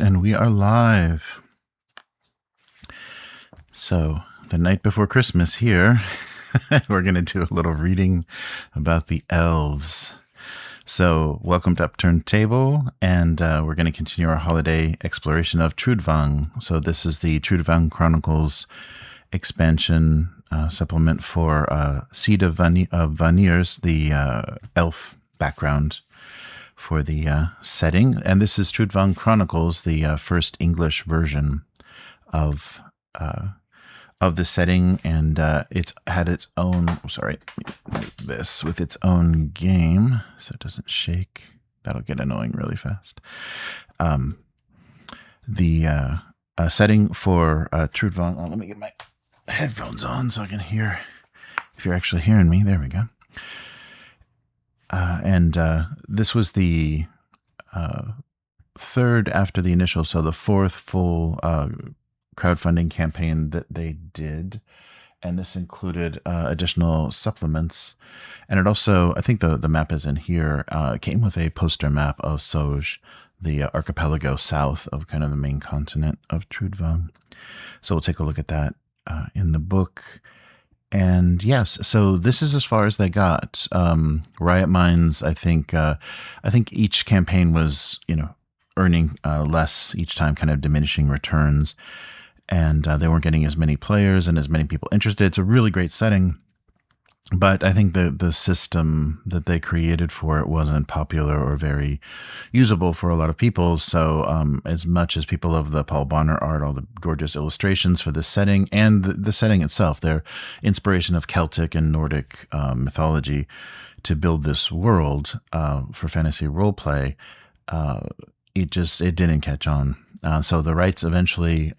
right, and we are live. So, the night before Christmas here, we're going to do a little reading about the Elves. So, welcome to Upturned Table, and we're going to continue our holiday exploration of Trudvang. So, this is the Trudvang Chronicles expansion supplement for Seed of Vanirs, the elf background for the setting. And this is Trudvang Chronicles, the first English version of the setting, and it's had its own, this with its own game, so it doesn't shake. That'll get annoying really fast. The setting for Trudvang, let me get my headphones on so I can hear if you're actually hearing me. There we go. And this was the third after the initial, so the fourth full crowdfunding campaign that they did, and this included additional supplements. And it also, I think the map is in here, came with a poster map of Soj, the archipelago south of kind of the main continent of Trudvang. So we'll take a look at that in the book. And yes, so this is as far as they got. Riotminds, I think each campaign was, earning less each time, kind of diminishing returns. And they weren't getting as many players and as many people interested. It's a really great setting, but I think the system that they created for it wasn't popular or very usable for a lot of people. So as much as people love the Paul Bonner art, all the gorgeous illustrations for this setting, and the setting itself, their inspiration of Celtic and Nordic mythology to build this world for fantasy roleplay, it didn't catch on. So the rights eventually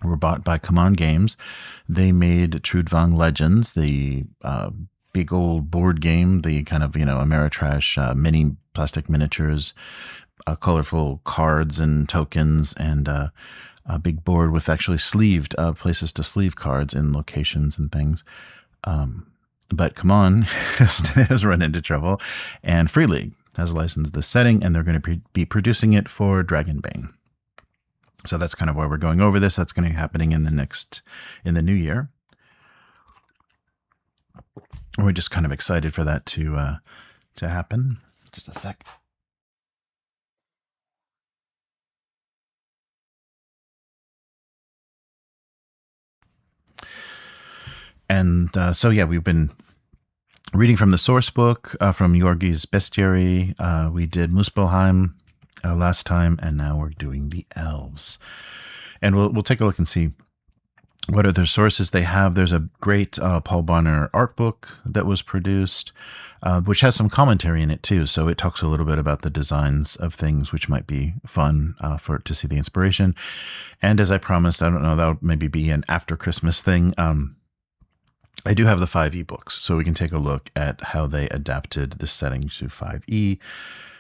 were bought by Command Games. They made Trudvang Legends, the big old board game, the kind of, Ameritrash mini plastic miniatures, colorful cards and tokens, and a big board with actually sleeved places to sleeve cards in locations and things. But Command has run into trouble, and Free League has licensed the setting, and they're going to be producing it for Dragonbane. So that's kind of why we're going over this. That's going to be happening in the new year. We're just kind of excited for that to happen. Just a sec. And so yeah, we've been reading from the source book from Jorgi's Bestiary. We did Muspelheim last time, and now we're doing the Elves. And we'll take a look and see what other sources they have. There's a great Paul Bonner art book that was produced, which has some commentary in it too. So it talks a little bit about the designs of things, which might be fun to see the inspiration. And as I promised, I don't know, that'll maybe be an after Christmas thing. I do have the 5e books, so we can take a look at how they adapted the setting to 5e,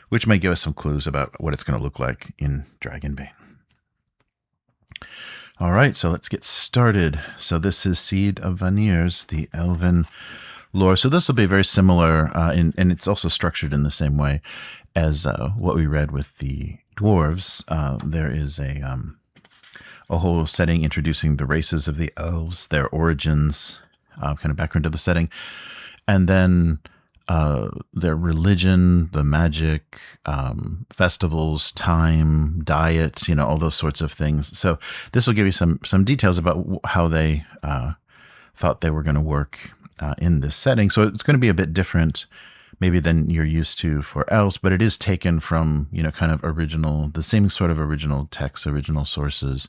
which may give us some clues about what it's going to look like in Dragonbane. All right, so let's get started. So this is Seed of Vanirs, the Elven lore. So this will be very similar, and it's also structured in the same way as what we read with the dwarves. There is a whole setting introducing the races of the elves, their origins, kind of background to the setting, and then their religion, the magic, festivals, time, diet, all those sorts of things. So this will give you some details about how they thought they were going to work in this setting. So it's going to be a bit different maybe than you're used to for Elves, but it is taken from, kind of the same sort of original texts, original sources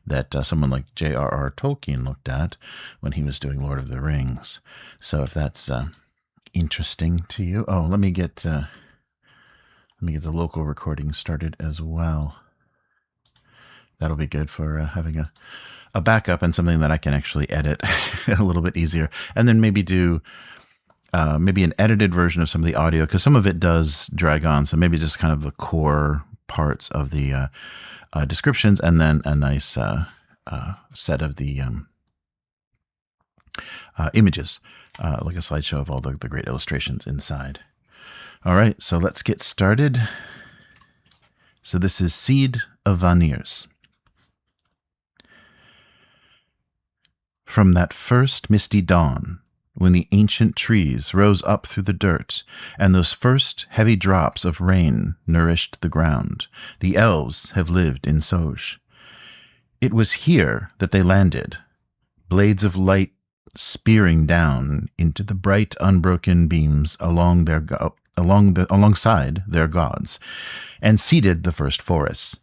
that someone like J.R.R. Tolkien looked at when he was doing Lord of the Rings. So if that's interesting to you. Oh, let me get the local recording started as well. That'll be good for having a backup and something that I can actually edit a little bit easier. And then maybe do maybe an edited version of some of the audio, because some of it does drag on. So maybe just kind of the core parts of the descriptions, and then a nice set of the images. Like a slideshow of all the great illustrations inside. All right, so let's get started. So this is Seed of Vanirs. From that first misty dawn, when the ancient trees rose up through the dirt, and those first heavy drops of rain nourished the ground, the elves have lived in Soj. It was here that they landed, blades of light spearing down into the bright, unbroken beams alongside their gods, and seeded the first forests.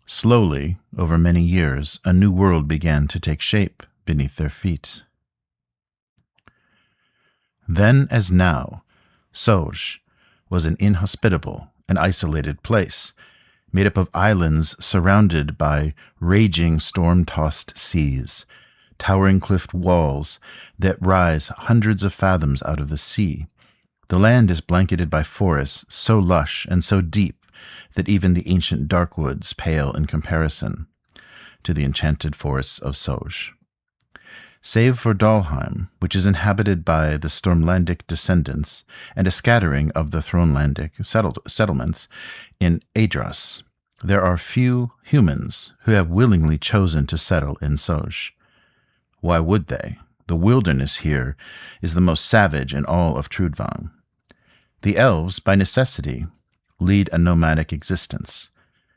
Slowly, over many years, a new world began to take shape beneath their feet. Then as now, Soj was an inhospitable and isolated place, made up of islands surrounded by raging storm-tossed seas, towering cliff walls that rise hundreds of fathoms out of the sea. The land is blanketed by forests so lush and so deep that even the ancient dark woods pale in comparison to the enchanted forests of Soj. Save for Dalheim, which is inhabited by the Stormlandic descendants, and a scattering of the Thronelandic settlements in Aedras, there are few humans who have willingly chosen to settle in Soj. Why would they? The wilderness here is the most savage in all of Trudvang. The elves, by necessity, lead a nomadic existence,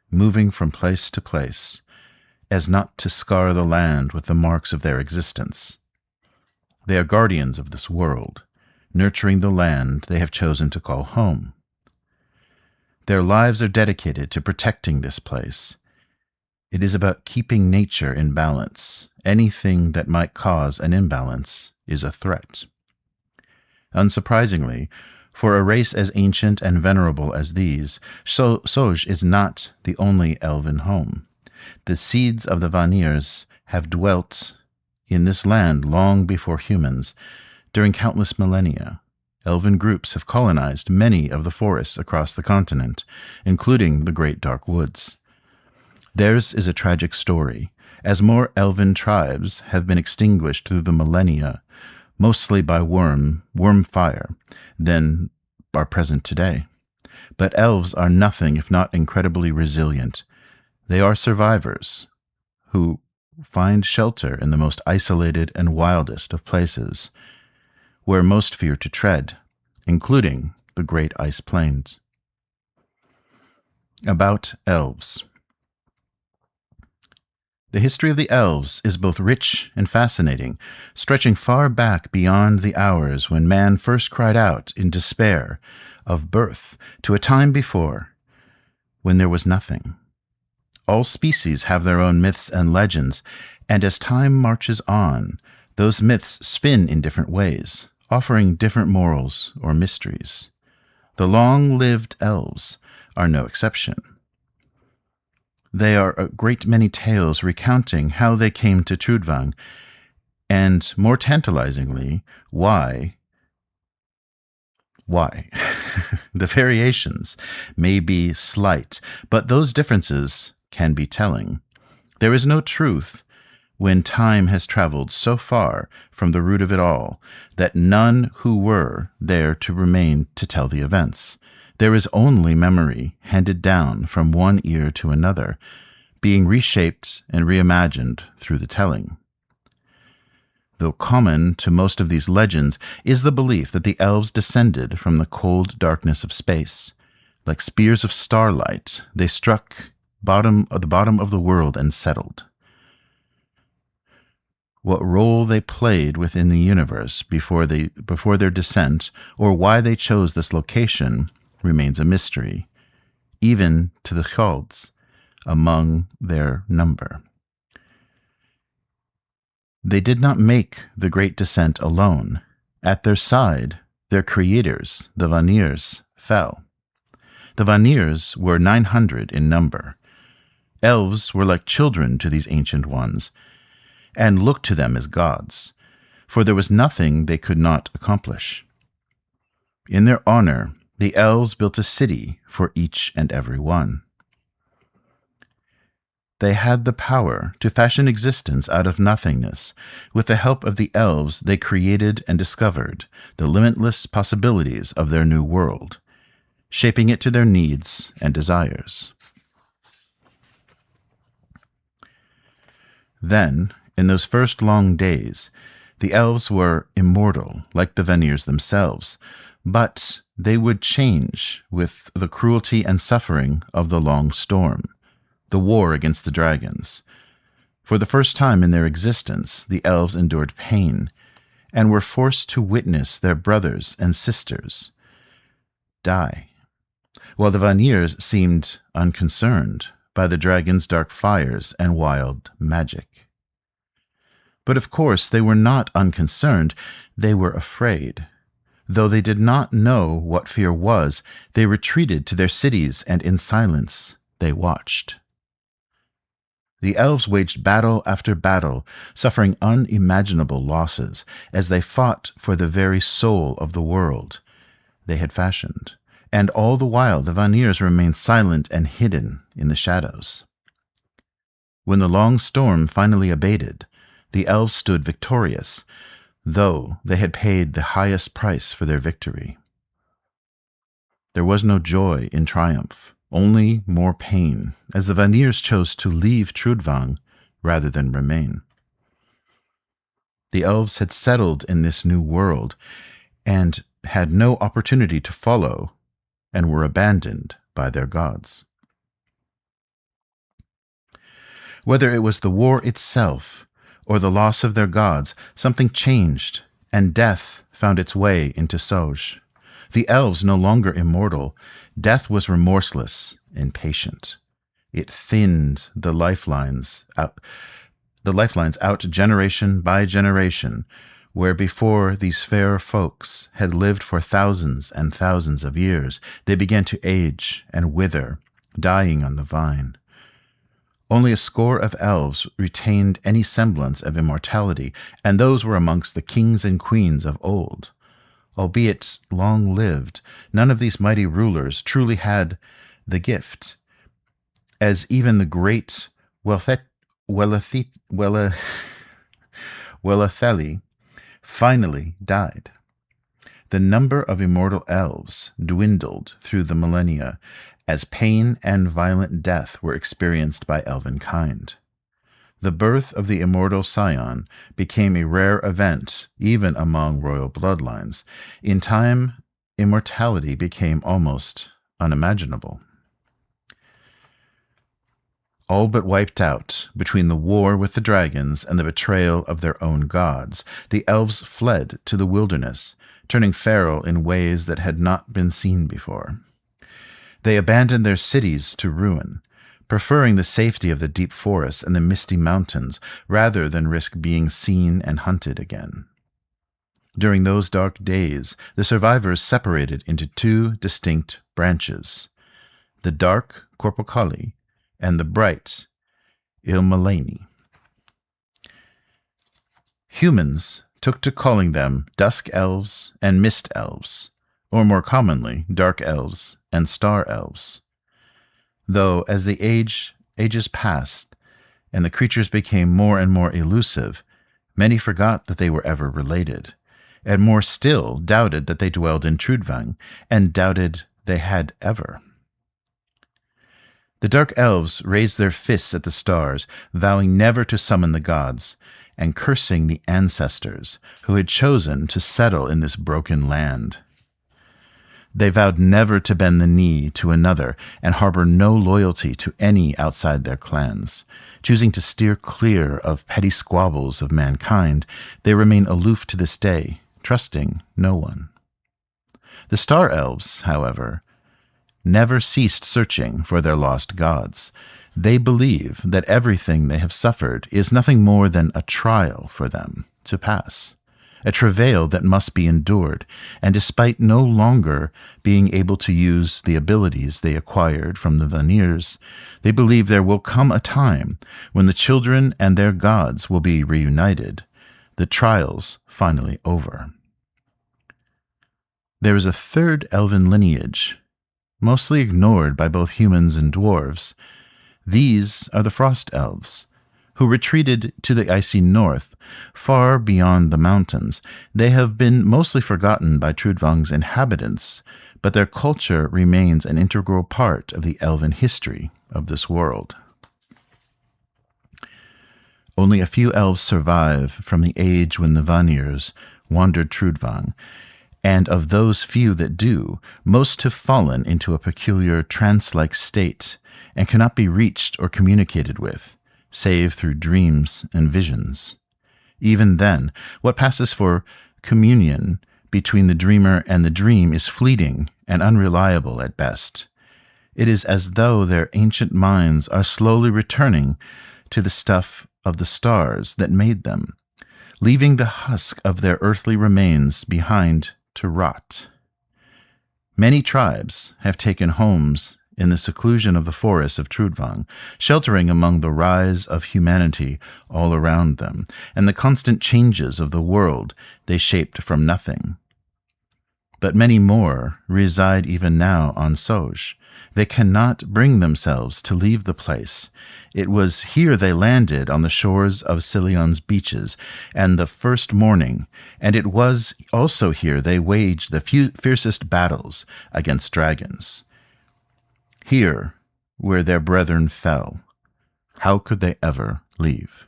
moving from place to place, as not to scar the land with the marks of their existence. They are guardians of this world, nurturing the land they have chosen to call home. Their lives are dedicated to protecting this place. It is about keeping nature in balance. Anything that might cause an imbalance is a threat. Unsurprisingly, for a race as ancient and venerable as these, Soj is not the only elven home. The seeds of the Vanirs have dwelt in this land long before humans. During countless millennia, elven groups have colonized many of the forests across the continent, including the Great Dark Woods. Theirs is a tragic story, as more elven tribes have been extinguished through the millennia, mostly by worm fire, than are present today. But elves are nothing if not incredibly resilient. They are survivors who find shelter in the most isolated and wildest of places, where most fear to tread, including the Great Ice Plains. About elves. The history of the elves is both rich and fascinating, stretching far back beyond the hours when man first cried out in despair of birth to a time before, when there was nothing. All species have their own myths and legends, and as time marches on, those myths spin in different ways, offering different morals or mysteries. The long-lived elves are no exception. There are a great many tales recounting how they came to Trudvang, and more tantalizingly, why. The variations may be slight, but those differences can be telling. There is no truth when time has traveled so far from the root of it all that none who were there to remain to tell the events. There is only memory handed down from one ear to another, being reshaped and reimagined through the telling. Though common to most of these legends is the belief that the elves descended from the cold darkness of space. Like spears of starlight, they struck the bottom of the world and settled. What role they played within the universe before their descent, or why they chose this location, remains a mystery, even to the Tjalds among their number. They did not make the great descent alone. At their side, their creators, the Vanirs, fell. The Vanirs were 900 in number. Elves were like children to these ancient ones, and looked to them as gods, for there was nothing they could not accomplish. In their honor, the elves built a city for each and every one. They had the power to fashion existence out of nothingness. With the help of the elves, they created and discovered the limitless possibilities of their new world, shaping it to their needs and desires. Then, in those first long days, the elves were immortal, like the Vanirs themselves, but they would change with the cruelty and suffering of the long storm, the war against the dragons. For the first time in their existence, the elves endured pain and were forced to witness their brothers and sisters die, while the Vanirs seemed unconcerned by the dragon's dark fires and wild magic. But of course they were not unconcerned, they were afraid. Though they did not know what fear was, they retreated to their cities, and in silence they watched. The elves waged battle after battle, suffering unimaginable losses, as they fought for the very soul of the world they had fashioned, and all the while the Vanirs remained silent and hidden in the shadows. When the long storm finally abated, the elves stood victorious, though they had paid the highest price for their victory. There was no joy in triumph, only more pain, as the Vanirs chose to leave Trudvang rather than remain. The elves had settled in this new world and had no opportunity to follow, and were abandoned by their gods. Whether it was the war itself or the loss of their gods, something changed, and death found its way into Soj. The elves no longer immortal, death was remorseless and patient. It thinned the lifelines out generation by generation, where before these fair folks had lived for thousands and thousands of years, they began to age and wither, dying on the vine. Only a score of elves retained any semblance of immortality, and those were amongst the kings and queens of old. Albeit long-lived, none of these mighty rulers truly had the gift, as even the great Welatheli finally died. The number of immortal elves dwindled through the millennia, as pain and violent death were experienced by elven kind. The birth of the immortal scion became a rare event even among royal bloodlines. In time, immortality became almost unimaginable. All but wiped out between the war with the dragons and the betrayal of their own gods, the elves fled to the wilderness, turning feral in ways that had not been seen before. They abandoned their cities to ruin, preferring the safety of the deep forests and the misty mountains rather than risk being seen and hunted again. During those dark days, the survivors separated into two distinct branches, the dark Corpocali and the bright Ilmalani. Humans took to calling them Dusk Elves and Mist Elves, or more commonly, Dark Elves and Star Elves. Though as the ages passed and the creatures became more and more elusive, many forgot that they were ever related, and more still doubted that they dwelled in Trudvang, and doubted they had ever. The Dark Elves raised their fists at the stars, vowing never to summon the gods, and cursing the ancestors who had chosen to settle in this broken land. They vowed never to bend the knee to another and harbor no loyalty to any outside their clans. Choosing to steer clear of petty squabbles of mankind, they remain aloof to this day, trusting no one. The Star Elves, however, never ceased searching for their lost gods. They believe that everything they have suffered is nothing more than a trial for them to pass, a travail that must be endured, and despite no longer being able to use the abilities they acquired from the Vanirs, they believe there will come a time when the children and their gods will be reunited, the trials finally over. There is a third elven lineage, mostly ignored by both humans and dwarves. These are the Frost Elves, who retreated to the icy north, far beyond the mountains. They have been mostly forgotten by Trudvang's inhabitants, but their culture remains an integral part of the elven history of this world. Only a few elves survive from the age when the Vanirs wandered Trudvang, and of those few that do, most have fallen into a peculiar trance-like state and cannot be reached or communicated with, save through dreams and visions. Even then, what passes for communion between the dreamer and the dream is fleeting and unreliable at best. It is as though their ancient minds are slowly returning to the stuff of the stars that made them, leaving the husk of their earthly remains behind to rot. Many tribes have taken homes in the seclusion of the forests of Trudvang, sheltering among the rise of humanity all around them, and the constant changes of the world they shaped from nothing. But many more reside even now on Soj. They cannot bring themselves to leave the place. It was here they landed on the shores of Cilion's beaches and the first morning, and it was also here they waged the fiercest battles against dragons. Here, where their brethren fell, how could they ever leave?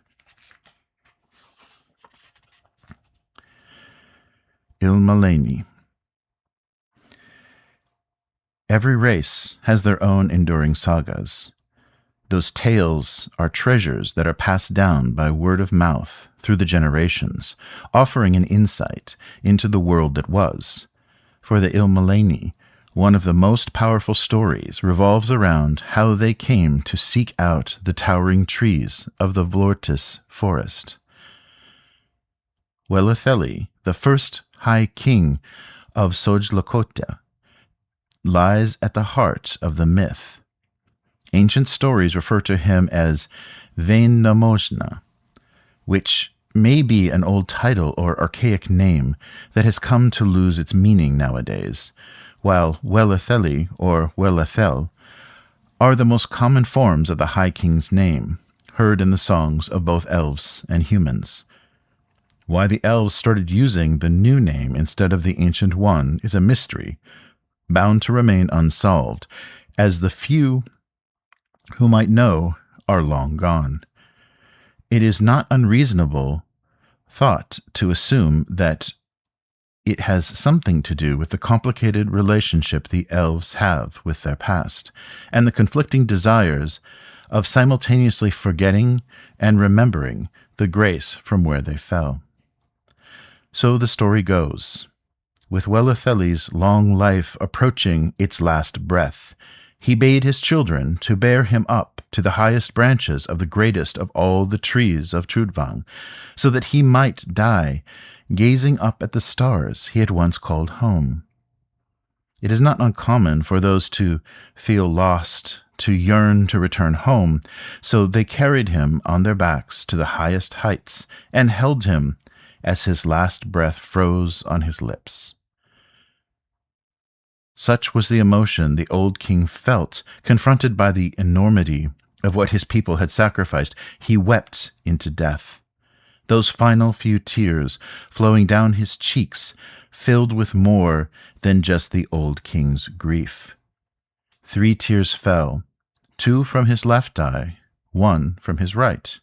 Ilmaleni. Every race has their own enduring sagas. Those tales are treasures that are passed down by word of mouth through the generations, offering an insight into the world that was. For the Ilmaleni, one of the most powerful stories revolves around how they came to seek out the towering trees of the Vlortis forest. Welitheli, the first High King of Sojlakota, lies at the heart of the myth. Ancient stories refer to him as Vainamojna, which may be an old title or archaic name that has come to lose its meaning nowadays, while Welitheli or Welithel are the most common forms of the High King's name, heard in the songs of both elves and humans. Why the elves started using the new name instead of the ancient one is a mystery, bound to remain unsolved, as the few who might know are long gone. It is not unreasonable thought to assume that it has something to do with the complicated relationship the elves have with their past, and the conflicting desires of simultaneously forgetting and remembering the grace from where they fell. So the story goes. With Welitheli's long life approaching its last breath, he bade his children to bear him up to the highest branches of the greatest of all the trees of Trudvang, so that he might die gazing up at the stars he had once called home. It is not uncommon for those to feel lost, to yearn to return home, so they carried him on their backs to the highest heights and held him as his last breath froze on his lips. Such was the emotion the old king felt, confronted by the enormity of what his people had sacrificed. He wept into death. Those final few tears flowing down his cheeks filled with more than just the old king's grief. 3 tears fell, 2 from his left eye, 1 from his right.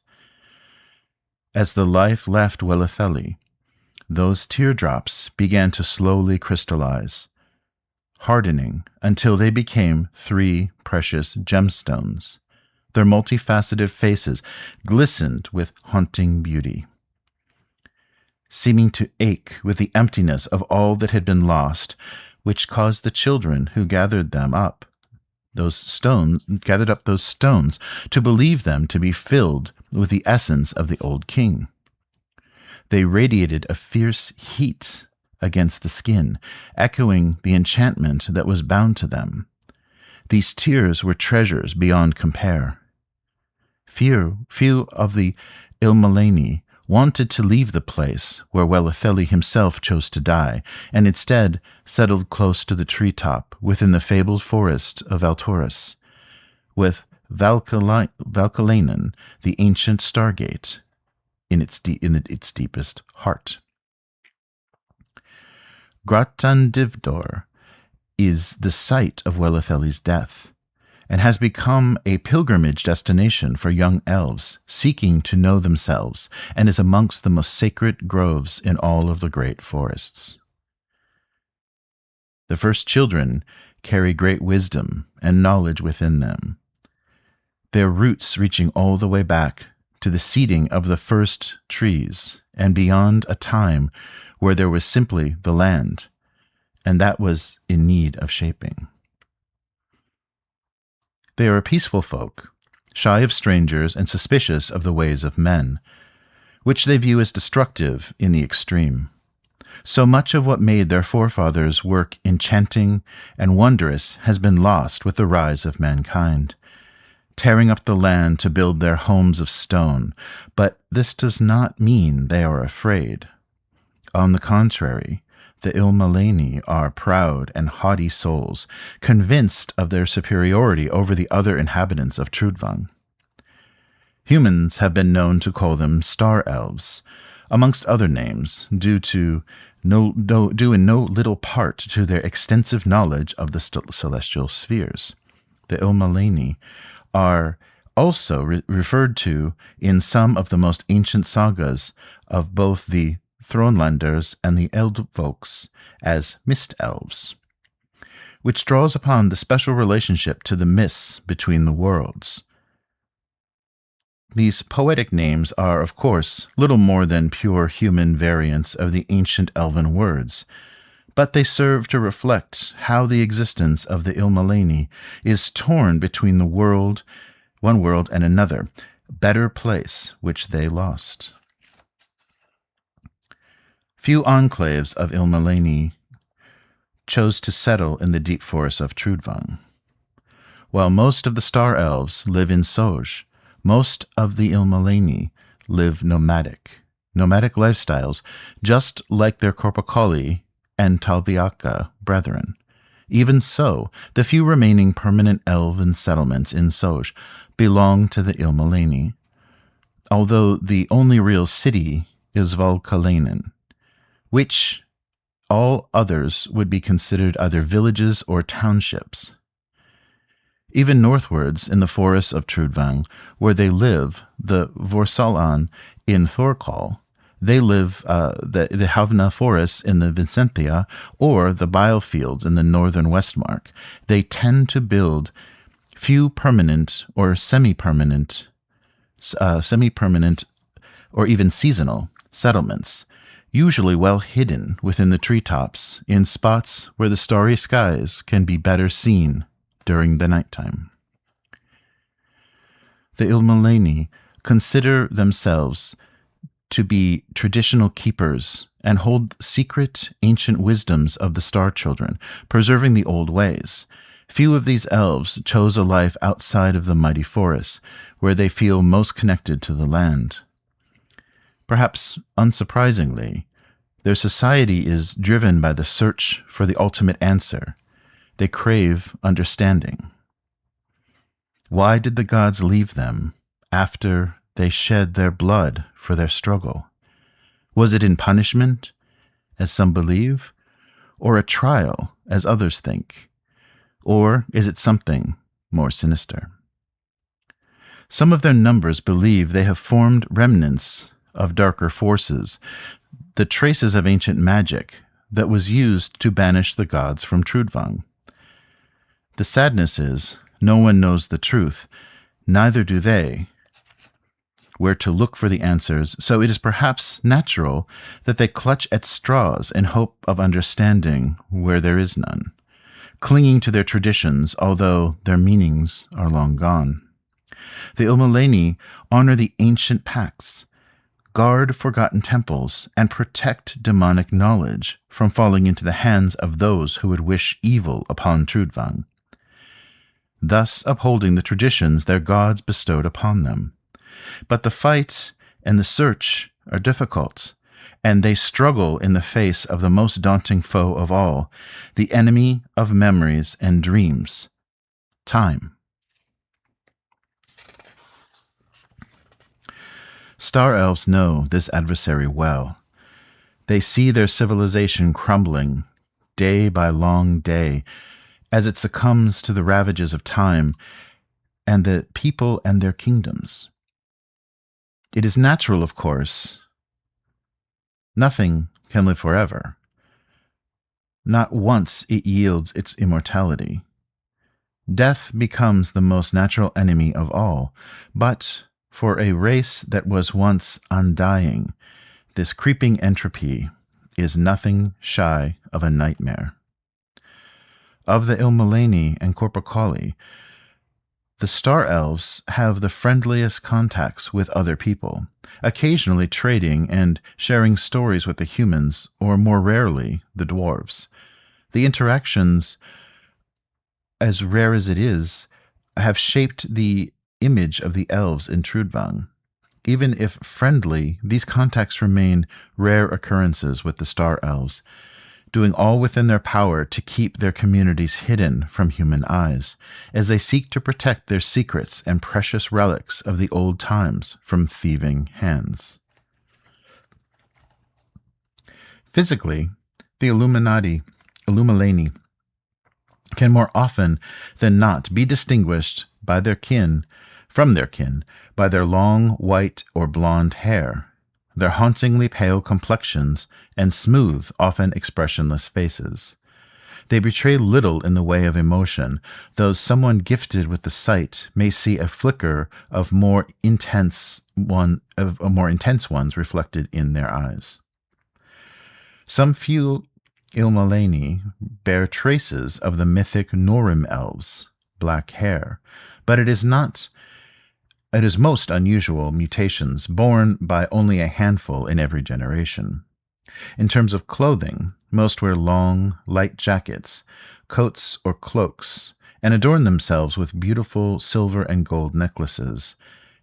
As the life left Welitheli, those teardrops began to slowly crystallize, hardening until they became 3 precious gemstones. Their multifaceted faces glistened with haunting beauty, seeming to ache with the emptiness of all that had been lost, which caused the children who gathered up those stones, to believe them to be filled with the essence of the old king. They radiated a fierce heat against the skin, echoing the enchantment that was bound to them. These tears were treasures beyond compare. Few of the Ilmaleni wanted to leave the place where Welitheli himself chose to die, and instead settled close to the treetop within the fabled forest of Alturas, with Valkalainen, the ancient stargate, in its deepest heart. Gratandivdor is the site of Welitheli's death, and has become a pilgrimage destination for young elves seeking to know themselves, and is amongst the most sacred groves in all of the great forests. The first children carry great wisdom and knowledge within them, their roots reaching all the way back to the seeding of the first trees and beyond a time where there was simply the land, and that was in need of shaping. They are a peaceful folk, shy of strangers and suspicious of the ways of men, which they view as destructive in the extreme. So much of what made their forefathers' work enchanting and wondrous has been lost with the rise of mankind, tearing up the land to build their homes of stone, but this does not mean they are afraid. On the contrary, the Ilmalani are proud and haughty souls, convinced of their superiority over the other inhabitants of Trudvang. Humans have been known to call them Star Elves, amongst other names, due in no little part to their extensive knowledge of the celestial spheres. The Ilmalani are also referred to in some of the most ancient sagas of both the Thronelanders and the Eldfolks as Mist Elves, which draws upon the special relationship to the mists between the worlds. These poetic names are, of course, little more than pure human variants of the ancient elven words, but they serve to reflect how the existence of the Ilmalani is torn between one world and another, better place which they lost. Few enclaves of Ilmalani chose to settle in the deep forests of Trudvang. While most of the Star Elves live in Soj, most of the Ilmalani live nomadic lifestyles, just like their Korpakali and Talviaka brethren. Even so, the few remaining permanent elven settlements in Soj belong to the Ilmalani, although the only real city is Valkalainen, which all others would be considered either villages or townships. Even northwards in the forests of Trudvang, where they live, the Vorsalan in Thorkal, they live the Havna forests in the Vincentia, or the Bile fields in the northern Westmark. They tend to build few permanent or semi-permanent or even seasonal settlements, usually well hidden within the treetops in spots where the starry skies can be better seen during the nighttime. The Ilmalani consider themselves to be traditional keepers and hold secret ancient wisdoms of the Star Children, preserving the old ways. Few of these elves chose a life outside of the mighty forests, where they feel most connected to the land. Perhaps unsurprisingly, their society is driven by the search for the ultimate answer. They crave understanding. Why did the gods leave them after they shed their blood for their struggle? Was it in punishment, as some believe, or a trial, as others think? Or is it something more sinister? Some of their numbers believe they have formed remnants of darker forces, the traces of ancient magic that was used to banish the gods from Trudvang. The sadness is, no one knows the truth, neither do they, where to look for the answers, so it is perhaps natural that they clutch at straws in hope of understanding where there is none, clinging to their traditions, although their meanings are long gone. The Ilmalani honor the ancient pacts, guard forgotten temples, and protect demonic knowledge from falling into the hands of those who would wish evil upon Trudvang, thus upholding the traditions their gods bestowed upon them. But the fight and the search are difficult, and they struggle in the face of the most daunting foe of all, the enemy of memories and dreams, time. Star Elves know this adversary well. They see their civilization crumbling day by long day, as it succumbs to the ravages of time and the people and their kingdoms. It is natural, of course. Nothing can live forever. Not once it yields its immortality. Death becomes the most natural enemy of all, but for a race that was once undying, this creeping entropy is nothing shy of a nightmare. Of the Ilmalani and Corpacoli, the Star Elves have the friendliest contacts with other people, occasionally trading and sharing stories with the humans, or more rarely, the dwarves. The interactions, as rare as it is, have shaped the image of the elves in Trudvang. Even if friendly, these contacts remain rare occurrences with the Star Elves, doing all within their power to keep their communities hidden from human eyes, as they seek to protect their secrets and precious relics of the old times from thieving hands. Physically, the Illumalani can more often than not be distinguished by their kin, from their kin, by their long white or blonde hair, their hauntingly pale complexions, and smooth, often expressionless faces. They betray little in the way of emotion, though someone gifted with the sight may see a flicker of more intense ones reflected in their eyes. Some few Ilmalani bear traces of the mythic Norim elves, black hair, but it is most unusual mutations born by only a handful in every generation. In terms of clothing, most wear long, light jackets, coats or cloaks, and adorn themselves with beautiful silver and gold necklaces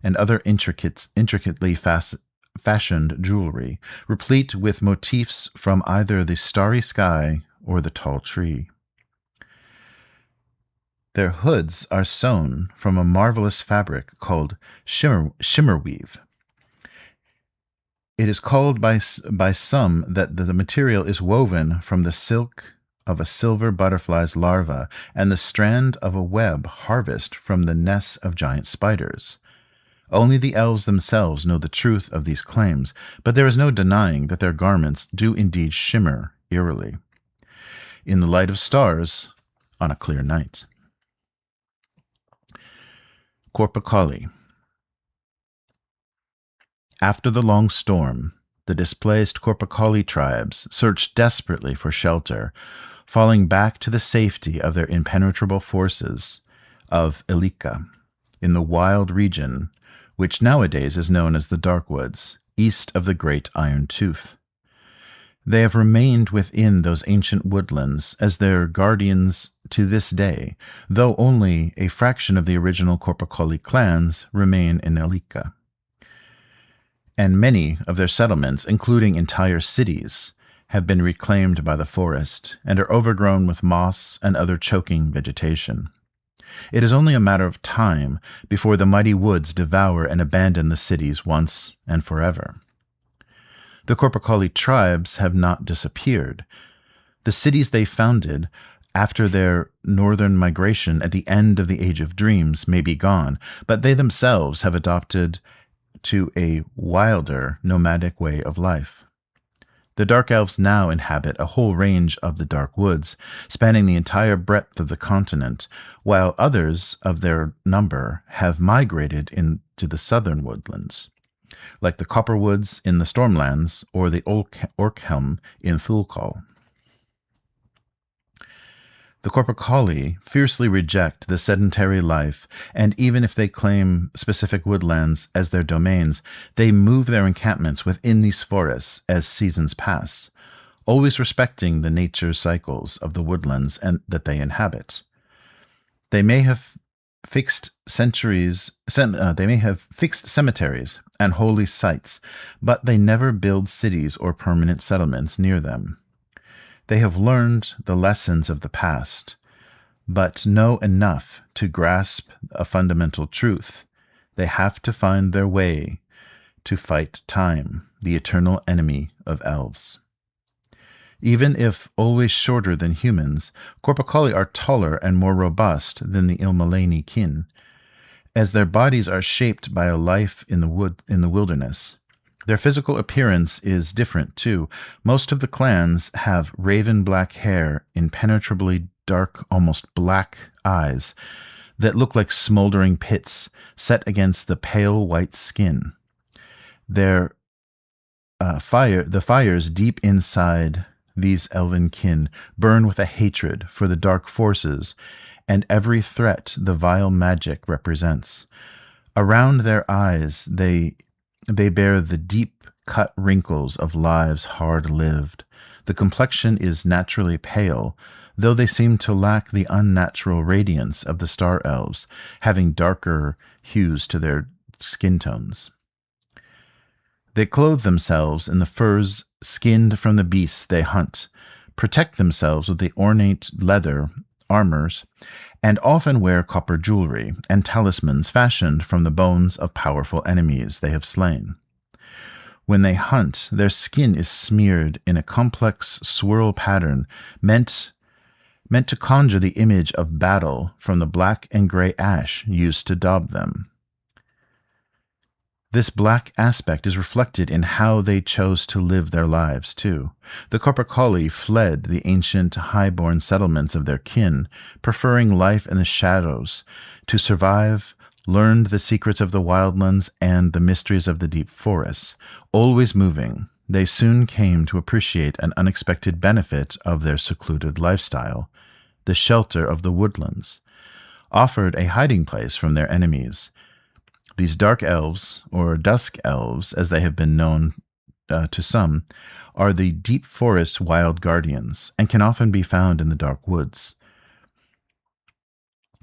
and other intricately fashioned jewelry, replete with motifs from either the starry sky or the tall tree. Their hoods are sewn from a marvelous fabric called shimmerweave. It is called by some that the material is woven from the silk of a silver butterfly's larva and the strand of a web harvested from the nests of giant spiders. Only the elves themselves know the truth of these claims, but there is no denying that their garments do indeed shimmer eerily in the light of stars on a clear night. Corpacoli. After the long storm, the displaced Corpacoli tribes searched desperately for shelter, falling back to the safety of their impenetrable forces of Elika, in the wild region which nowadays is known as the Darkwoods, east of the Great Iron Tooth. They have remained within those ancient woodlands as their guardians to this day, though only a fraction of the original Corpacoli clans remain in Elika. And many of their settlements, including entire cities, have been reclaimed by the forest and are overgrown with moss and other choking vegetation. It is only a matter of time before the mighty woods devour and abandon the cities once and forever. The Corpacoli tribes have not disappeared. The cities they founded after their northern migration at the end of the Age of Dreams may be gone, but they themselves have adopted to a wilder, nomadic way of life. The Dark Elves now inhabit a whole range of the Dark Woods, spanning the entire breadth of the continent, while others of their number have migrated into the southern woodlands, like the Copperwoods in the Stormlands or the Orkhelm in Thulkal. The Corpacoli fiercely reject the sedentary life, and even if they claim specific woodlands as their domains, they move their encampments within these forests as seasons pass, always respecting the nature cycles of the woodlands that they inhabit. They may have fixed cemeteries and holy sites, but they never build cities or permanent settlements near them. They have learned the lessons of the past, but know enough to grasp a fundamental truth. They have to find their way to fight time, the eternal enemy of elves. Even if always shorter than humans, Korpikali are taller and more robust than the Ilmalani kin, as their bodies are shaped by a life in the wilderness. Their physical appearance is different, too. Most of the clans have raven black hair, impenetrably dark, almost black eyes that look like smoldering pits set against the pale white skin. The fires deep inside these elven kin burn with a hatred for the dark forces and every threat the vile magic represents. Around their eyes they bear the deep-cut wrinkles of lives hard lived. The complexion is naturally pale, though they seem to lack the unnatural radiance of the star elves, having darker hues to their skin tones. They clothe themselves in the furs skinned from the beasts they hunt, protect themselves with the ornate leather armors, and often wear copper jewelry and talismans fashioned from the bones of powerful enemies they have slain. When they hunt, their skin is smeared in a complex swirl pattern meant to conjure the image of battle from the black and gray ash used to daub them. This black aspect is reflected in how they chose to live their lives, too. The Korpikali fled the ancient high-born settlements of their kin, preferring life in the shadows. To survive, learned the secrets of the wildlands and the mysteries of the deep forests. Always moving, they soon came to appreciate an unexpected benefit of their secluded lifestyle. The shelter of the woodlands offered a hiding place from their enemies. These dark elves, or dusk elves as they have been known to some, are the deep forest wild guardians and can often be found in the dark woods,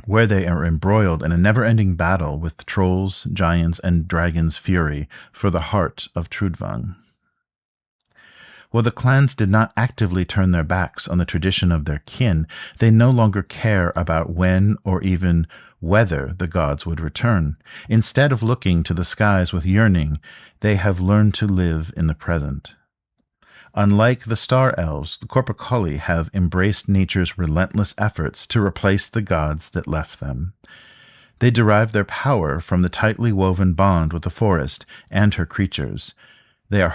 where they are embroiled in a never-ending battle with trolls, giants, and dragons' fury for the heart of Trudvang. While the clans did not actively turn their backs on the tradition of their kin, they no longer care about when or even whether the gods would return. Instead of looking to the skies with yearning, they have learned to live in the present. Unlike the Star Elves, the Korpikali have embraced nature's relentless efforts to replace the gods that left them. They derive their power from the tightly woven bond with the forest and her creatures. They are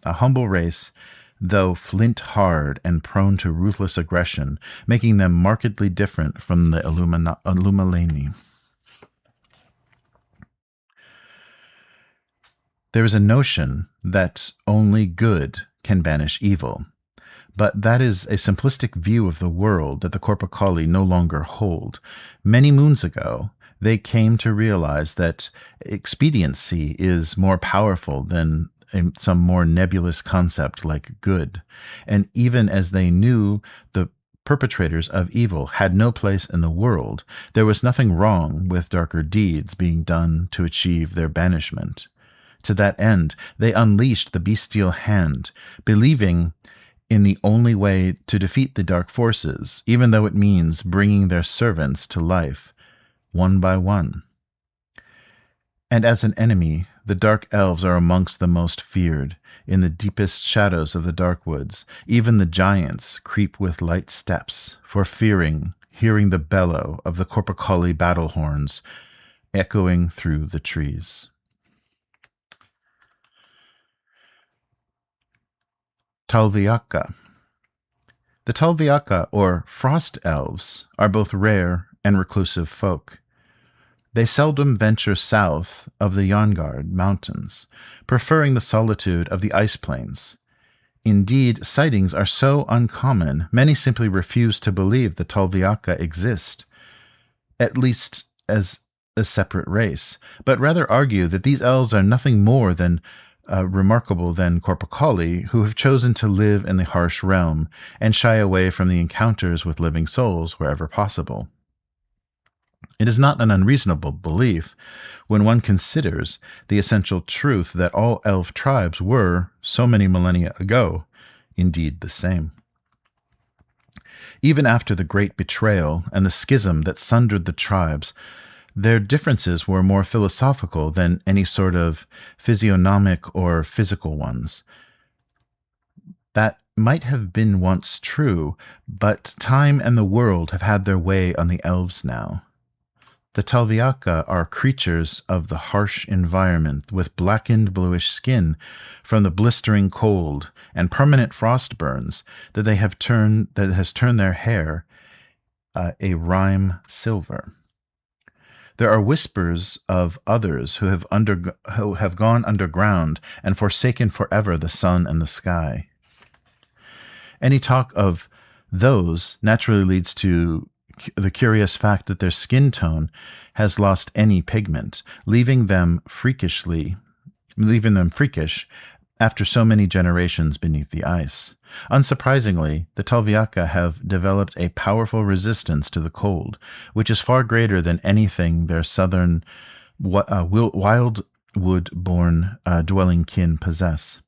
a humble race, though flint-hard and prone to ruthless aggression, making them markedly different from the Illumalani. There is a notion that only good can banish evil, but that is a simplistic view of the world that the Korpikali no longer hold. Many moons ago, they came to realize that expediency is more powerful than some more nebulous concept like good, and even as they knew the perpetrators of evil had no place in the world, there was nothing wrong with darker deeds being done to achieve their banishment. To that end, they unleashed the bestial hand, believing in the only way to defeat the dark forces, even though it means bringing their servants to life, one by one. And as an enemy, the dark elves are amongst the most feared. In the deepest shadows of the dark woods, even the giants creep with light steps, for hearing the bellow of the Korpikali battle horns echoing through the trees. Talviaka. The Talviaka, or frost elves, are both rare and reclusive folk. They seldom venture south of the Yarngard Mountains, preferring the solitude of the ice plains. Indeed, sightings are so uncommon, many simply refuse to believe the Talviaka exist, at least as a separate race, but rather argue that these elves are nothing more than remarkable than Korpikali, who have chosen to live in the harsh realm and shy away from the encounters with living souls wherever possible. It is not an unreasonable belief when one considers the essential truth that all elf tribes were, so many millennia ago, indeed the same. Even after the great betrayal and the schism that sundered the tribes, their differences were more philosophical than any sort of physiognomic or physical ones. That might have been once true, but time and the world have had their way on the elves now. The Talviaka are creatures of the harsh environment with blackened bluish skin from the blistering cold and permanent frost burns that has turned their hair a rime silver. There are whispers of others who have gone underground and forsaken forever the sun and the sky. Any talk of those naturally leads to the curious fact that their skin tone has lost any pigment, leaving them freakish after so many generations beneath the ice. Unsurprisingly, the Talviaka have developed a powerful resistance to the cold, which is far greater than anything their southern wildwood-born dwelling kin possess.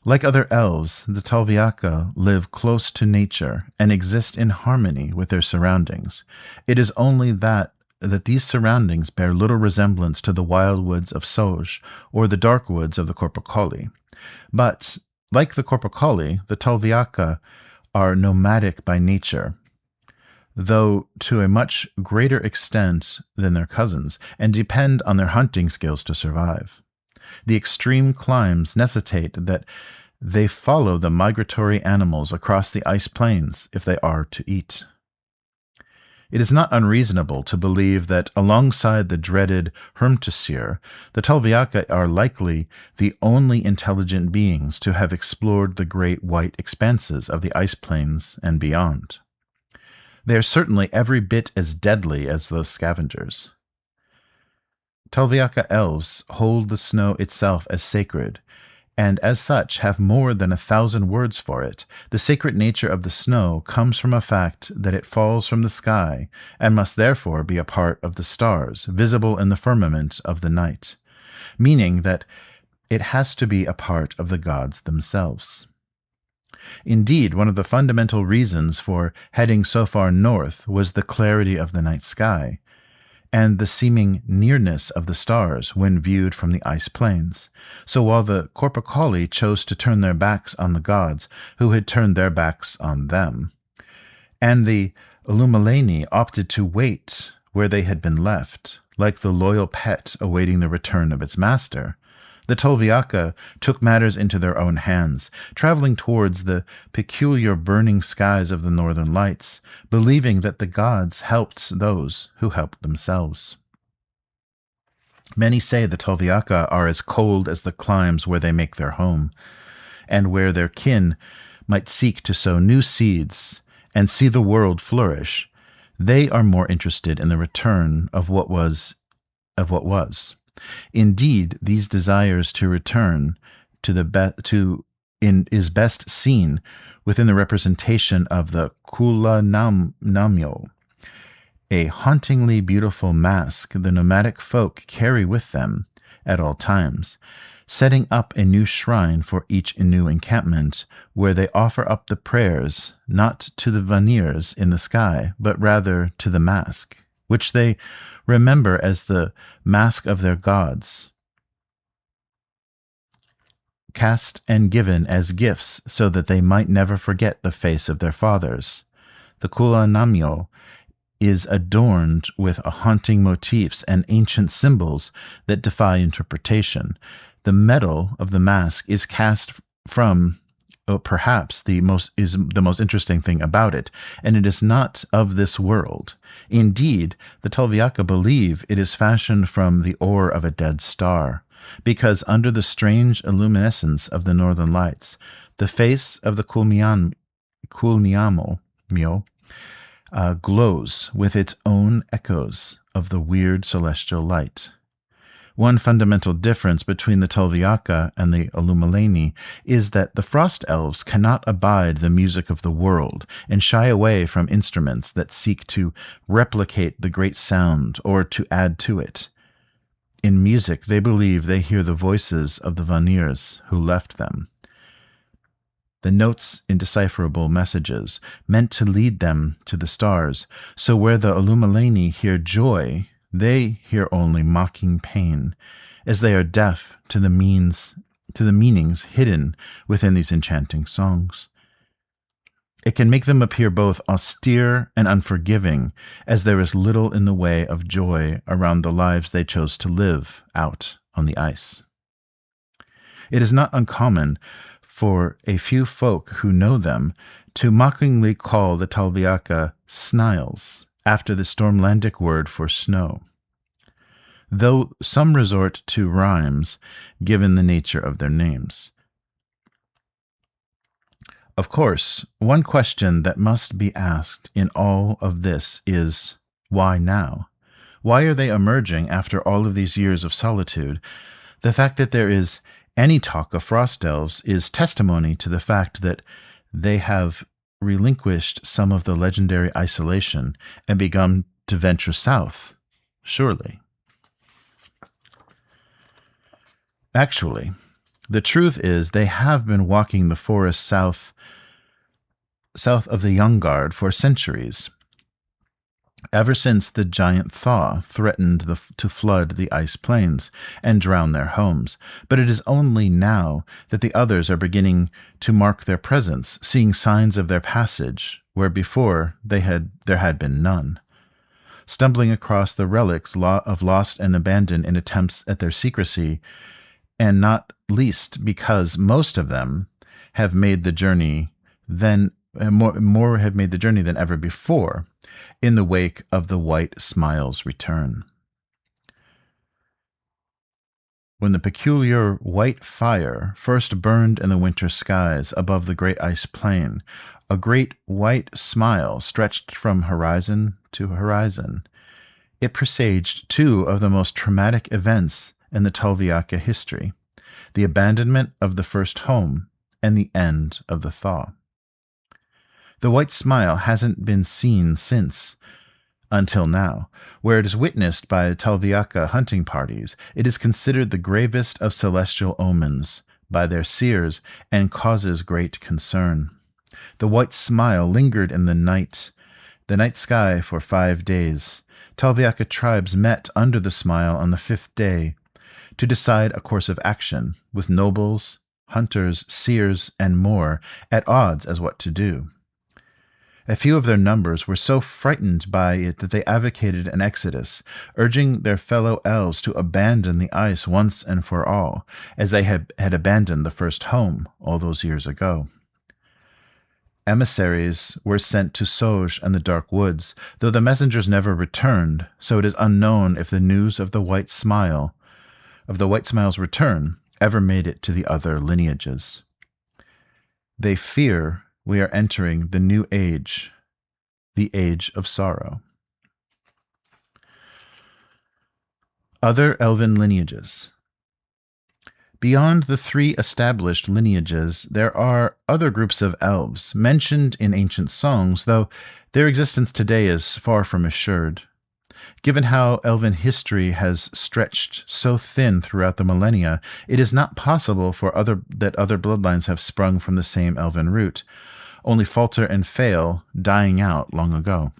Like other elves, the Talviaka live close to nature and exist in harmony with their surroundings. It is only that these surroundings bear little resemblance to the wild woods of Soj or the dark woods of the Korpokoli. But, like the Korpokoli, the Talviaka are nomadic by nature, though to a much greater extent than their cousins, and depend on their hunting skills to survive. The extreme climes necessitate that they follow the migratory animals across the ice plains if they are to eat. It is not unreasonable to believe that alongside the dreaded Hermtesir, the Talviaka are likely the only intelligent beings to have explored the great white expanses of the ice plains and beyond. They are certainly every bit as deadly as those scavengers. Talviaka elves hold the snow itself as sacred, and as such have more than 1,000 words for it. The sacred nature of the snow comes from a fact that it falls from the sky, and must therefore be a part of the stars, visible in the firmament of the night, meaning that it has to be a part of the gods themselves. Indeed, one of the fundamental reasons for heading so far north was the clarity of the night sky, and the seeming nearness of the stars when viewed from the ice plains. So while the Korpokoli chose to turn their backs on the gods, who had turned their backs on them, and the Ulumaleni opted to wait where they had been left, like the loyal pet awaiting the return of its master, the Talviaka took matters into their own hands, traveling towards the peculiar burning skies of the northern lights, believing that the gods helped those who helped themselves. Many say the Talviaka are as cold as the climes where they make their home, and where their kin might seek to sow new seeds and see the world flourish. They are more interested in the return of what was. Indeed, these desires to return is best seen within the representation of the Kulanamyo, a hauntingly beautiful mask the nomadic folk carry with them at all times, setting up a new shrine for each new encampment, where they offer up the prayers not to the Vanirs in the sky, but rather to the mask, which they remember as the mask of their gods, cast and given as gifts so that they might never forget the face of their fathers. The Kulanamyo is adorned with haunting motifs and ancient symbols that defy interpretation. The metal of the mask is cast from perhaps the most interesting thing about it, and it is not of this world. Indeed, the Talviaka believe it is fashioned from the ore of a dead star, because under the strange luminescence of the northern lights, the face of the Kulniamo glows with its own echoes of the weird celestial light. One fundamental difference between the Talviaka and the Ulumaleni is that the Frost Elves cannot abide the music of the world and shy away from instruments that seek to replicate the great sound or to add to it. In music, they believe they hear the voices of the Vanirs who left them. The notes indecipherable messages meant to lead them to the stars, so where the Ulumaleni hear joy, they hear only mocking pain, as they are deaf to the means to the meanings hidden within these enchanting songs. It can make them appear both austere and unforgiving, as there is little in the way of joy around the lives they chose to live out on the ice. It is not uncommon for a few folk who know them to mockingly call the Talviaka sniles, after the Stormlandic word for snow, though some resort to rhymes given the nature of their names. Of course, one question that must be asked in all of this is, why now? Why are they emerging after all of these years of solitude? The fact that there is any talk of frost elves is testimony to the fact that they have relinquished some of the legendary isolation and begun to venture south, surely. Actually, the truth is they have been walking the forest south of the Youngguard for centuries, ever since the giant thaw threatened to flood the ice plains and drown their homes. But it is only now that the others are beginning to mark their presence, seeing signs of their passage, where before there had been none. Stumbling across the relics of lost and abandoned in attempts at their secrecy, and not least because most of them have made the journey more have made the journey than ever before, in the wake of the White Smile's return. When the peculiar white fire first burned in the winter skies above the great ice plain, a great white smile stretched from horizon to horizon. It presaged two of the most traumatic events in the Talviaka history: the abandonment of the first home and the end of the thaw. The white smile hasn't been seen since, until now, where it is witnessed by Talviaka hunting parties. It is considered the gravest of celestial omens by their seers and causes great concern. The white smile lingered in the night sky for 5 days. Talviaka tribes met under the smile on the 5th day to decide a course of action, with nobles, hunters, seers, and more at odds as what to do. A few of their numbers were so frightened by it that they advocated an exodus, urging their fellow elves to abandon the ice once and for all, as they had abandoned the first home all those years ago. Emissaries were sent to Soj and the Dark Woods, though the messengers never returned, so it is unknown if the news of the White Smile's return ever made it to the other lineages. They fear we are entering the new age, the age of sorrow. Other elven lineages. Beyond the 3 established lineages, there are other groups of elves mentioned in ancient songs, though their existence today is far from assured. Given how elven history has stretched so thin throughout the millennia, it is not possible that other bloodlines have sprung from the same elven root, only falter and fail, dying out long ago.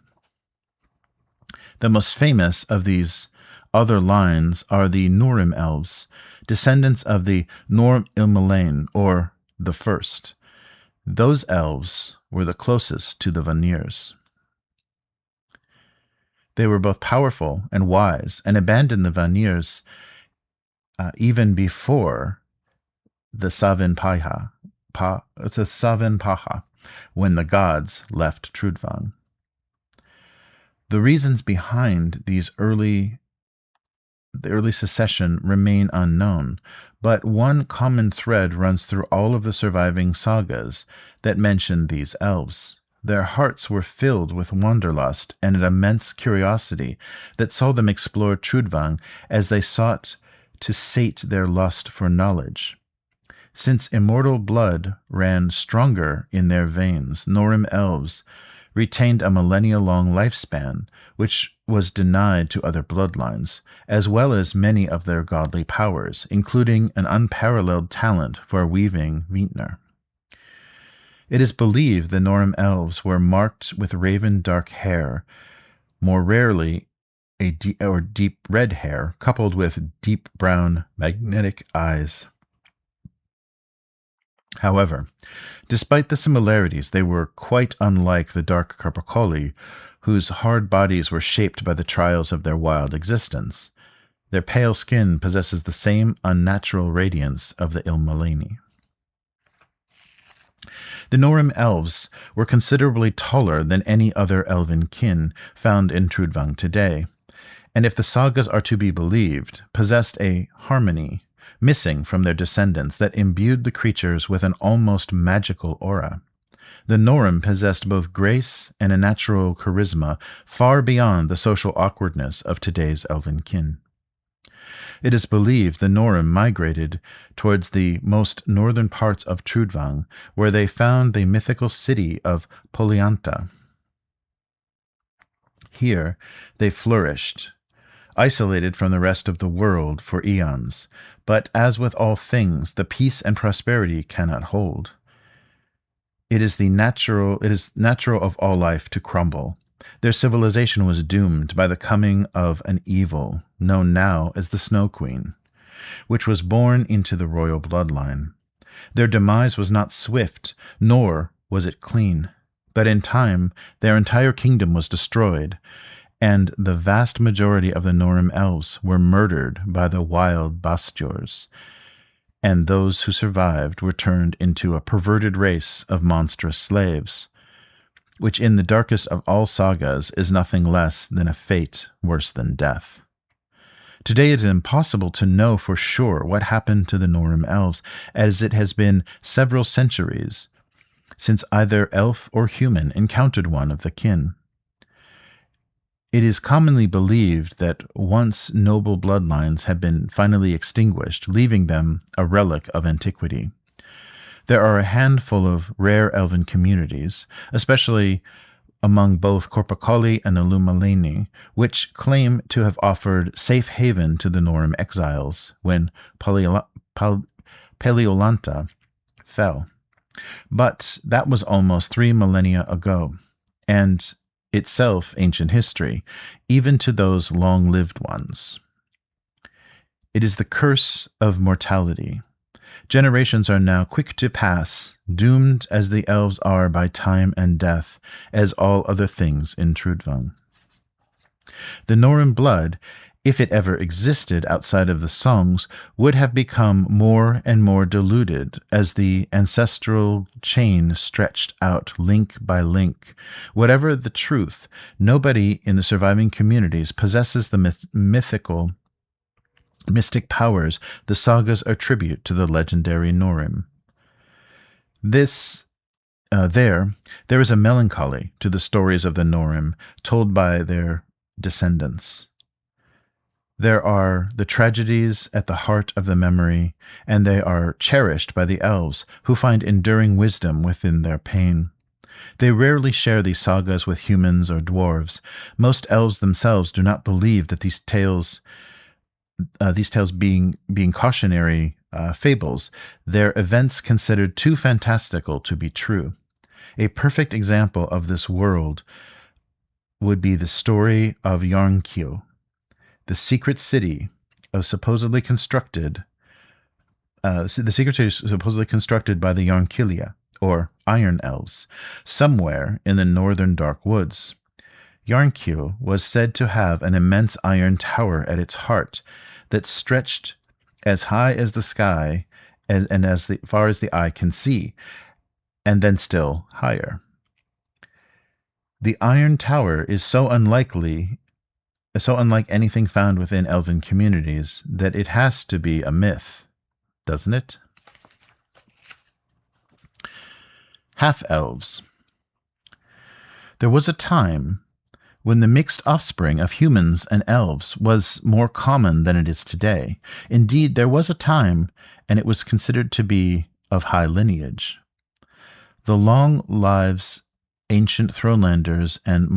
The most famous of these other lines are the Norim elves, descendants of the Norm Ilmelain, or the First. Those elves were the closest to the Vanirs. They were both powerful and wise, and abandoned the Vanirs even before the Savenpaha, when the gods left Trudvang. The reasons behind the early secession remain unknown, but one common thread runs through all of the surviving sagas that mention these elves. Their hearts were filled with wanderlust and an immense curiosity that saw them explore Trudvang as they sought to sate their lust for knowledge. Since immortal blood ran stronger in their veins, Norim elves retained a millennia-long lifespan, which was denied to other bloodlines, as well as many of their godly powers, including an unparalleled talent for weaving Vintner. It is believed the Norim elves were marked with raven dark hair, more rarely deep red hair, coupled with deep brown magnetic eyes. However, despite the similarities, they were quite unlike the dark Carpacoli, whose hard bodies were shaped by the trials of their wild existence. Their pale skin possesses the same unnatural radiance of the Ilmalani. The Norim elves were considerably taller than any other elven kin found in Trudvang today, and if the sagas are to be believed, possessed a harmony missing from their descendants that imbued the creatures with an almost magical aura. The Norim possessed both grace and a natural charisma far beyond the social awkwardness of today's elven kin. It is believed the Norim migrated towards the most northern parts of Trudvang, where they found the mythical city of Polianta. Here they flourished, isolated from the rest of the world for eons, but as with all things, the peace and prosperity cannot hold. It is natural of all life to crumble. Their civilization was doomed by the coming of an evil, known now as the Snow Queen, which was born into the royal bloodline. Their demise was not swift, nor was it clean, but in time their entire kingdom was destroyed, and the vast majority of the Norim elves were murdered by the wild Bastjors, and those who survived were turned into a perverted race of monstrous slaves, which in the darkest of all sagas is nothing less than a fate worse than death. Today it is impossible to know for sure what happened to the Norim elves, as it has been several centuries since either elf or human encountered one of the kin. It is commonly believed that once noble bloodlines have been finally extinguished, leaving them a relic of antiquity. There are a handful of rare elven communities, especially among both Corpacoli and Illumaleni, which claim to have offered safe haven to the Norim exiles when Paleolanta fell. But that was almost 3 millennia ago, and itself ancient history, even to those long-lived ones. It is the curse of mortality. Generations are now quick to pass, doomed as the elves are by time and death, as all other things in Trudvang. The Norim blood, if it ever existed outside of the songs, would have become more and more diluted as the ancestral chain stretched out link by link. Whatever the truth, nobody in the surviving communities possesses the mystic powers the sagas attribute to the legendary Norim. There is a melancholy to the stories of the Norim told by their descendants. There are the tragedies at the heart of the memory, and they are cherished by the elves, who find enduring wisdom within their pain. They rarely share these sagas with humans or dwarves. Most elves themselves do not believe that these tales being cautionary fables, their events considered too fantastical to be true. A perfect example of this world would be the story of Yarnkiel, the secret city supposedly constructed by the Yarnkilia, or Iron Elves, somewhere in the northern dark woods. Yarnkiel was said to have an immense iron tower at its heart that stretched as high as the sky and as far as the eye can see, and then still higher. The iron tower is so unlike anything found within elven communities that it has to be a myth, doesn't it? Half-elves. There was a time when the mixed offspring of humans and elves was more common than it is today. Indeed, there was a time, and it was considered to be of high lineage. The long lives ancient Thronelanders and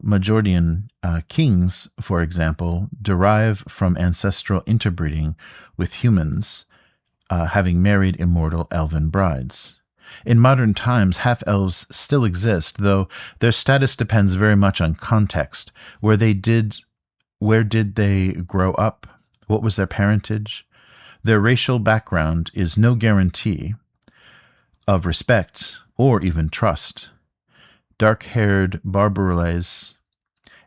Majordian kings, for example, derive from ancestral interbreeding with humans, having married immortal elven brides. In modern times, half-elves still exist, though their status depends very much on context. Where did they grow up? What was their parentage? Their racial background is no guarantee of respect or even trust. Dark-haired Barbaroules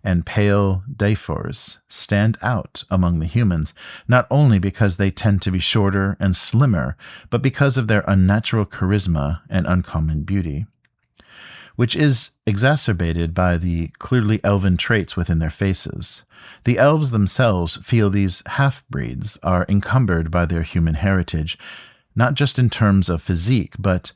and pale Daifors stand out among the humans, not only because they tend to be shorter and slimmer, but because of their unnatural charisma and uncommon beauty, which is exacerbated by the clearly elven traits within their faces. The elves themselves feel these half-breeds are encumbered by their human heritage, not just in terms of physique, but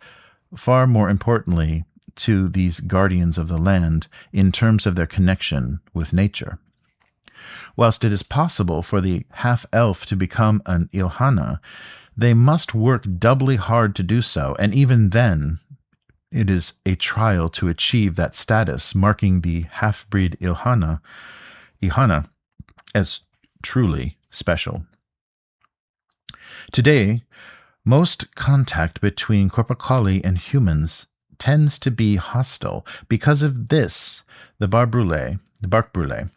far more importantly, to these guardians of the land in terms of their connection with nature. Whilst it is possible for the half-elf to become an Ilhana, they must work doubly hard to do so, and even then, it is a trial to achieve that status, marking the half-breed Ihana as truly special. Today, most contact between Corpacoli and humans tends to be hostile. Because of this, the bark brûlé,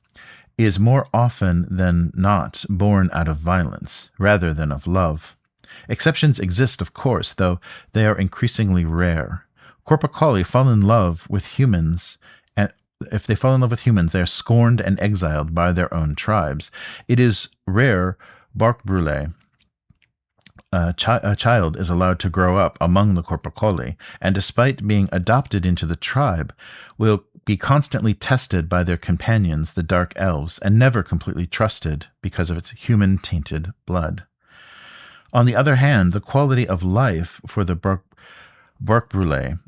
is more often than not born out of violence, rather than of love. Exceptions exist, of course, though they are increasingly rare. Corpacoli fall in love with humans, and if they fall in love with humans, they are scorned and exiled by their own tribes. It is rare bark brûlé a child is allowed to grow up among the Corpacoli, and despite being adopted into the tribe, will be constantly tested by their companions, the Dark Elves, and never completely trusted because of its human-tainted blood. On the other hand, the quality of life for the bark brûlé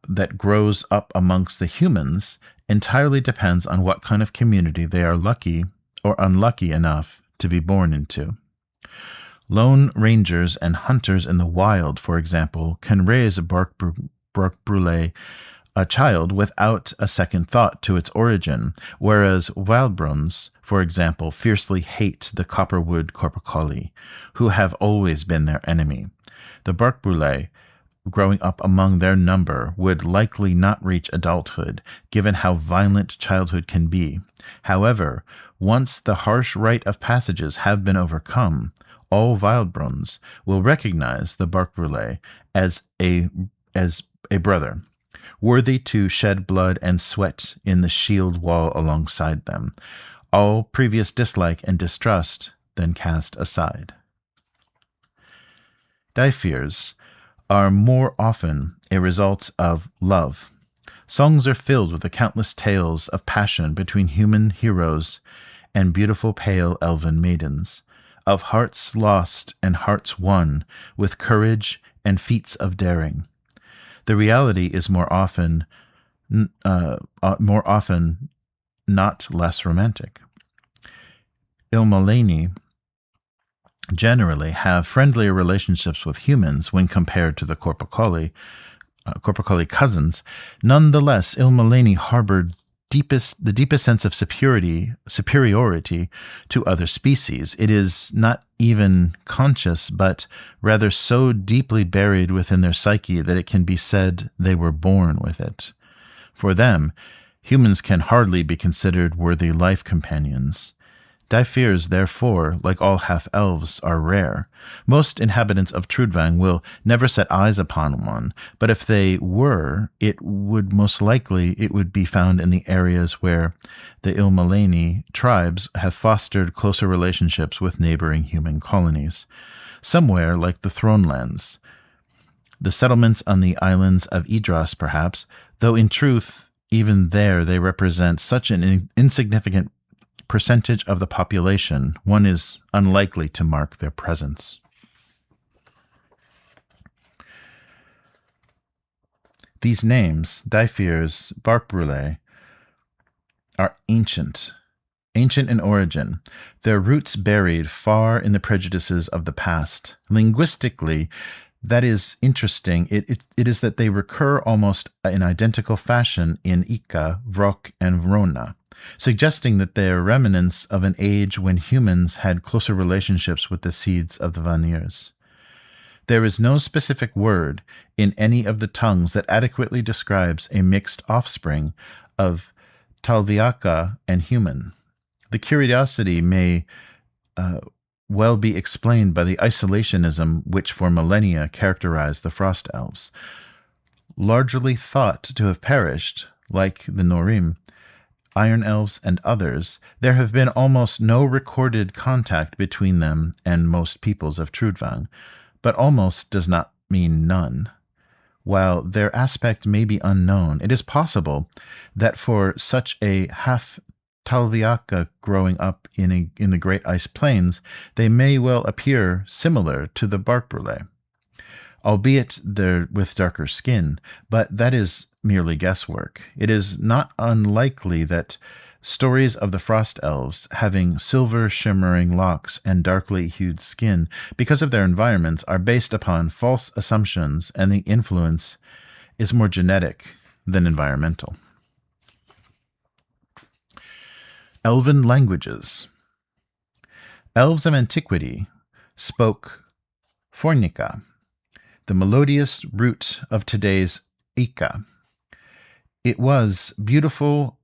that grows up amongst the humans entirely depends on what kind of community they are lucky or unlucky enough to be born into. Lone rangers and hunters in the wild, for example, can raise a bark brûlé, a child, without a second thought to its origin, whereas Wildbrons, for example, fiercely hate the copperwood Corpacoli, who have always been their enemy. The bark brûlé, growing up among their number, would likely not reach adulthood, given how violent childhood can be. However, once the harsh rite of passages have been overcome, all Wildbrons will recognize the bark brûlé as a brother, worthy to shed blood and sweat in the shield wall alongside them. All previous dislike and distrust then cast aside. Daifirs are more often a result of love. Songs are filled with the countless tales of passion between human heroes and beautiful pale elven maidens, of hearts lost and hearts won with courage and feats of daring. The reality is more often not less romantic. Ilmalani generally have friendlier relationships with humans when compared to the Corpacoli cousins. Nonetheless, Ilmalani harbored the deepest sense of superiority to other species. It is not even conscious, but rather so deeply buried within their psyche that it can be said they were born with it. For them, humans can hardly be considered worthy life companions. Daifirs, therefore, like all half-elves, are rare. Most inhabitants of Trudvang will never set eyes upon one, but if they were, it would be found in the areas where the Ilmalani tribes have fostered closer relationships with neighboring human colonies. Somewhere like the Thronelands, the settlements on the islands of Idras, perhaps, though in truth, even there they represent such an insignificant percentage of the population, one is unlikely to mark their presence. These names, Daifirs, bark brûlé, are ancient in origin, their roots buried far in the prejudices of the past. Linguistically, that is interesting. It is that they recur almost in identical fashion in Ika, Vrok, and Vrona, suggesting that they are remnants of an age when humans had closer relationships with the Seeds of the Vanirs. There is no specific word in any of the tongues that adequately describes a mixed offspring of Talviaka and human. The curiosity may well be explained by the isolationism which for millennia characterized the Frost Elves. Largely thought to have perished, like the Norim, Iron Elves, and others, there have been almost no recorded contact between them and most peoples of Trudvang, but almost does not mean none. While their aspect may be unknown, it is possible that for such a half Talviaka growing up in the Great Ice Plains, they may well appear similar to the Barkbrule, albeit they're with darker skin, but that is merely guesswork. It is not unlikely that stories of the Frost Elves having silver shimmering locks and darkly hued skin because of their environments are based upon false assumptions, and the influence is more genetic than environmental. Elven languages. Elves of antiquity spoke Fornica, the melodious root of today's Ika. It was a beautiful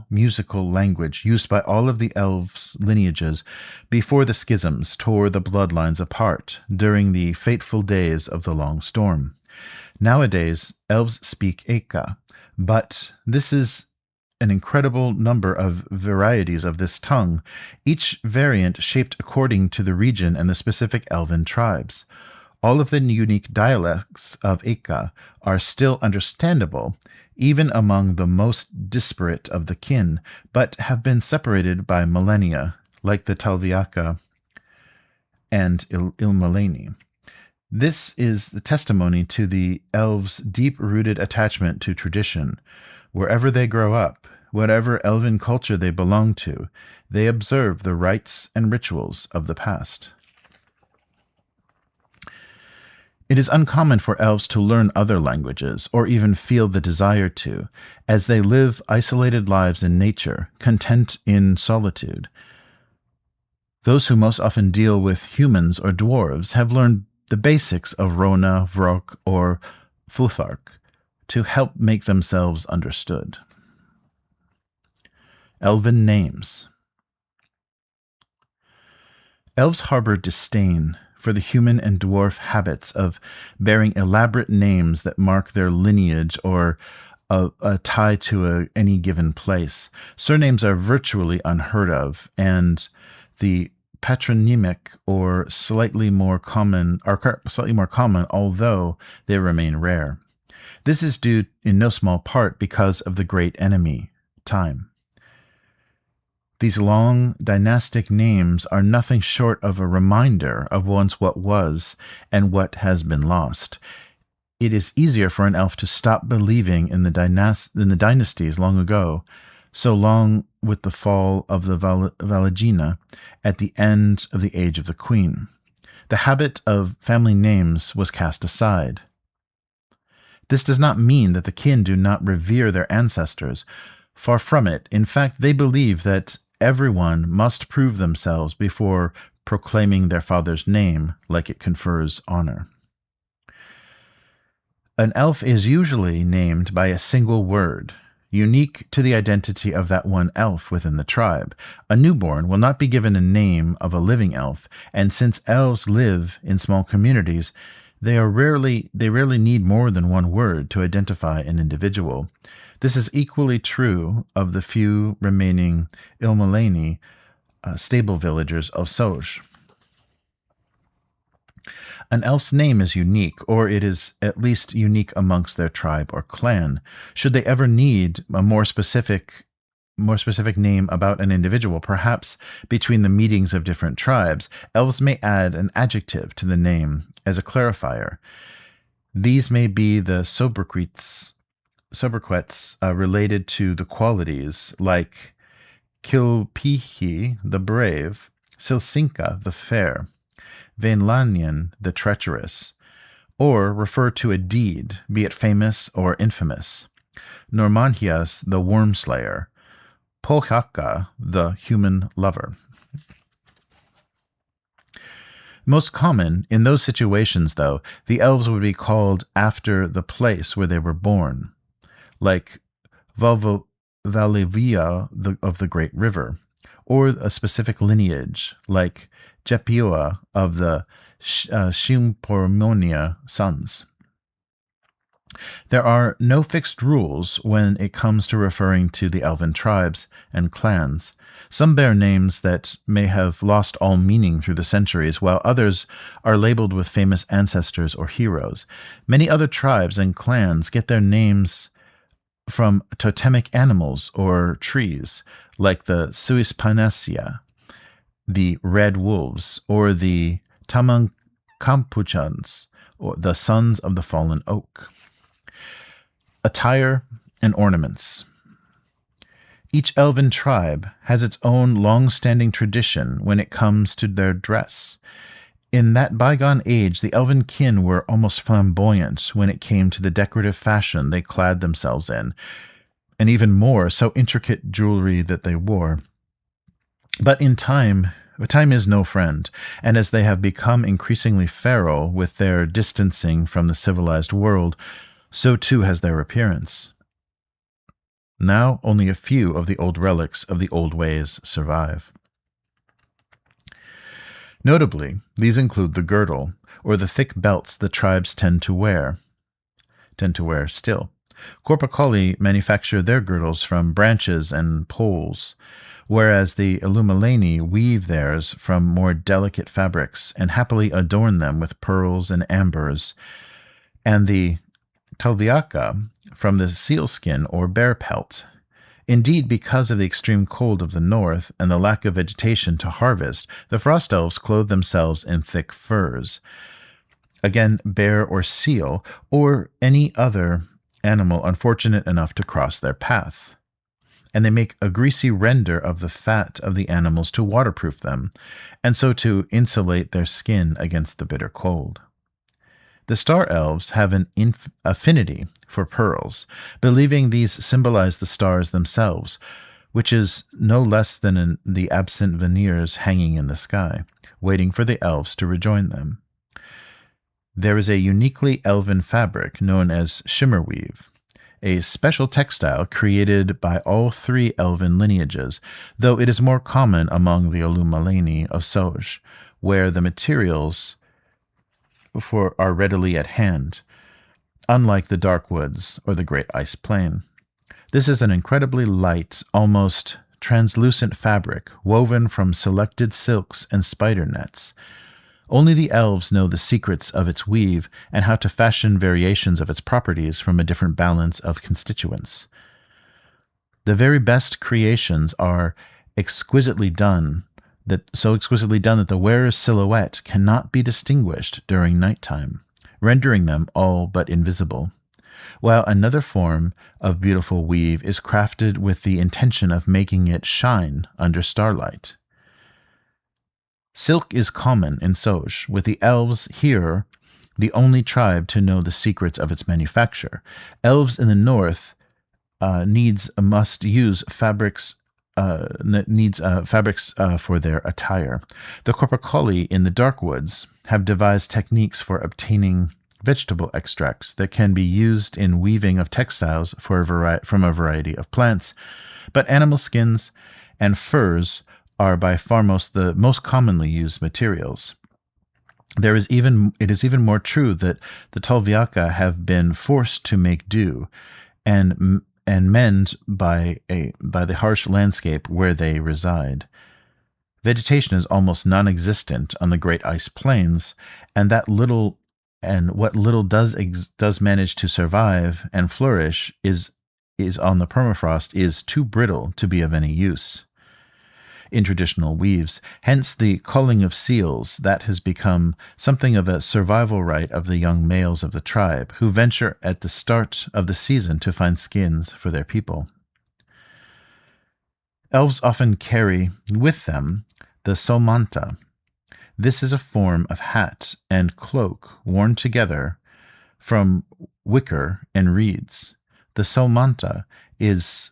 musical language used by all of the elves' lineages before the schisms tore the bloodlines apart during the fateful days of the Long Storm. Nowadays, elves speak Ika, but this is an incredible number of varieties of this tongue, each variant shaped according to the region and the specific elven tribes. All of the unique dialects of Ika are still understandable, even among the most disparate of the kin, but have been separated by millennia, like the Talviaka and Ilmalani. This is the testimony to the elves' deep-rooted attachment to tradition. Wherever they grow up, whatever elven culture they belong to, they observe the rites and rituals of the past. It is uncommon for elves to learn other languages, or even feel the desire to, as they live isolated lives in nature, content in solitude. Those who most often deal with humans or dwarves have learned the basics of Rona, Vrok, or Futhark to help make themselves understood. Elven names. Elves harbor disdain for the human and dwarf habits of bearing elaborate names that mark their lineage or a tie to any given place. Surnames are virtually unheard of, and the patronymic or slightly more common, although they remain rare. This is due in no small part because of the great enemy, time. These long dynastic names are nothing short of a reminder of once what was and what has been lost. It is easier for an elf to stop believing in the dynasties long ago, so long with the fall of the Valagina at the end of the Age of the Queen. The habit of family names was cast aside. This does not mean that the kin do not revere their ancestors. Far from it. In fact, they believe that everyone must prove themselves before proclaiming their father's name, like it confers honor. An elf is usually named by a single word, unique to the identity of that one elf within the tribe. A newborn will not be given a name of a living elf, and since elves live in small communities, they rarely need more than one word to identify an individual. This is equally true of the few remaining Ilmalani stable villagers of Soj. An elf's name is unique, or it is at least unique amongst their tribe or clan. Should they ever need a more specific name about an individual, perhaps between the meetings of different tribes, elves may add an adjective to the name as a clarifier. These may be the sobriquets related to the qualities like Kilpihi, the brave, Silsinka, the fair, Vainlanyan, the treacherous, or refer to a deed, be it famous or infamous. Normanhias, the worm slayer, Pohaka, the human lover. Most common in those situations, though, the elves would be called after the place where they were born, like Valivia of the Great River, or a specific lineage, like Jepiua of the Shimpormonia sons. There are no fixed rules when it comes to referring to the elven tribes and clans. Some bear names that may have lost all meaning through the centuries, while others are labeled with famous ancestors or heroes. Many other tribes and clans get their names from totemic animals or trees, like the Suispanacia, the red wolves, or the Tamankampuchans, or the sons of the fallen oak. Attire and ornaments. Each elven tribe has its own long-standing tradition when it comes to their dress. In that bygone age, the elven kin were almost flamboyant when it came to the decorative fashion they clad themselves in, and even more, so intricate jewelry that they wore. But in time is no friend, and as they have become increasingly feral with their distancing from the civilized world, so too has their appearance. Now only a few of the old relics of the old ways survive. Notably, these include the girdle, or the thick belts the tribes tend to wear still. Korpakali manufacture their girdles from branches and poles, whereas the Illumalani weave theirs from more delicate fabrics and happily adorn them with pearls and ambers, and the Talviaka from the sealskin or bear pelt. Indeed, because of the extreme cold of the north and the lack of vegetation to harvest, the frost elves clothe themselves in thick furs. Again, bear or seal, or any other animal unfortunate enough to cross their path. And they make a greasy render of the fat of the animals to waterproof them, and so to insulate their skin against the bitter cold. The Star Elves have an affinity for pearls, believing these symbolize the stars themselves, which is no less than the absent Vanirs hanging in the sky, waiting for the elves to rejoin them. There is a uniquely elven fabric known as shimmerweave, a special textile created by all three elven lineages, though it is more common among the Illumalani of Soj, where the materials are readily at hand, unlike the dark woods or the great ice plain. This is an incredibly light, almost translucent fabric woven from selected silks and spider nets. Only the elves know the secrets of its weave and how to fashion variations of its properties from a different balance of constituents. The very best creations are exquisitely done that the wearer's silhouette cannot be distinguished during nighttime, rendering them all but invisible, while another form of beautiful weave is crafted with the intention of making it shine under starlight. Silk is common in Soj, with the elves here the only tribe to know the secrets of its manufacture. Elves in the north must use fabrics for their attire. The Korpakali in the dark woods have devised techniques for obtaining vegetable extracts that can be used in weaving of textiles from a variety of plants, but animal skins and furs are by far the most commonly used materials. It is even more true that the Talviaka have been forced to make do and mend by the harsh landscape where they reside. Vegetation is almost non-existent on the Great Ice Plains, and what little does manage to survive and flourish is on the permafrost is too brittle to be of any use in traditional weaves. Hence the culling of seals that has become something of a survival right of the young males of the tribe, who venture at the start of the season to find skins for their people. Elves often carry with them the somanta. This is a form of hat and cloak worn together from wicker and reeds. The somanta is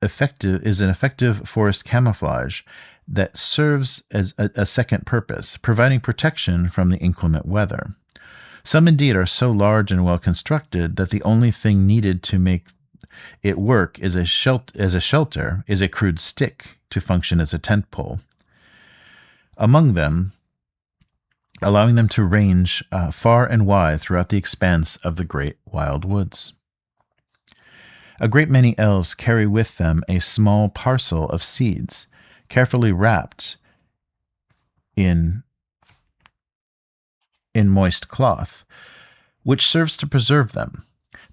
an effective forest camouflage that serves as a second purpose, providing protection from the inclement weather. Some indeed are so large and well constructed that the only thing needed to make it work as a shelter is a crude stick to function as a tent pole. Among them, allowing them to range far and wide throughout the expanse of the great wild woods. A great many elves carry with them a small parcel of seeds, carefully wrapped in moist cloth, which serves to preserve them.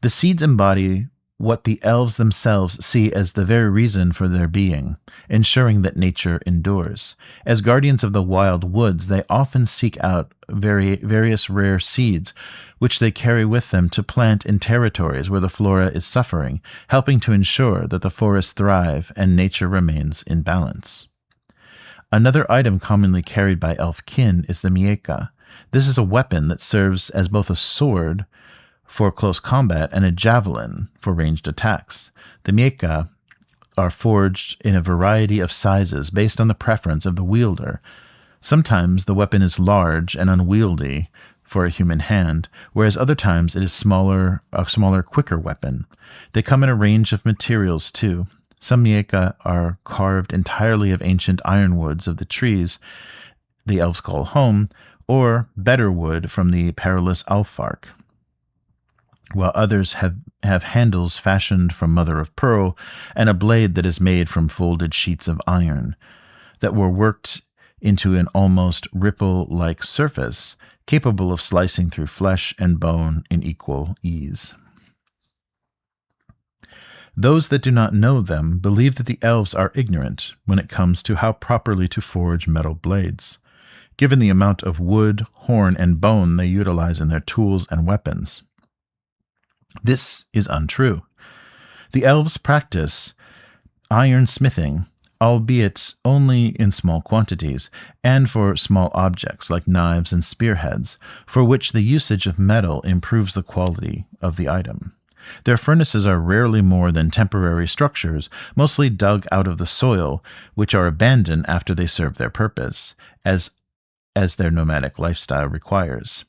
The seeds embody what the elves themselves see as the very reason for their being, ensuring that nature endures. As guardians of the wild woods, they often seek out various rare seeds, which they carry with them to plant in territories where the flora is suffering, helping to ensure that the forests thrive and nature remains in balance. Another item commonly carried by elf kin is the mieka. This is a weapon that serves as both a sword for close combat and a javelin for ranged attacks. The mieka are forged in a variety of sizes based on the preference of the wielder. Sometimes the weapon is large and unwieldy for a human hand, whereas other times it is a smaller, quicker weapon. They come in a range of materials too. Some mieka are carved entirely of ancient ironwoods of the trees the elves call home, or better wood from the perilous Alfark, while others have handles fashioned from mother of pearl and a blade that is made from folded sheets of iron that were worked into an almost ripple-like surface capable of slicing through flesh and bone in equal ease. Those that do not know them believe that the elves are ignorant when it comes to how properly to forge metal blades, given the amount of wood, horn, and bone they utilize in their tools and weapons. This is untrue. The elves practice iron smithing, albeit only in small quantities, and for small objects like knives and spearheads, for which the usage of metal improves the quality of the item. Their furnaces are rarely more than temporary structures, mostly dug out of the soil, which are abandoned after they serve their purpose, as their nomadic lifestyle requires.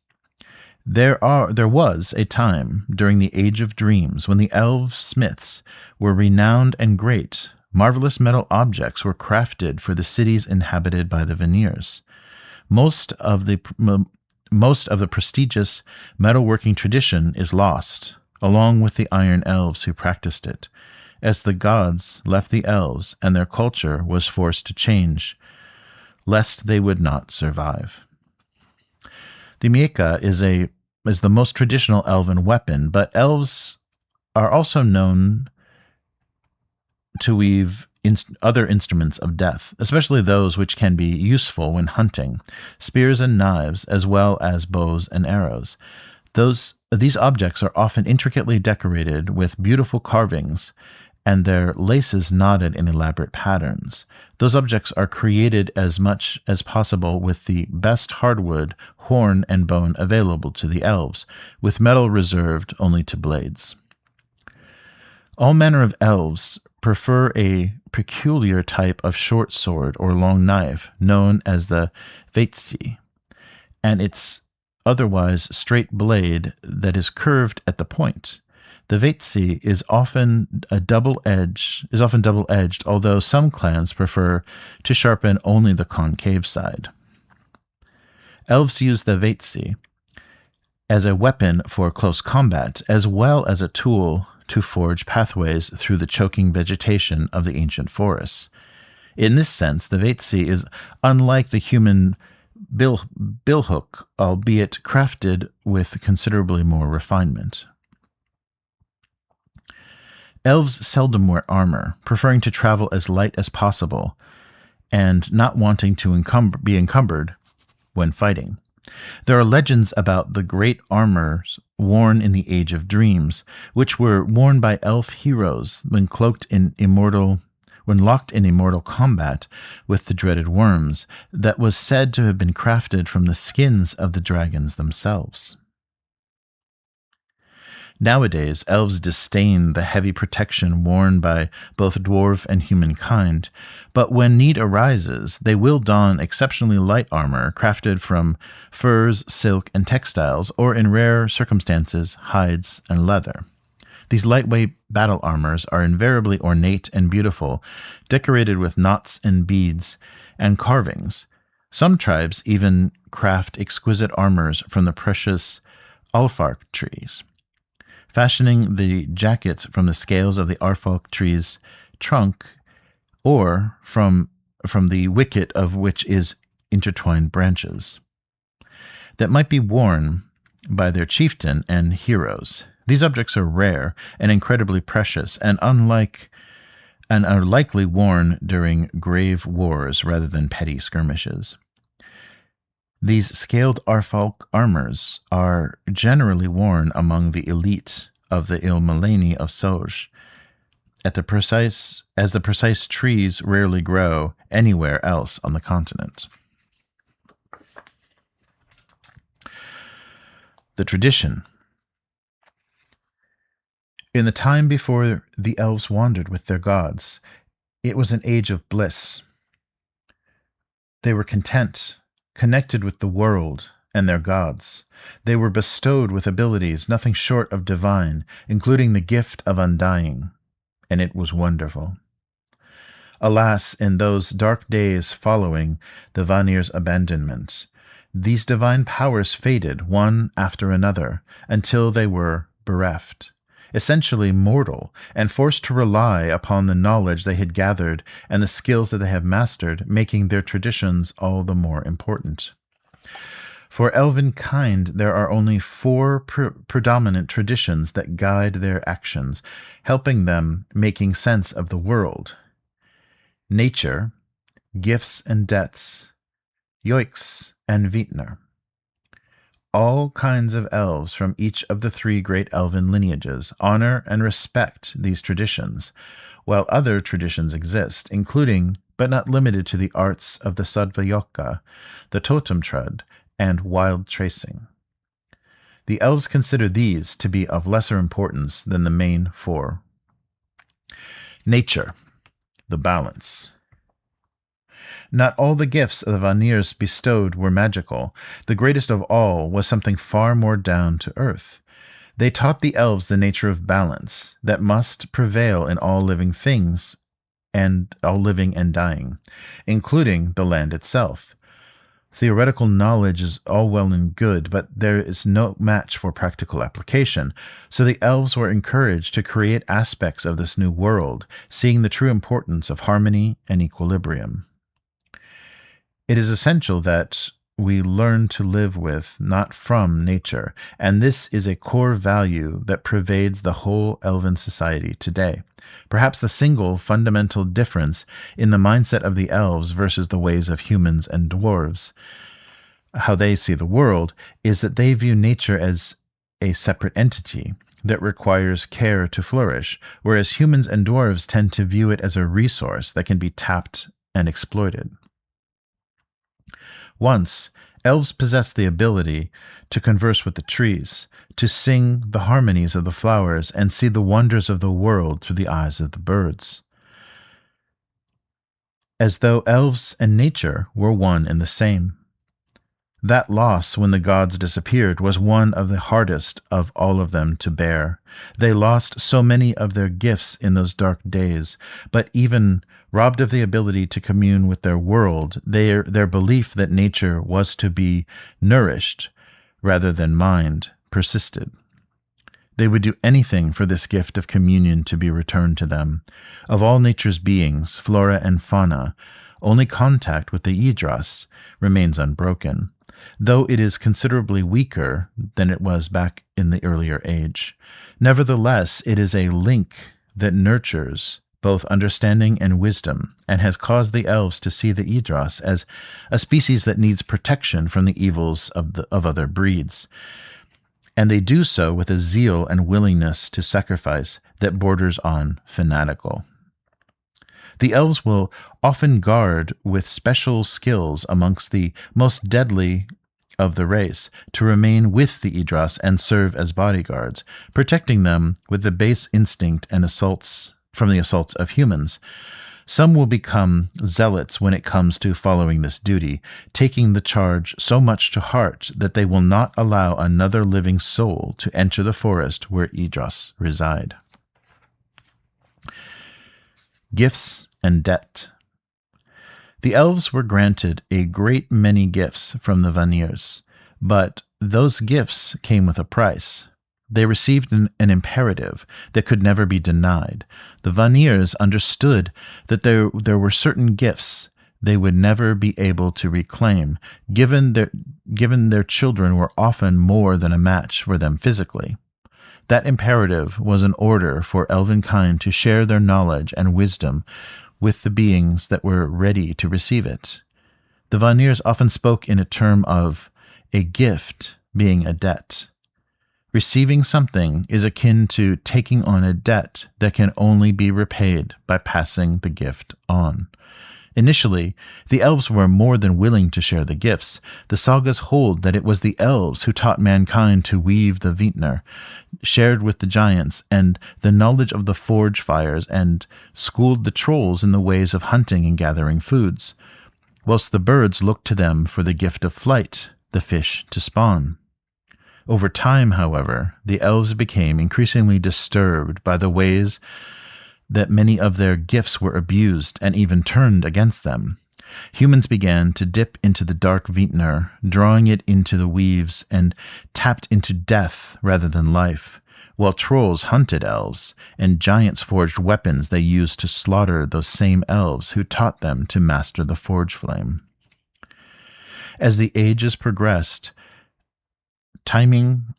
There was a time during the Age of Dreams when the elf smiths were renowned and great. Marvelous metal objects were crafted for the cities inhabited by the Vanirs. Most of the prestigious metalworking tradition is lost, along with the Iron Elves who practiced it, as the gods left the elves and their culture was forced to change, lest they would not survive. The mieka is the most traditional elven weapon, but elves are also known to weave other instruments of death, especially those which can be useful when hunting, spears and knives, as well as bows and arrows. These objects are often intricately decorated with beautiful carvings, and their laces knotted in elaborate patterns. Those objects are created as much as possible with the best hardwood, horn, and bone available to the elves, with metal reserved only to blades. All manner of elves prefer a peculiar type of short sword or long knife known as the veitsi, and its otherwise straight blade that is curved at the point. The veitsi is often double-edged, although some clans prefer to sharpen only the concave side. Elves use the veitsi as a weapon for close combat, as well as a tool to forge pathways through the choking vegetation of the ancient forests. In this sense, the veitsi is unlike the human billhook, albeit crafted with considerably more refinement. Elves seldom wear armor, preferring to travel as light as possible, and not wanting to be encumbered when fighting. There are legends about the great armors worn in the Age of Dreams, which were worn by elf heroes when locked in immortal combat with the dreaded worms, that was said to have been crafted from the skins of the dragons themselves. Nowadays, elves disdain the heavy protection worn by both dwarf and humankind, but when need arises, they will don exceptionally light armor crafted from furs, silk, and textiles, or in rare circumstances, hides and leather. These lightweight battle armors are invariably ornate and beautiful, decorated with knots and beads and carvings. Some tribes even craft exquisite armors from the precious alfark trees, fashioning the jackets from the scales of the alfark tree's trunk or from the wicket of which is intertwined branches, that might be worn by their chieftain and heroes. These objects are rare and incredibly precious, and are likely worn during grave wars rather than petty skirmishes. These scaled Arfalk armors are generally worn among the elite of the Ilmalani of Soj, as the precise trees rarely grow anywhere else on the continent. The tradition. In the time before the elves wandered with their gods, it was an age of bliss. They were content, connected with the world and their gods. They were bestowed with abilities nothing short of divine, including the gift of undying, and it was wonderful. Alas, in those dark days following the Vanir's abandonment, these divine powers faded one after another until they were bereft, essentially mortal, and forced to rely upon the knowledge they had gathered and the skills that they have mastered, making their traditions all the more important. For elven kind, there are only 4 predominant traditions that guide their actions, helping them making sense of the world: nature, gifts and debts, yoiks, and Vitner. All kinds of elves from each of the 3 great elven lineages honor and respect these traditions, while other traditions exist, including, but not limited to, the arts of the Sadvayoka, the Totem Trud, and wild tracing. The elves consider these to be of lesser importance than the main 4. Nature, the balance. Not all the gifts the Vanirs bestowed were magical. The greatest of all was something far more down to earth. They taught the elves the nature of balance that must prevail in all living things and all living and dying, including the land itself. Theoretical knowledge is all well and good, but there is no match for practical application, so the elves were encouraged to create aspects of this new world, seeing the true importance of harmony and equilibrium. It is essential that we learn to live with, not from, nature, and this is a core value that pervades the whole elven society today. Perhaps the single fundamental difference in the mindset of the elves versus the ways of humans and dwarves, how they see the world, is that they view nature as a separate entity that requires care to flourish, whereas humans and dwarves tend to view it as a resource that can be tapped and exploited. Once, elves possessed the ability to converse with the trees, to sing the harmonies of the flowers, and see the wonders of the world through the eyes of the birds, as though elves and nature were one and the same. That loss, when the gods disappeared, was one of the hardest of all of them to bear. They lost so many of their gifts in those dark days, but even robbed of the ability to commune with their world, their belief that nature was to be nourished rather than mined persisted. They would do anything for this gift of communion to be returned to them. Of all nature's beings, flora and fauna, only contact with the Yggdrasil remains unbroken, though it is considerably weaker than it was back in the earlier age. Nevertheless, it is a link that nurtures both understanding and wisdom, and has caused the elves to see the Yggdrasil as a species that needs protection from the evils of other breeds. And they do so with a zeal and willingness to sacrifice that borders on fanatical. The elves will often guard with special skills amongst the most deadly of the race to remain with the Yggdrasil and serve as bodyguards, protecting them with the base instinct and from the assaults of humans. Some will become zealots when it comes to following this duty, taking the charge so much to heart that they will not allow another living soul to enter the forest where Idras reside. Gifts and debt. The elves were granted a great many gifts from the Vanirs, but those gifts came with a price. They received an imperative that could never be denied. The Vanirs understood that there were certain gifts they would never be able to reclaim, given their children were often more than a match for them physically. That imperative was an order for elvenkind to share their knowledge and wisdom with the beings that were ready to receive it. The Vanirs often spoke in a term of a gift being a debt. Receiving something is akin to taking on a debt that can only be repaid by passing the gift on. Initially, the elves were more than willing to share the gifts. The sagas hold that it was the elves who taught mankind to weave the Vintner, shared with the giants and the knowledge of the forge fires, and schooled the trolls in the ways of hunting and gathering foods, whilst the birds looked to them for the gift of flight, the fish to spawn. Over time, however, the elves became increasingly disturbed by the ways that many of their gifts were abused and even turned against them. Humans began to dip into the dark Vintner, drawing it into the weaves, and tapped into death rather than life, while trolls hunted elves, and giants forged weapons they used to slaughter those same elves who taught them to master the forge flame. As the ages progressed, turning,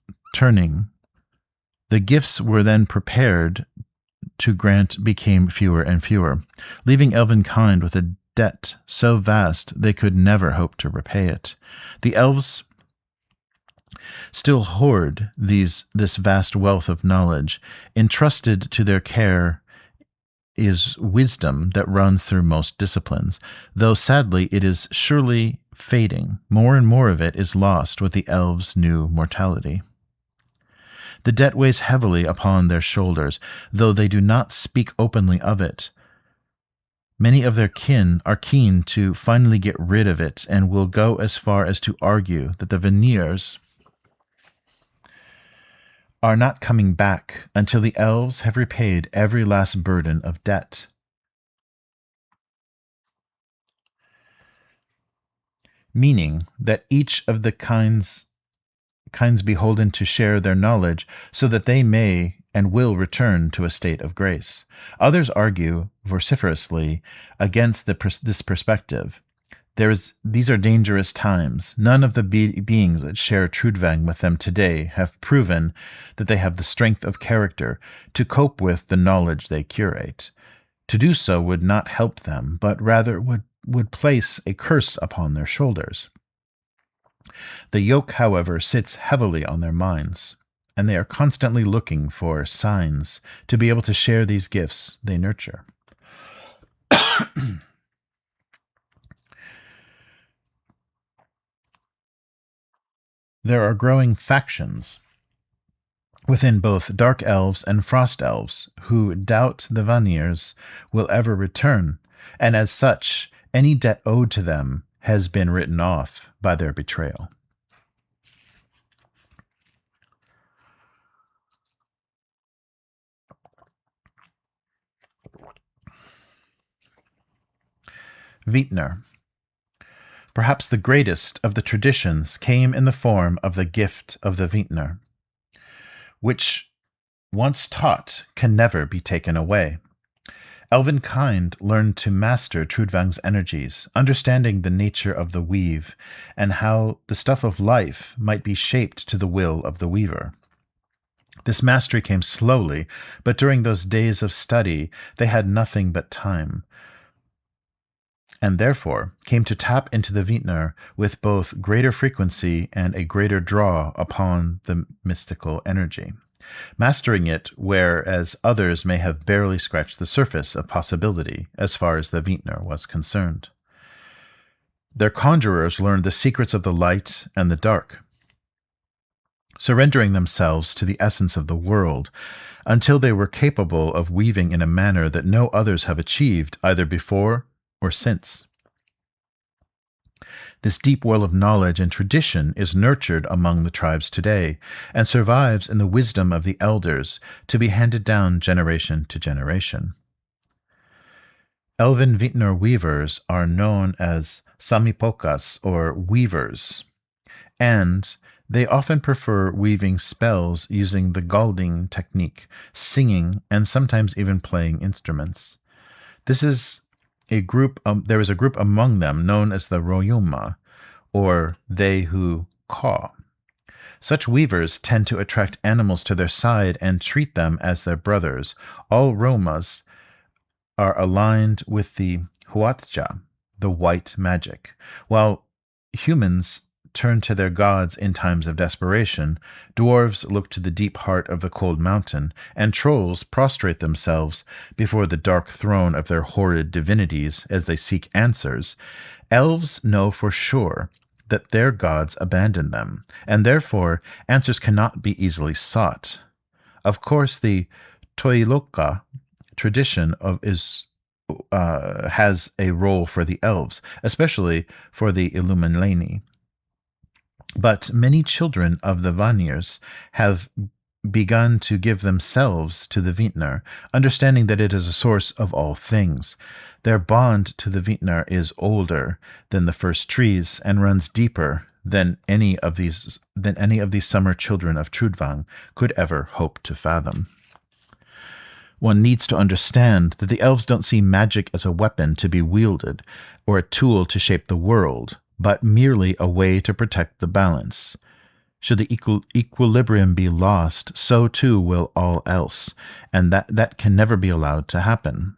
the gifts were then prepared to grant became fewer and fewer, leaving elvenkind with a debt so vast they could never hope to repay it. The elves still hoard this vast wealth of knowledge. Entrusted to their care is wisdom that runs through most disciplines, though sadly it is surely fading. More and more of it is lost with the elves' new mortality. The debt weighs heavily upon their shoulders, though they do not speak openly of it. Many of their kin are keen to finally get rid of it and will go as far as to argue that the Vanirs are not coming back until the elves have repaid every last burden of debt. Meaning that each of the kinds beholden to share their knowledge so that they may and will return to a state of grace. Others argue vociferously against this perspective. These are dangerous times. None of the beings that share Trudvang with them today have proven that they have the strength of character to cope with the knowledge they curate. To do so would not help them, but rather would place a curse upon their shoulders. The yoke, however, sits heavily on their minds, and they are constantly looking for signs to be able to share these gifts they nurture. There are growing factions within both Dark Elves and Frost Elves who doubt the Vanirs will ever return, and as such, any debt owed to them has been written off by their betrayal. Vintner. Perhaps the greatest of the traditions came in the form of the gift of the Vintner, which, once taught, can never be taken away. Elvenkind learned to master Trudvang's energies, understanding the nature of the weave, and how the stuff of life might be shaped to the will of the weaver. This mastery came slowly, but during those days of study they had nothing but time, and therefore came to tap into the Vintner with both greater frequency and a greater draw upon the mystical energy, mastering it whereas others may have barely scratched the surface of possibility as far as the Vintner was concerned. Their conjurers learned the secrets of the light and the dark. surrendering themselves to the essence of the world until they were capable of weaving in a manner that no others have achieved either before or since. This deep well of knowledge and tradition is nurtured among the tribes today and survives in the wisdom of the elders to be handed down generation to generation. Elven Vintner weavers are known as Samipokas, or weavers, and they often prefer weaving spells using the Galding technique, singing, and sometimes even playing instruments. There is a group among them known as the Royuma, or they who caw. Such weavers tend to attract animals to their side and treat them as their brothers. All Romas are aligned with the Huatja, the white magic. While humans turn to their gods in times of desperation, dwarves look to the deep heart of the cold mountain, and trolls prostrate themselves before the dark throne of their horrid divinities as they seek answers. Elves know for sure that their gods abandon them, and therefore answers cannot be easily sought. Of course, the Toiloka tradition has a role for the elves, especially for the Illuminleni. But many children of the Vanirs have begun to give themselves to the Vintner, understanding that it is a source of all things. Their bond to the Vintner is older than the first trees and runs deeper than any of these summer children of Trudvang could ever hope to fathom. One needs to understand that the elves don't see magic as a weapon to be wielded or a tool to shape the world, but merely a way to protect the balance. Should the equilibrium be lost, so too will all else, and that can never be allowed to happen.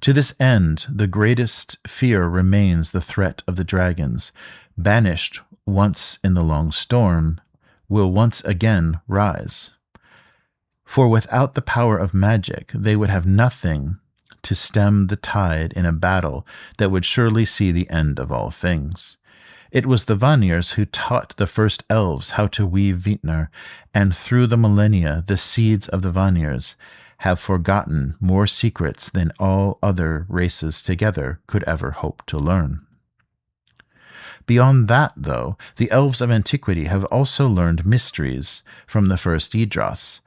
To this end, the greatest fear remains the threat of the dragons, banished once in the long storm, will once again rise. For without the power of magic, they would have nothing to stem the tide in a battle that would surely see the end of all things. It was the Vanirs who taught the first elves how to weave Vintner, and through the millennia the seeds of the Vanirs have forgotten more secrets than all other races together could ever hope to learn. Beyond that, though, the elves of antiquity have also learned mysteries from the first Yggdras,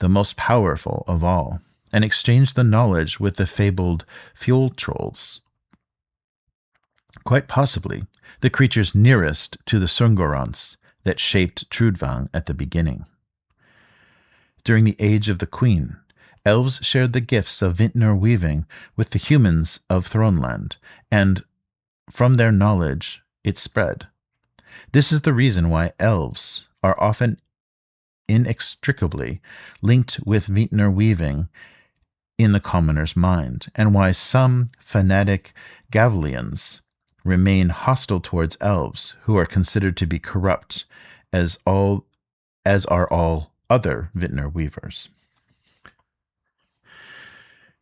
the most powerful of all, and exchanged the knowledge with the fabled Fjol trolls. Quite possibly, the creatures nearest to the Sungorants that shaped Trudvang at the beginning. During the Age of the Queen, elves shared the gifts of Vintner weaving with the humans of Throneland, and from their knowledge it spread. This is the reason why elves are often inextricably linked with Vintner weaving in the commoner's mind, and why some fanatic Gavlians remain hostile towards elves who are considered to be corrupt, as are all other Vintner weavers.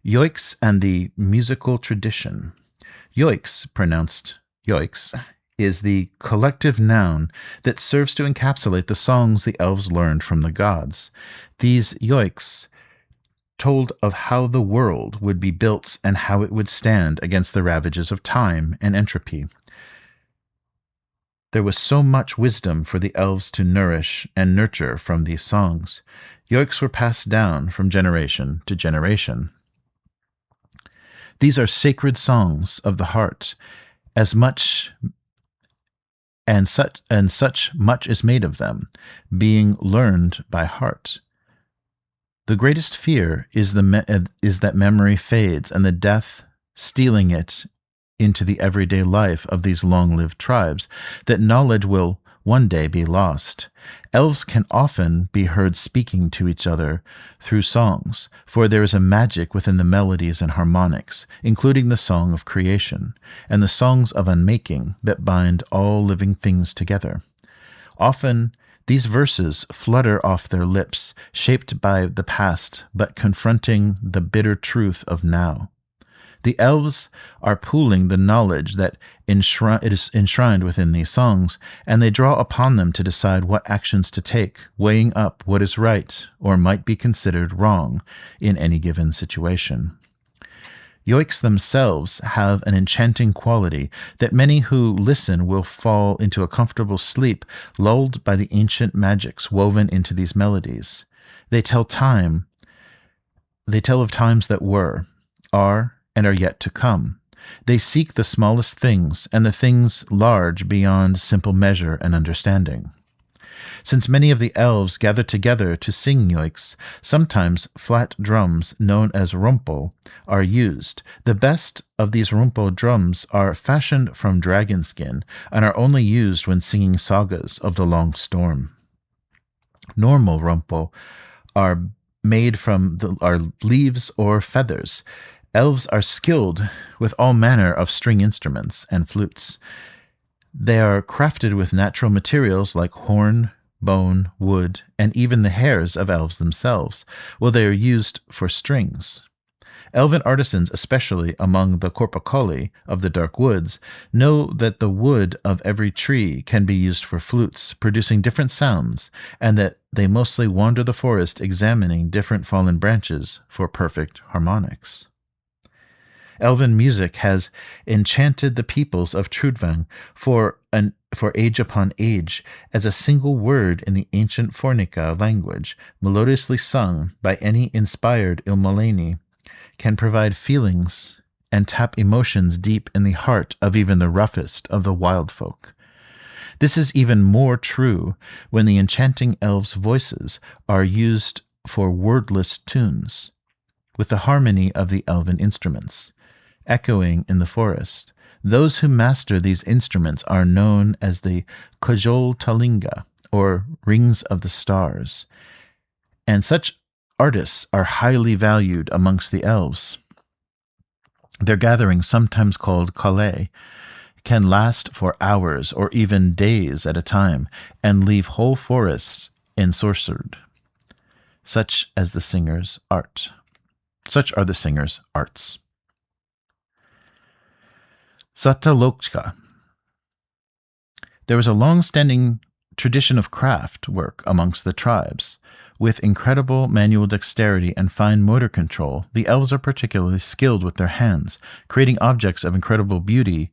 Yoix and the musical tradition. Yoix, pronounced yoix, is the collective noun that serves to encapsulate the songs the elves learned from the gods. These yoix told of how the world would be built and how it would stand against the ravages of time and entropy. There was so much wisdom for the elves to nourish and nurture from these songs. Yoix were passed down from generation to generation. These are sacred songs of the heart, as much and such much is made of them, being learned by heart. The greatest fear is that memory fades, and the death stealing it into the everyday life of these long-lived tribes, that knowledge will one day be lost. Elves can often be heard speaking to each other through songs, for there is a magic within the melodies and harmonics, including the song of creation, and the songs of unmaking that bind all living things together. Often, these verses flutter off their lips, shaped by the past, but confronting the bitter truth of now. The elves are pooling the knowledge that it is enshrined within these songs, and they draw upon them to decide what actions to take, weighing up what is right or might be considered wrong in any given situation. Yoiks themselves have an enchanting quality that many who listen will fall into a comfortable sleep, lulled by the ancient magics woven into these melodies. They tell of times that were, are, and are yet to come. They seek the smallest things and the things large beyond simple measure and understanding. Since many of the elves gather together to sing yoiks, sometimes flat drums known as rumpo are used. The best of these rumpo drums are fashioned from dragon skin and are only used when singing sagas of the long storm. Normal rumpo are made from leaves or feathers. Elves are skilled with all manner of string instruments and flutes. They are crafted with natural materials like horn, bone, wood, and even the hairs of elves themselves, while they are used for strings. Elven artisans, especially among the Korpakali of the Dark Woods, know that the wood of every tree can be used for flutes, producing different sounds, and that they mostly wander the forest examining different fallen branches for perfect harmonics. Elven music has enchanted the peoples of Trudvang for age upon age, as a single word in the ancient Fornica language, melodiously sung by any inspired Ilmalani, can provide feelings and tap emotions deep in the heart of even the roughest of the wild folk. This is even more true when the enchanting elves' voices are used for wordless tunes, with the harmony of the elven instruments echoing in the forest. Those who master these instruments are known as the Kajol Talinga, or Rings of the Stars, and such artists are highly valued amongst the elves. Their gatherings, sometimes called Kale, can last for hours or even days at a time and leave whole forests ensorcered. Such are the singers' arts. Satalochka. There was a long-standing tradition of craft work amongst the tribes. With incredible manual dexterity and fine motor control, the elves are particularly skilled with their hands, creating objects of incredible beauty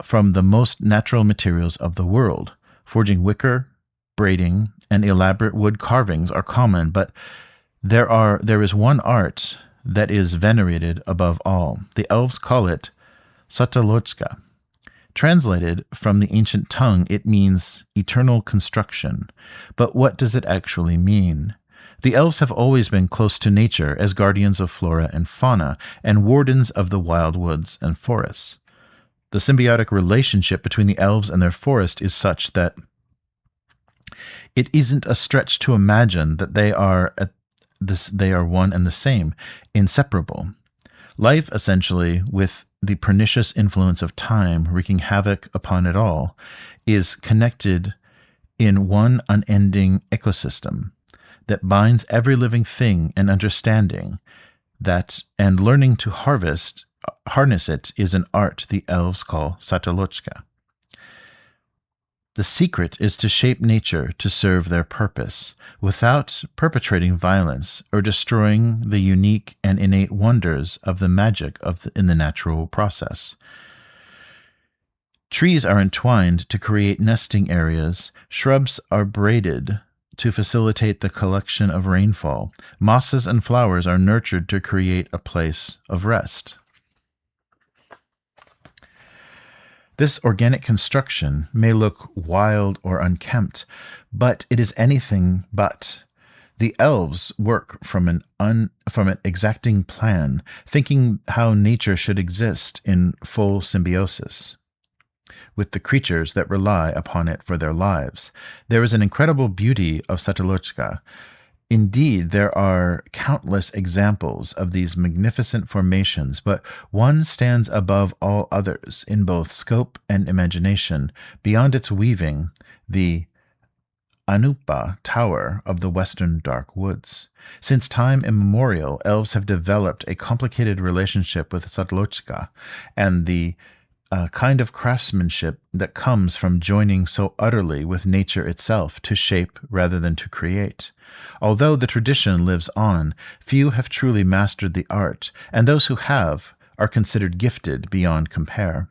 from the most natural materials of the world. Forging wicker, braiding, and elaborate wood carvings are common, but there is one art that is venerated above all. The elves call it Satalochka. Translated from the ancient tongue, it means eternal construction. But what does it actually mean? The elves have always been close to nature as guardians of flora and fauna and wardens of the wild woods and forests. The symbiotic relationship between the elves and their forest is such that it isn't a stretch to imagine that they are one and the same, inseparable. Life, essentially, with the pernicious influence of time wreaking havoc upon it all, is connected in one unending ecosystem that binds every living thing and understanding that, and learning to harness it is an art the elves call Satalochka. The secret is to shape nature to serve their purpose, without perpetrating violence or destroying the unique and innate wonders of the magic in the natural process. Trees are entwined to create nesting areas, shrubs are braided to facilitate the collection of rainfall, mosses and flowers are nurtured to create a place of rest. This organic construction may look wild or unkempt, but it is anything but. The elves work from an exacting plan, thinking how nature should exist in full symbiosis with the creatures that rely upon it for their lives. There is an incredible beauty of Satalochka. Indeed, there are countless examples of these magnificent formations, but one stands above all others in both scope and imagination. Beyond its weaving, the Anupa Tower of the Western Dark Woods. Since time immemorial, elves have developed a complicated relationship with Satlochka and the kind of craftsmanship that comes from joining so utterly with nature itself to shape rather than to create. Although the tradition lives on, few have truly mastered the art, and those who have are considered gifted beyond compare.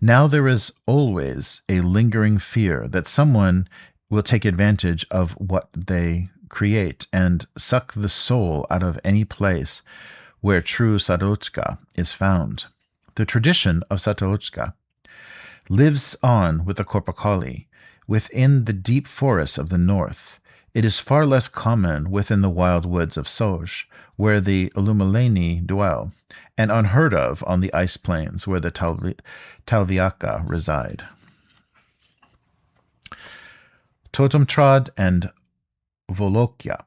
Now there is always a lingering fear that someone will take advantage of what they create and suck the soul out of any place where true Satlochka is found. The tradition of Satlochka lives on with the Korpakali within the deep forests of the north. It is far less common within the wild woods of Soj, where the Lumaleni dwell, and unheard of on the ice plains where the Talviaka reside. Totemtrad and Volokya.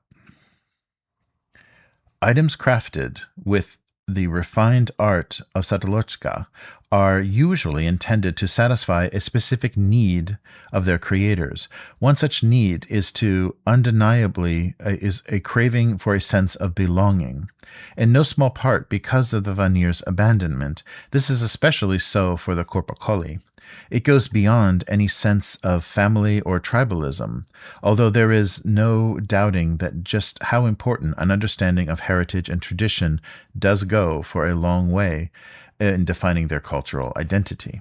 Items crafted with the refined art of Satlochka are usually intended to satisfy a specific need of their creators. One such need is a craving for a sense of belonging. In no small part because of the Vanir's abandonment, this is especially so for the Korpakoli. It goes beyond any sense of family or tribalism, although there is no doubting that just how important an understanding of heritage and tradition does go for a long way in defining their cultural identity.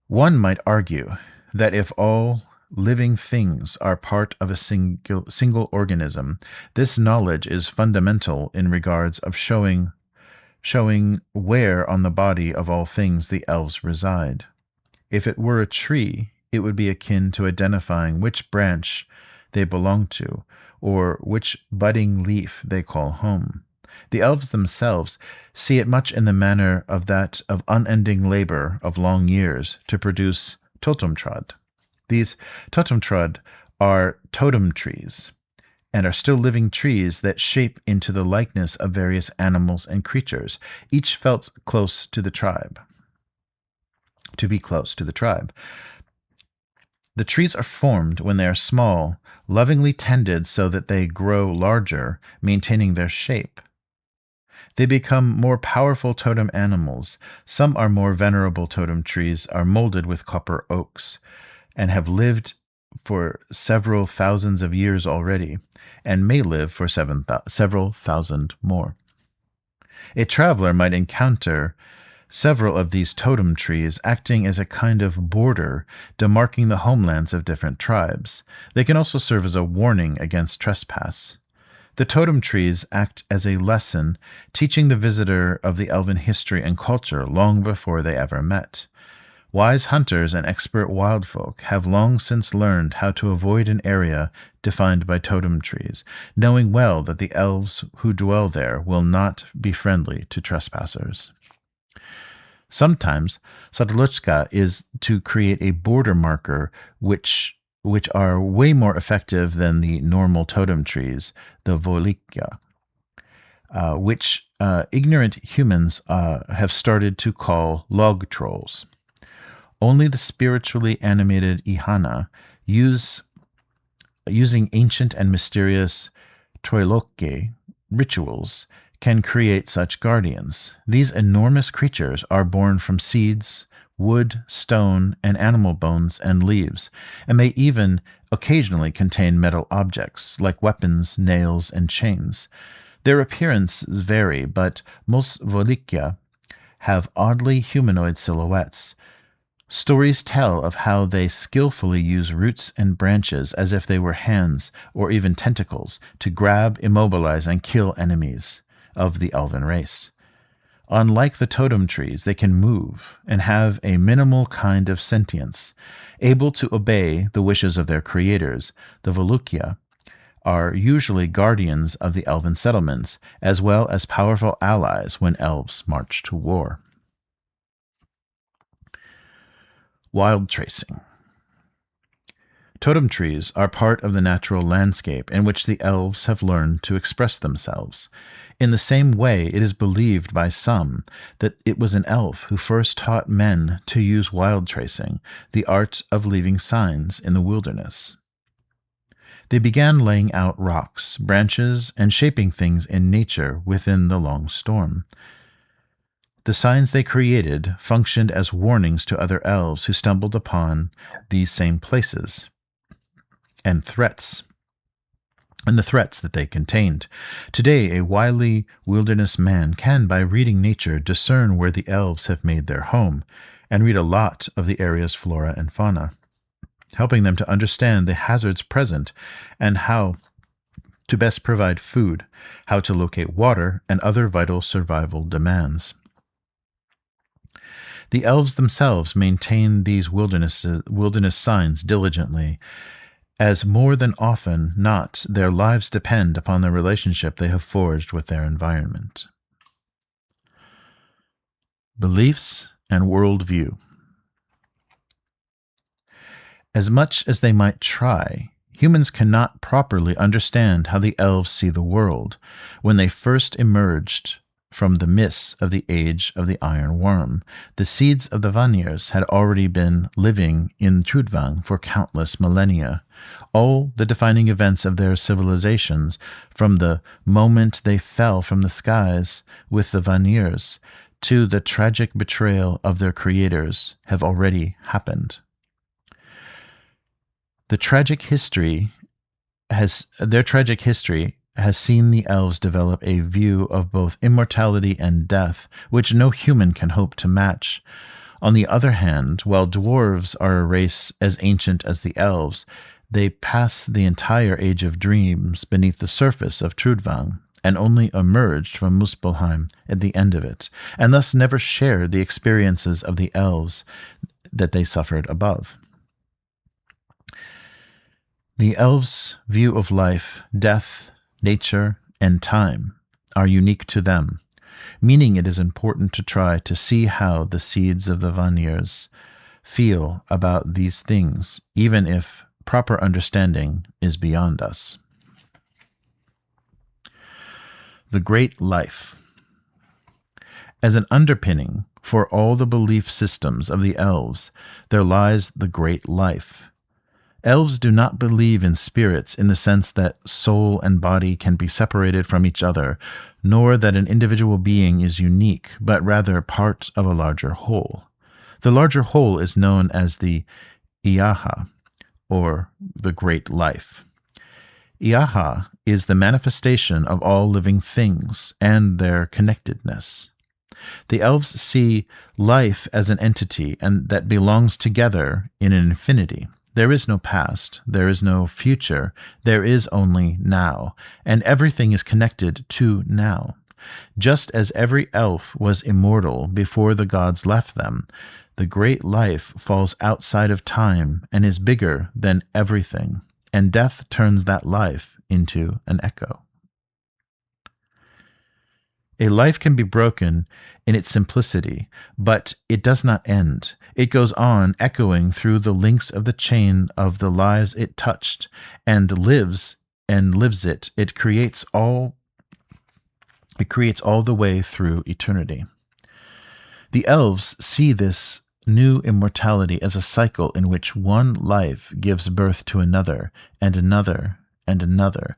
One might argue that if all living things are part of a single organism, this knowledge is fundamental in regards of showing where on the body of all things the elves reside. If it were a tree, it would be akin to identifying which branch they belong to, or which budding leaf they call home. The elves themselves see it much in the manner of that of unending labor of long years to produce totemtrad. These totemtrad are totem trees, and are still living trees that shape into the likeness of various animals and creatures, each felt close to the tribe. To be close to the tribe. The trees are formed when they are small, lovingly tended so that they grow larger, maintaining their shape. They become more powerful totem animals. Some are more venerable totem trees are molded with copper oaks, and have lived for several thousands of years already, and may live for several thousand more. A traveler might encounter several of these totem trees acting as a kind of border demarking the homelands of different tribes. They can also serve as a warning against trespass. The totem trees act as a lesson, teaching the visitor of the elven history and culture long before they ever met. Wise hunters and expert wildfolk have long since learned how to avoid an area defined by totem trees, knowing well that the elves who dwell there will not be friendly to trespassers. Sometimes, Satlochka is to create a border marker which are way more effective than the normal totem trees, the Volikya, which ignorant humans have started to call log trolls. Only the spiritually animated Ihana, using ancient and mysterious Troiloke rituals, can create such guardians. These enormous creatures are born from seeds, wood, stone, and animal bones and leaves, and may even occasionally contain metal objects like weapons, nails, and chains. Their appearances vary, but most Volikya have oddly humanoid silhouettes. Stories tell of how they skillfully use roots and branches as if they were hands or even tentacles to grab, immobilize, and kill enemies of the elven race. Unlike the totem trees, they can move and have a minimal kind of sentience. Able to obey the wishes of their creators, the Volukya are usually guardians of the elven settlements, as well as powerful allies when elves march to war. Wild tracing. Totem trees are part of the natural landscape in which the elves have learned to express themselves. In the same way, it is believed by some that it was an elf who first taught men to use wild tracing, the art of leaving signs in the wilderness. They began laying out rocks, branches, and shaping things in nature within the long storm. The signs they created functioned as warnings to other elves who stumbled upon these same places, and the threats that they contained. Today, a wily wilderness man can, by reading nature, discern where the elves have made their home, and read a lot of the area's flora and fauna, helping them to understand the hazards present and how to best provide food, how to locate water, and other vital survival demands. The elves themselves maintain these wilderness signs diligently, as more than often not their lives depend upon the relationship they have forged with their environment. Beliefs and worldview. As much as they might try, humans cannot properly understand how the elves see the world. When they first emerged from the mists of the age of the Iron Worm, the Seeds of the Vanirs had already been living in Trudvang for countless millennia. All the defining events of their civilizations, from the moment they fell from the skies with the Vanirs to the tragic betrayal of their creators, have already happened. Their tragic history has seen the elves develop a view of both immortality and death, which no human can hope to match. On the other hand, while dwarves are a race as ancient as the elves, they pass the entire age of dreams beneath the surface of Trudvang, and only emerged from Muspelheim at the end of it, and thus never shared the experiences of the elves that they suffered above. The elves' view of life, death, nature, and time are unique to them, meaning it is important to try to see how the Seeds of the Vanirs feel about these things, even if proper understanding is beyond us. The Great Life. As an underpinning for all the belief systems of the elves, there lies the Great Life. Elves do not believe in spirits in the sense that soul and body can be separated from each other, nor that an individual being is unique, but rather part of a larger whole. The larger whole is known as the Iaha, or the Great Life. Iaha is the manifestation of all living things and their connectedness. The elves see life as an entity and that belongs together in an infinity. There is no past, there is no future, there is only now, and everything is connected to now. Just as every elf was immortal before the gods left them, the Great Life falls outside of time and is bigger than everything, and death turns that life into an echo. A life can be broken in its simplicity, but it does not end. It goes on echoing through the links of the chain of the lives it touched, and lives it. It creates all the way through eternity. The elves see this new immortality as a cycle in which one life gives birth to another, and another, and another,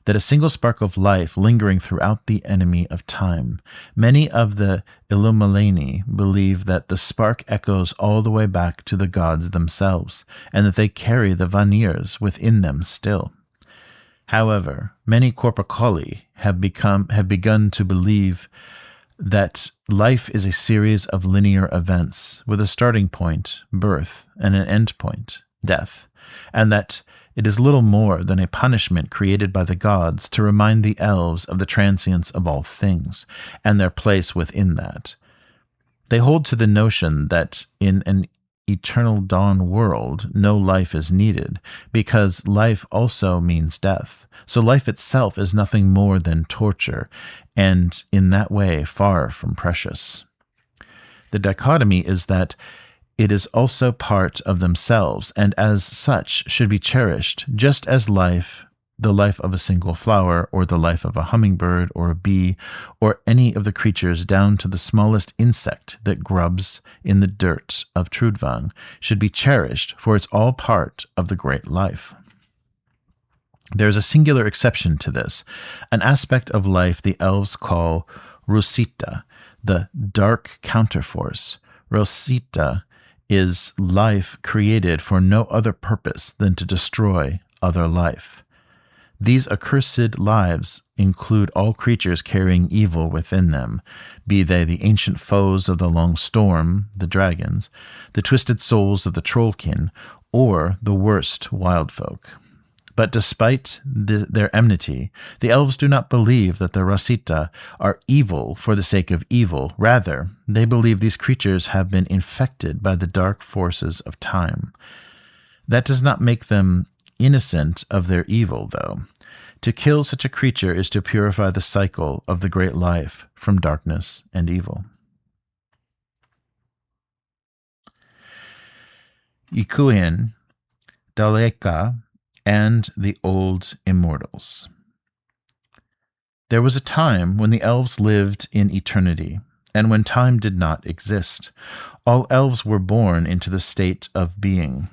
that a single spark of life lingering throughout the enemy of time. Many of the Illuminati believe that the spark echoes all the way back to the gods themselves, and that they carry the Vanirs within them still. However, many Corpacoli have begun to believe that life is a series of linear events, with a starting point, birth, and an end point, death, and that it is little more than a punishment created by the gods to remind the elves of the transience of all things, and their place within that. They hold to the notion that in an eternal dawn world, no life is needed, because life also means death. So life itself is nothing more than torture, and in that way far from precious. The dichotomy is that it is also part of themselves, and as such should be cherished, just as life, the life of a single flower, or the life of a hummingbird, or a bee, or any of the creatures down to the smallest insect that grubs in the dirt of Trudvang, should be cherished, for it's all part of the Great Life. There is a singular exception to this, an aspect of life the elves call Rosita, the dark counterforce. Rosita is life created for no other purpose than to destroy other life. These accursed lives include all creatures carrying evil within them, be they the ancient foes of the long storm, the dragons, the twisted souls of the trollkin, or the worst wild folk. But despite their enmity, the elves do not believe that the Rosita are evil for the sake of evil. Rather, they believe these creatures have been infected by the dark forces of time. That does not make them innocent of their evil, though. To kill such a creature is to purify the cycle of the great life from darkness and evil. Ikuin, Daleka, and the Old Immortals. There was a time when the elves lived in eternity, and when time did not exist. All elves were born into the state of being,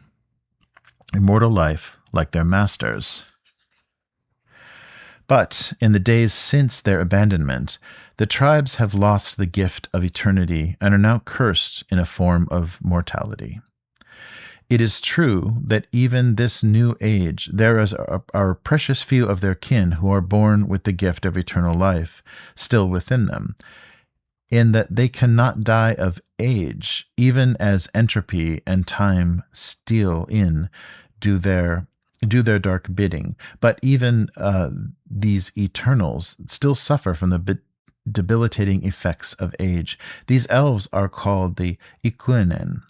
immortal life like their masters. But in the days since their abandonment, the tribes have lost the gift of eternity and are now cursed in a form of mortality. It is true that even this new age, there are a precious few of their kin who are born with the gift of eternal life still within them, in that they cannot die of age, even as entropy and time steal in, do their dark bidding. But even these eternals still suffer from the debilitating effects of age. These elves are called the Ikuinen,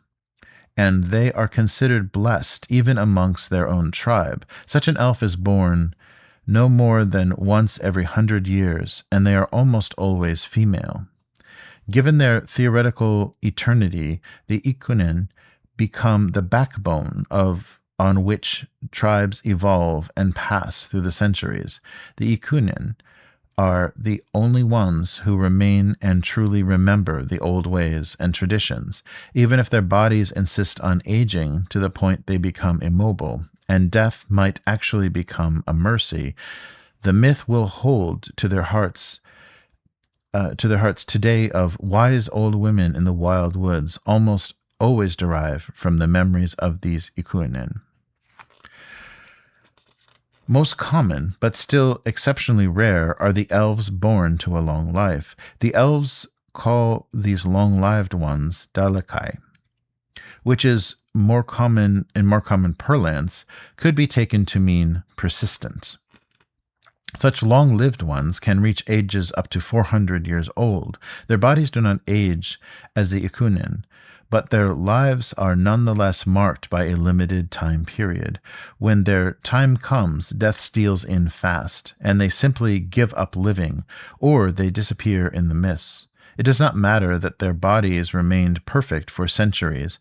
and they are considered blessed even amongst their own tribe. Such an elf is born no more than once every 100 years, and they are almost always female. Given their theoretical eternity, the Ikuinen become the backbone on which tribes evolve and pass through the centuries. The Ikuinen are the only ones who remain and truly remember the old ways and traditions, even if their bodies insist on aging to the point they become immobile, and death might actually become a mercy. The myth will hold to their hearts today of wise old women in the wild woods, almost always derive from the memories of these Ikuinen. Most common, but still exceptionally rare, are the elves born to a long life. The elves call these long-lived ones Dalekai, which is more common parlance, could be taken to mean persistent. Such long-lived ones can reach ages up to 400 years old. Their bodies do not age as the Ikuinen, but their lives are nonetheless marked by a limited time period. When their time comes, death steals in fast, and they simply give up living, or they disappear in the mists. It does not matter that their bodies remained perfect for centuries.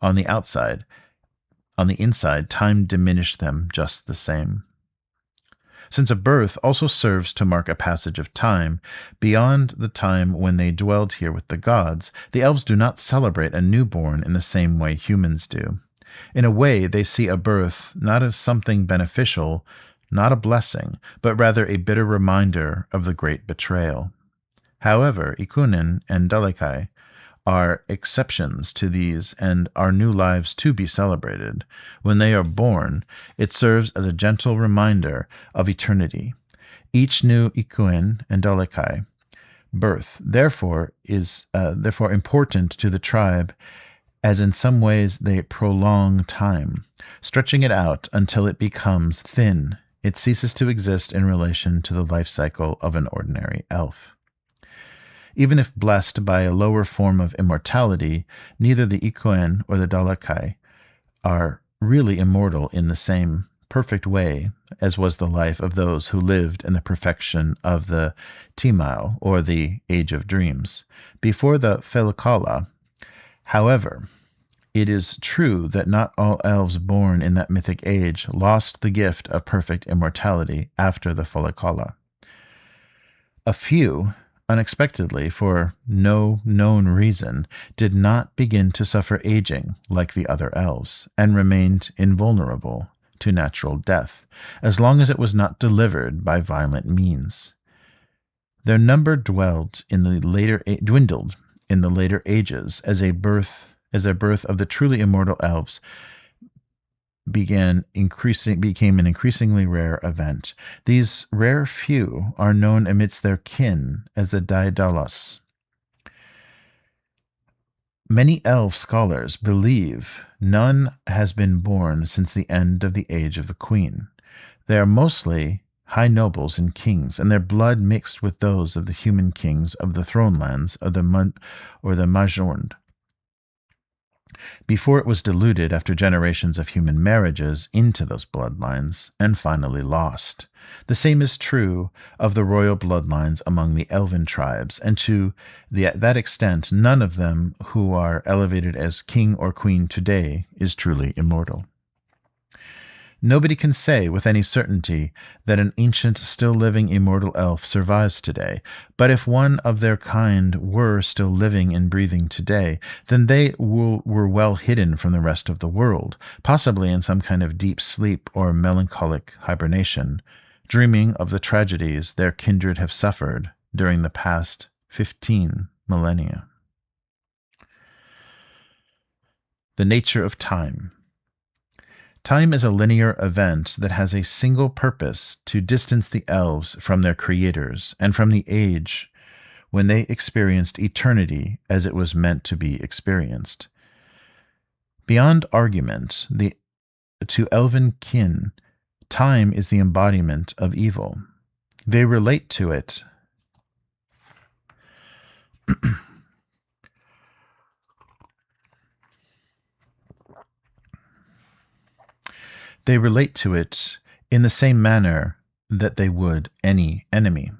On the inside, time diminished them just the same. Since a birth also serves to mark a passage of time, beyond the time when they dwelled here with the gods, the elves do not celebrate a newborn in the same way humans do. In a way, they see a birth not as something beneficial, not a blessing, but rather a bitter reminder of the great betrayal. However, Ikuinen and Dalekai are exceptions to these and are new lives to be celebrated. When they are born, it serves as a gentle reminder of eternity. Each new Ikuin and Dalekai birth, therefore, is important to the tribe, as in some ways they prolong time, stretching it out until it becomes thin. It ceases to exist in relation to the life cycle of an ordinary elf. Even if blessed by a lower form of immortality, neither the Ikuin or the Dalekai are really immortal in the same perfect way as was the life of those who lived in the perfection of the Timau, or the Age of Dreams, before the Felikala. However, it is true that not all elves born in that mythic age lost the gift of perfect immortality after the Felikala. A few, unexpectedly, for no known reason, did not begin to suffer aging like the other elves, and remained invulnerable to natural death, as long as it was not delivered by violent means. Their number dwindled in the later ages as a birth of the truly immortal elves became an increasingly rare event. These rare few are known amidst their kin as the Daedalus. Many elf scholars believe none has been born since the end of the age of the Queen. They are mostly high nobles and kings, and their blood mixed with those of the human kings of the throne lands of the Majorn, before it was diluted after generations of human marriages into those bloodlines and finally lost. The same is true of the royal bloodlines among the elven tribes, and to that extent, none of them who are elevated as king or queen today is truly immortal. Nobody can say with any certainty that an ancient, still-living immortal elf survives today, but if one of their kind were still living and breathing today, then they were well hidden from the rest of the world, possibly in some kind of deep sleep or melancholic hibernation, dreaming of the tragedies their kindred have suffered during the past 15 millennia. The nature of time. Time is a linear event that has a single purpose: to distance the elves from their creators and from the age when they experienced eternity as it was meant to be experienced. Beyond argument, to elven kin, time is the embodiment of evil. They relate to it in the same manner that they would any enemy.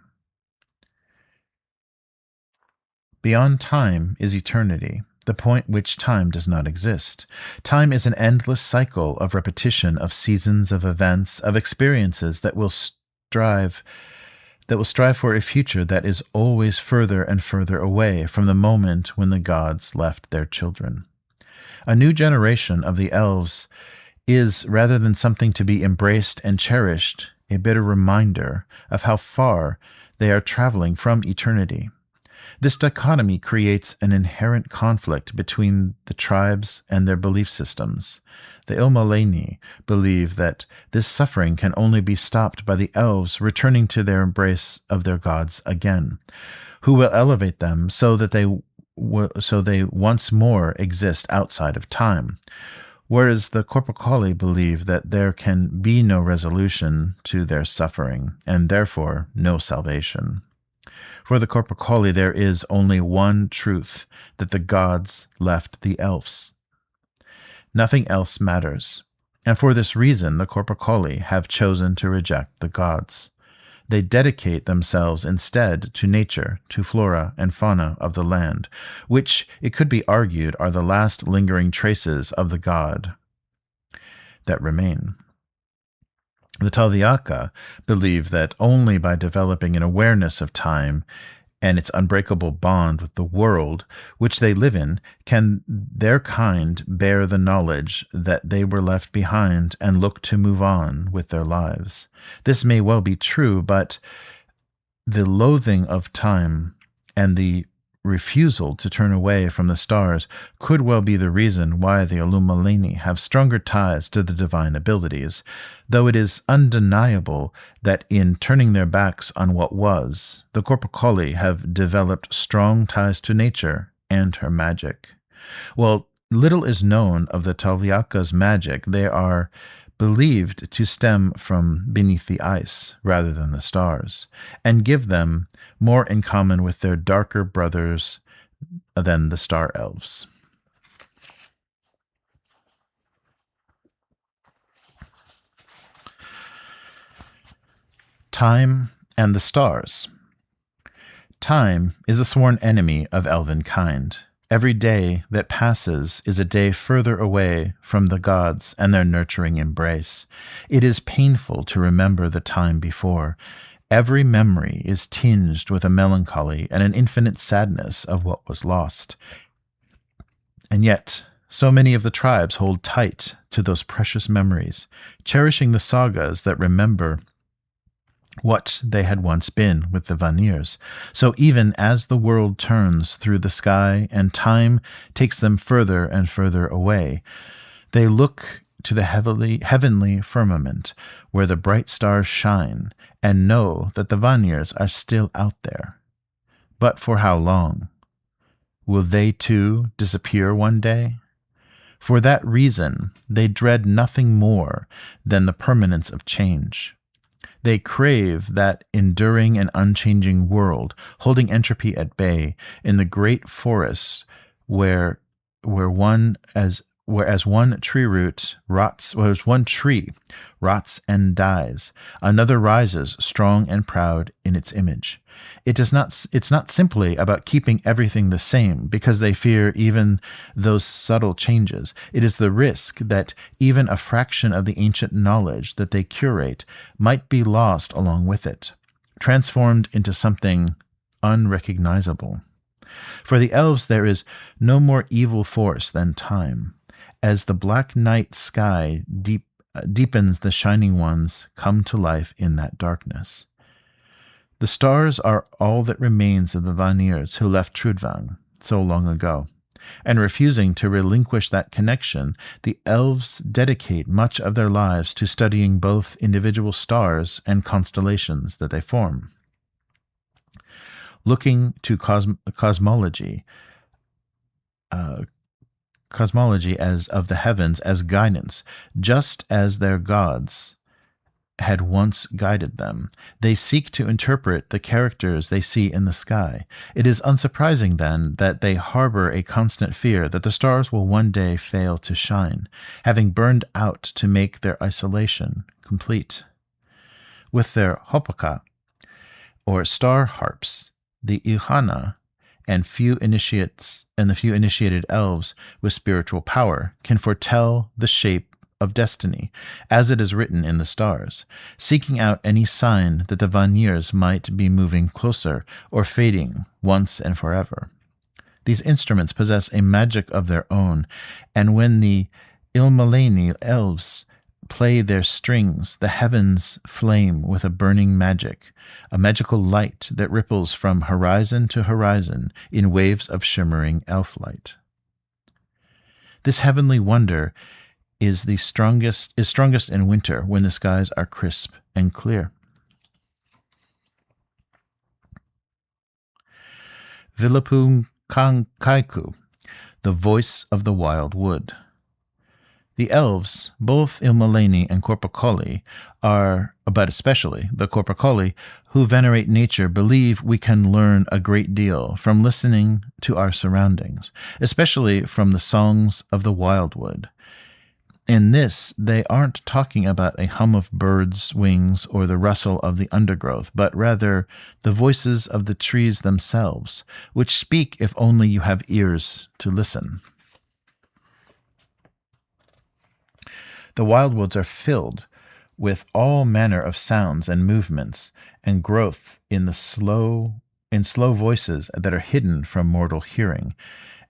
Beyond time is eternity, the point which time does not exist. Time is an endless cycle of repetition of seasons, of events, of experiences that will strive for a future that is always further and further away from the moment when the gods left their children. A new generation of the elves is, rather than something to be embraced and cherished, a bitter reminder of how far they are traveling from eternity. This dichotomy creates an inherent conflict between the tribes and their belief systems. The Ilmalani believe that this suffering can only be stopped by the elves returning to their embrace of their gods again, who will elevate them so they once more exist outside of time. Whereas the Corpacoli believe that there can be no resolution to their suffering, and therefore no salvation. For the Corpacoli there is only one truth, that the gods left the elves. Nothing else matters, and for this reason the Corpacoli have chosen to reject the gods. They dedicate themselves instead to nature, to flora and fauna of the land, which, it could be argued, are the last lingering traces of the god that remain. The Talviaka believe that only by developing an awareness of time and its unbreakable bond with the world which they live in can their kind bear the knowledge that they were left behind and look to move on with their lives. This may well be true, but the loathing of time and the refusal to turn away from the stars could well be the reason why the Illumalini have stronger ties to the divine abilities, though it is undeniable that in turning their backs on what was, the Corpacoli have developed strong ties to nature and her magic. While little is known of the Talviaka's magic, they are believed to stem from beneath the ice rather than the stars, and give them more in common with their darker brothers than the star elves. Time and the stars. Time is the sworn enemy of elven kind. Every day that passes is a day further away from the gods and their nurturing embrace. It is painful to remember the time before. Every memory is tinged with a melancholy and an infinite sadness of what was lost. And yet, So many of the tribes hold tight to those precious memories, cherishing the sagas that remember what they had once been with the Vanirs. So even as the world turns through the sky and time takes them further and further away, they look to the heavenly firmament where the bright stars shine and know that the Vanirs are still out there. But for how long? Will they too disappear one day? For that reason, they dread nothing more than the permanence of change. They crave that enduring and unchanging world, holding entropy at bay in the great forest whereas one tree rots and dies, another rises strong and proud in its image. It's not simply about keeping everything the same because they fear even those subtle changes. It is the risk that even a fraction of the ancient knowledge that they curate might be lost along with it, transformed into something unrecognizable. For the elves there is no more evil force than time. As the black night sky deepens, the shining ones come to life in that darkness. The stars are all that remains of the Vanirs who left Trudvang so long ago, and refusing to relinquish that connection, the elves dedicate much of their lives to studying both individual stars and constellations that they form. Looking to cosmology as of the heavens as guidance, just as their gods had once guided them. They seek to interpret the characters they see in the sky. It is unsurprising, then, that they harbor a constant fear that the stars will one day fail to shine, having burned out to make their isolation complete. With their hopaka, or star harps, the Ihana and the few initiated elves with spiritual power can foretell the shape of destiny, as it is written in the stars, seeking out any sign that the Vanirs might be moving closer or fading once and forever. These instruments possess a magic of their own, and when the Ilmalani elves play their strings, the heavens flame with a burning magic, a magical light that ripples from horizon to horizon in waves of shimmering elf light. This heavenly wonder is strongest in winter when the skies are crisp and clear. Vilapun Kaiku, the voice of the wild wood. The elves, both Ilmalani and Korpakoli, but especially the Korpakoli, who venerate nature, believe we can learn a great deal from listening to our surroundings, especially from the songs of the wildwood. In this, they aren't talking about a hum of birds' wings or the rustle of the undergrowth, but rather the voices of the trees themselves, which speak if only you have ears to listen. The wildwoods are filled with all manner of sounds and movements and growth in slow voices that are hidden from mortal hearing,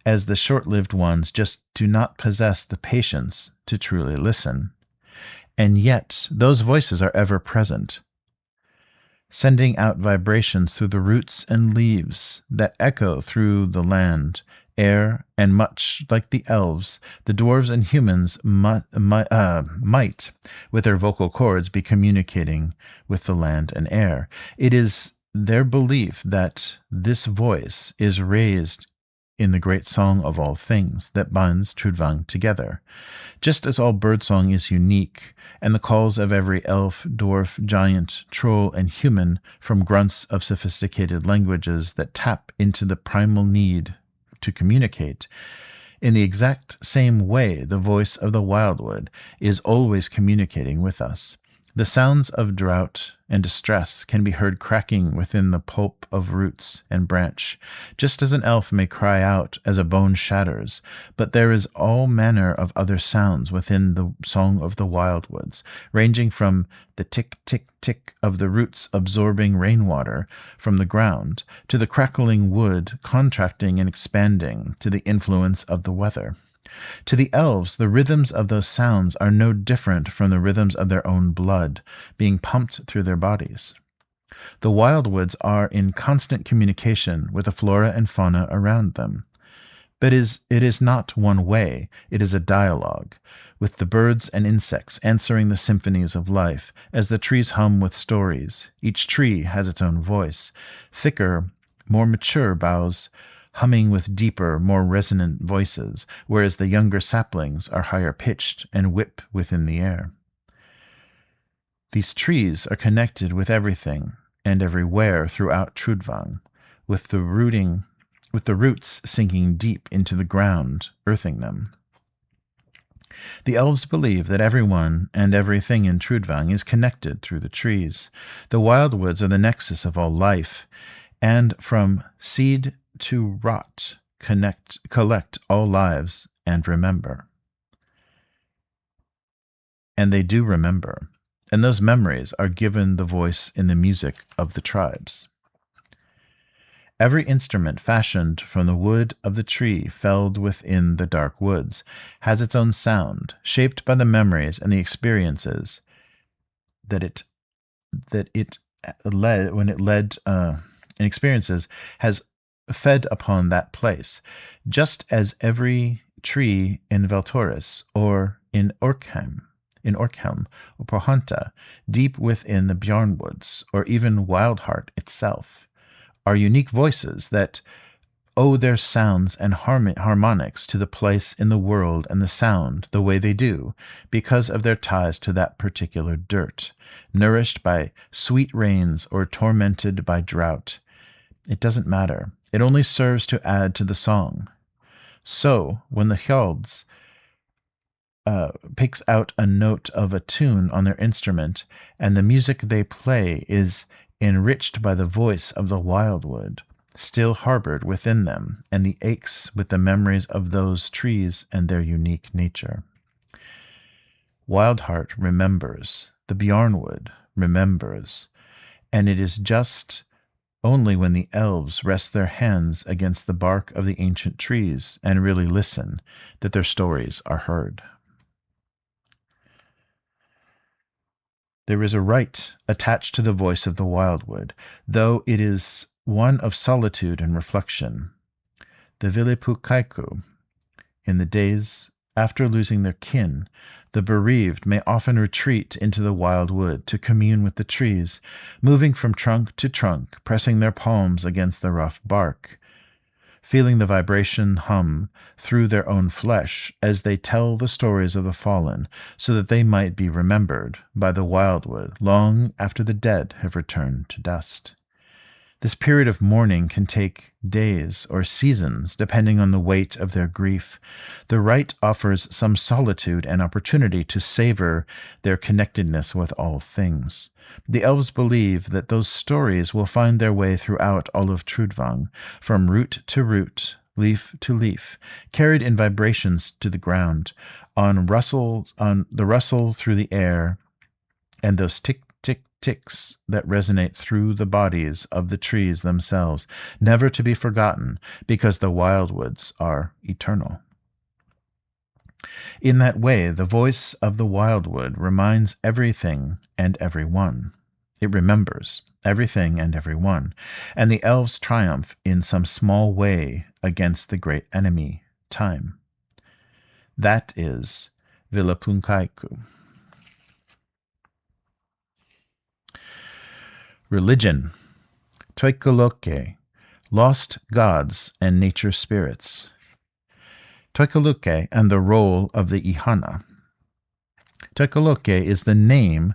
as the short-lived ones just do not possess the patience to truly listen. And yet those voices are ever present, sending out vibrations through the roots and leaves that echo through the land, air, and much like the elves, the dwarves and humans might, with their vocal cords, be communicating with the land and air. It is their belief that this voice is raised in the great song of all things that binds Trudvang together. Just as all birdsong is unique, and the calls of every elf, dwarf, giant, troll, and human from grunts of sophisticated languages that tap into the primal need to communicate, in the exact same way the voice of the wildwood is always communicating with us. The sounds of drought and distress can be heard cracking within the pulp of roots and branch, just as an elf may cry out as a bone shatters, but there is all manner of other sounds within the song of the wildwoods, ranging from the tick-tick-tick of the roots absorbing rainwater from the ground, to the crackling wood contracting and expanding to the influence of the weather. To the elves, the rhythms of those sounds are no different from the rhythms of their own blood being pumped through their bodies. The wildwoods are in constant communication with the flora and fauna around them. But it is not one way, it is a dialogue, with the birds and insects answering the symphonies of life, as the trees hum with stories. Each tree has its own voice, thicker, more mature boughs humming with deeper, more resonant voices, whereas the younger saplings are higher pitched and whip within the air. These trees are connected with everything and everywhere throughout Trudvang, with the roots sinking deep into the ground, earthing them. The elves believe that everyone and everything in Trudvang is connected through the trees. The wildwoods are the nexus of all life, and from seed to rot, collect all lives and remember. And they do remember, and those memories are given the voice in the music of the tribes. Every instrument fashioned from the wood of the tree felled within the dark woods has its own sound, shaped by the memories and the experiences that it led and experiences has fed upon that place, just as every tree in Valtoris or in Orkhelm or Pohanta, deep within the Bjarnwoods, or even Wildheart itself, are unique voices that owe their sounds and harmonics to the place in the world and the sound the way they do, because of their ties to that particular dirt, nourished by sweet rains or tormented by drought. It doesn't matter. It only serves to add to the song. So, when the Hjalds picks out a note of a tune on their instrument, and the music they play is enriched by the voice of the wildwood, still harbored within them, and the aches with the memories of those trees and their unique nature. Wildheart remembers, the Bjarnwood remembers, and it is just only when the elves rest their hands against the bark of the ancient trees and really listen that their stories are heard. There is a rite attached to the voice of the wildwood, though it is one of solitude and reflection. The Vilipukaiku, in the days after losing their kin, the bereaved may often retreat into the wild wood to commune with the trees, moving from trunk to trunk, pressing their palms against the rough bark, feeling the vibration hum through their own flesh as they tell the stories of the fallen, so that they might be remembered by the wildwood long after the dead have returned to dust. This period of mourning can take days or seasons, depending on the weight of their grief. The rite offers some solitude and opportunity to savor their connectedness with all things. The elves believe that those stories will find their way throughout all of Trudvang, from root to root, leaf to leaf, carried in vibrations to the ground, on the rustle through the air, and those ticks that resonate through the bodies of the trees themselves, never to be forgotten, because the wildwoods are eternal. In that way, the voice of the wildwood reminds everything and everyone. It remembers everything and everyone, and the elves triumph in some small way against the great enemy, time. That is Vilapunkaiku. Religion, Toikoloke, lost gods and nature spirits. Toikoloke and the role of the Ihana. Toikoloke is the name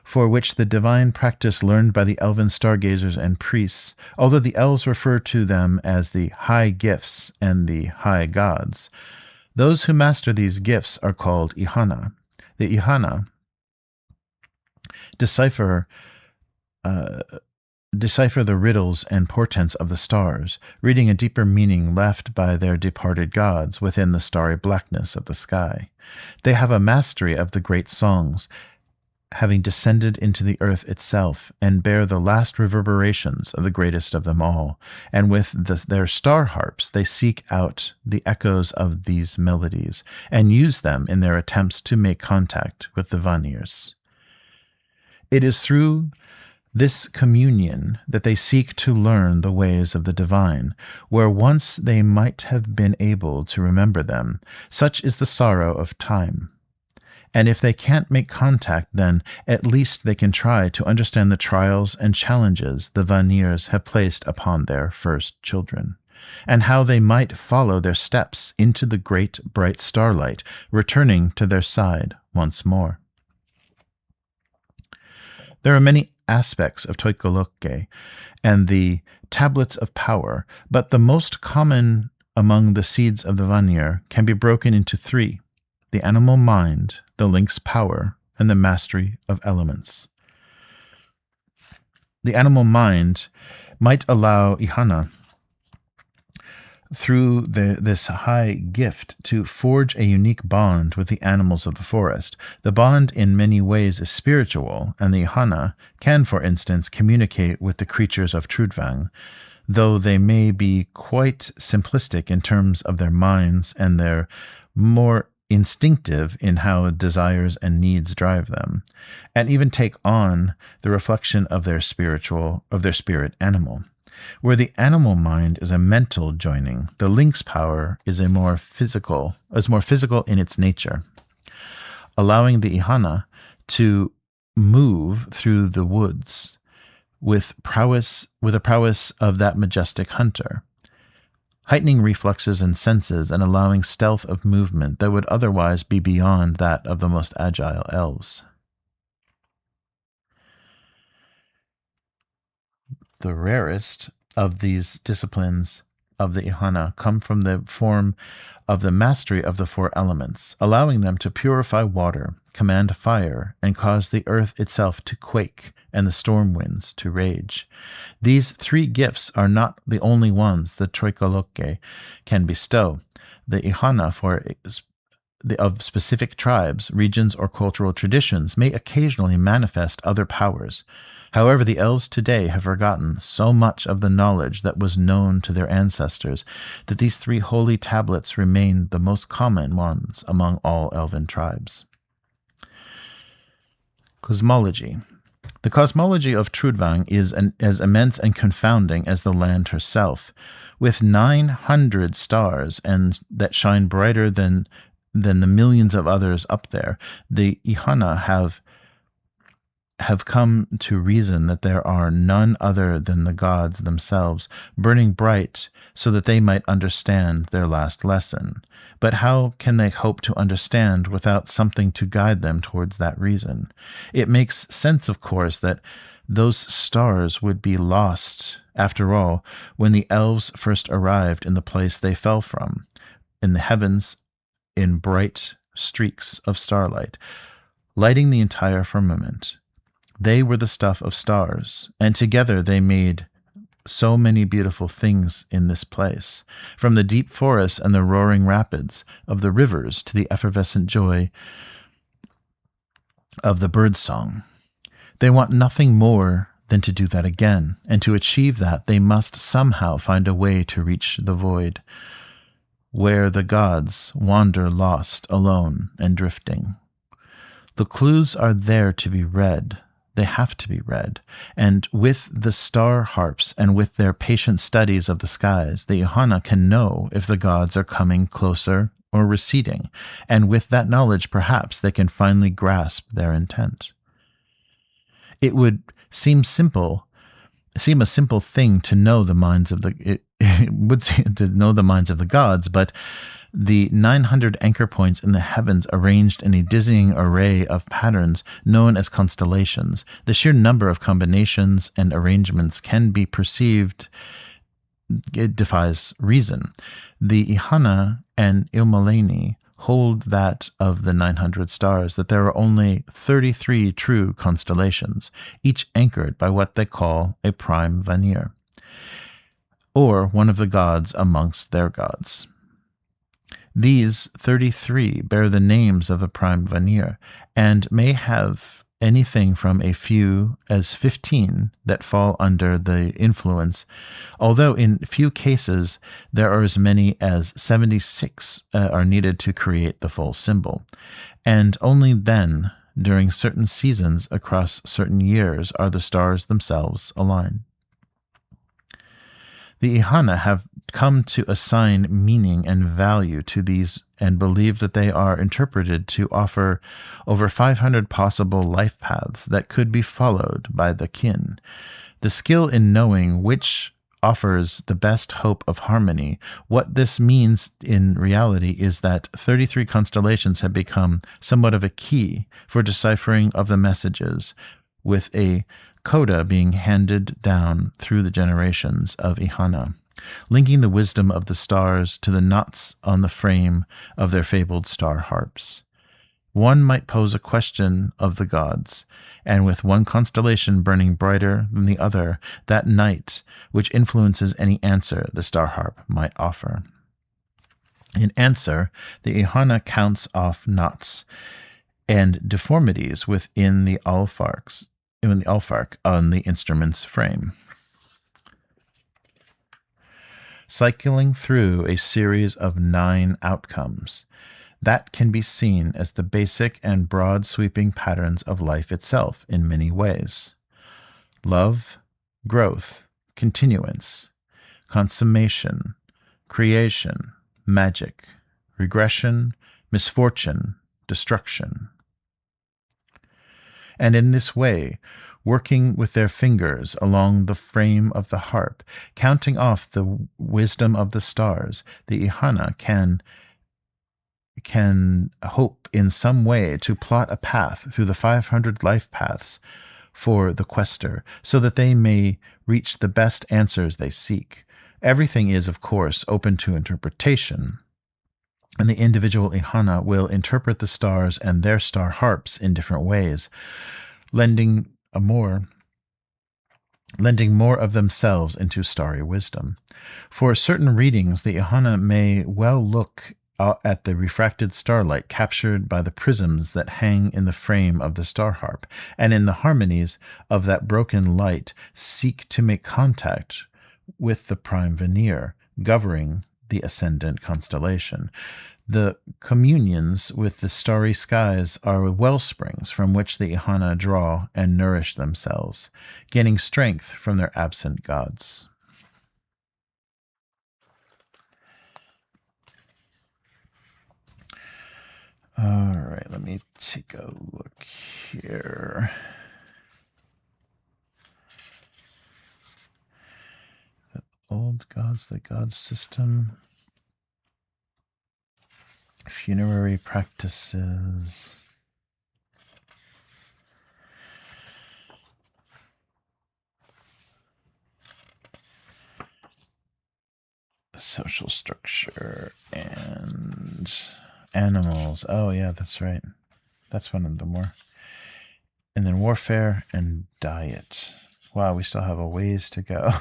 for which the divine practice learned by the elven stargazers and priests, although the elves refer to them as the high gifts and the high gods. Those who master these gifts are called Ihana. The Ihana decipher the riddles and portents of the stars, reading a deeper meaning left by their departed gods within the starry blackness of the sky. They have a mastery of the great songs, having descended into the earth itself, and bear the last reverberations of the greatest of them all. And with their star harps they seek out the echoes of these melodies, and use them in their attempts to make contact with the Vanirs. It is through this communion that they seek to learn the ways of the divine, where once they might have been able to remember them. Such is the sorrow of time. And if they can't make contact, then at least they can try to understand the trials and challenges the Vanirs have placed upon their first children, and how they might follow their steps into the great bright starlight, returning to their side once more. There are many aspects of Toikolokke and the tablets of power, but the most common among the seeds of the Vanir can be broken into three: the animal mind, the lynx power, and the mastery of elements. The animal mind might allow Ihana, through this high gift, to forge a unique bond with the animals of the forest. The bond in many ways is spiritual, and the Ihana can, for instance, communicate with the creatures of Trudvang, though they may be quite simplistic in terms of their minds, and they're more instinctive in how desires and needs drive them, and even take on the reflection of their spirit animal. Where the animal mind is a mental joining, the lynx power is more physical in its nature, allowing the Ihana to move through the woods with a prowess of that majestic hunter, heightening reflexes and senses and allowing stealth of movement that would otherwise be beyond that of the most agile elves. The rarest of these disciplines of the Ihana come from the form of the mastery of the four elements, allowing them to purify water, command fire, and cause the earth itself to quake and the storm winds to rage. These three gifts are not the only ones that Toikolokke can bestow. The Ihana of specific tribes, regions, or cultural traditions may occasionally manifest other powers. However, the elves today have forgotten so much of the knowledge that was known to their ancestors that these three holy tablets remain the most common ones among all elven tribes. Cosmology. The cosmology of Trudvang is as immense and confounding as the land herself, with 900 stars and that shine brighter than the millions of others up there. The Ihana have come to reason that there are none other than the gods themselves, burning bright so that they might understand their last lesson. But how can they hope to understand without something to guide them towards that reason? It makes sense, of course, that those stars would be lost, after all, when the elves first arrived in the place they fell from, in the heavens, in bright streaks of starlight, lighting the entire firmament. They were the stuff of stars, and together they made so many beautiful things in this place, from the deep forests and the roaring rapids of the rivers to the effervescent joy of the birdsong. They want nothing more than to do that again, and to achieve that they must somehow find a way to reach the void, where the gods wander lost, alone, and drifting. The clues are there to be read. They have to be read, and with the star harps and with their patient studies of the skies, the Ihana can know if the gods are coming closer or receding, and with that knowledge perhaps they can finally grasp their intent. It would seem a simple thing to know the minds of the minds of the gods, but the 900 anchor points in the heavens arranged in a dizzying array of patterns known as constellations. The sheer number of combinations and arrangements can be perceived. It defies reason. The Ihana and Ilmaleni hold that of the 900 stars, that there are only 33 true constellations, each anchored by what they call a prime Vanir, or one of the gods amongst their gods. These 33 bear the names of the prime Vanir, and may have anything from a few as 15 that fall under the influence, although in few cases there are as many as 76 are needed to create the full symbol. And only then, during certain seasons across certain years, are the stars themselves aligned. The Ihana have come to assign meaning and value to these and believe that they are interpreted to offer over 500 possible life paths that could be followed by the kin. The skill in knowing which offers the best hope of harmony. What this means in reality is that 33 constellations have become somewhat of a key for deciphering of the messages, with a coda being handed down through the generations of Ihana, linking the wisdom of the stars to the knots on the frame of their fabled star harps. One might pose a question of the gods, and with one constellation burning brighter than the other, that night which influences any answer the star harp might offer. In answer, the Ihana counts off knots and deformities within the alfark on the instrument's frame, cycling through a series of 9 outcomes. That can be seen as the basic and broad sweeping patterns of life itself in many ways. Love, growth, continuance, consummation, creation, magic, regression, misfortune, destruction. And in this way, working with their fingers along the frame of the harp, counting off the wisdom of the stars, the Ihana can hope in some way to plot a path through the 500 life paths for the quester, so that they may reach the best answers they seek. Everything is, of course, open to interpretation, and the individual Ihana will interpret the stars and their star harps in different ways, lending more of themselves into starry wisdom. For certain readings, the Ihana may well look at the refracted starlight captured by the prisms that hang in the frame of the star harp, and in the harmonies of that broken light seek to make contact with the prime Vanir, governing the ascendant constellation. The communions with the starry skies are well springs from which the Ihana draw and nourish themselves, gaining strength from their absent gods. All right, let me take a look here. The old gods, the god system. Funerary practices. Social structure and animals. Oh, yeah, that's right. That's one of the more. And then warfare and diet. Wow, we still have a ways to go.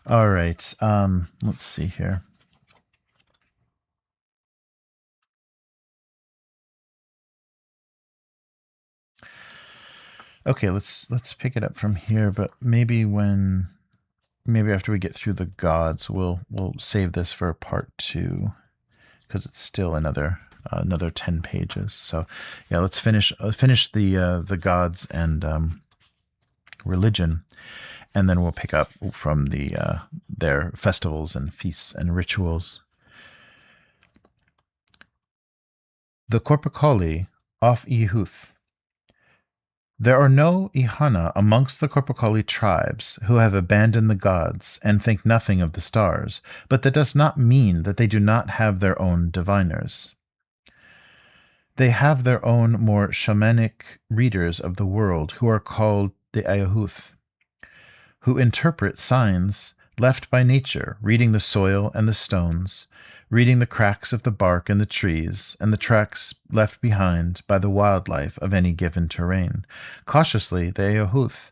All right. Let's see here. Okay, let's pick it up from here, but maybe after we get through the gods, we'll save this for part 2, because it's still another 10 pages. So yeah, let's finish the gods and religion, and then we'll pick up from their festivals and feasts and rituals. The Corpicoli of Ihuth. There are no Ihana amongst the Corpicoli tribes who have abandoned the gods and think nothing of the stars, but that does not mean that they do not have their own diviners. They have their own more shamanic readers of the world, who are called the Ayahuth, who interpret signs left by nature, reading the soil and the stones, reading the cracks of the bark and the trees, and the tracks left behind by the wildlife of any given terrain. Cautiously, the Ayahuth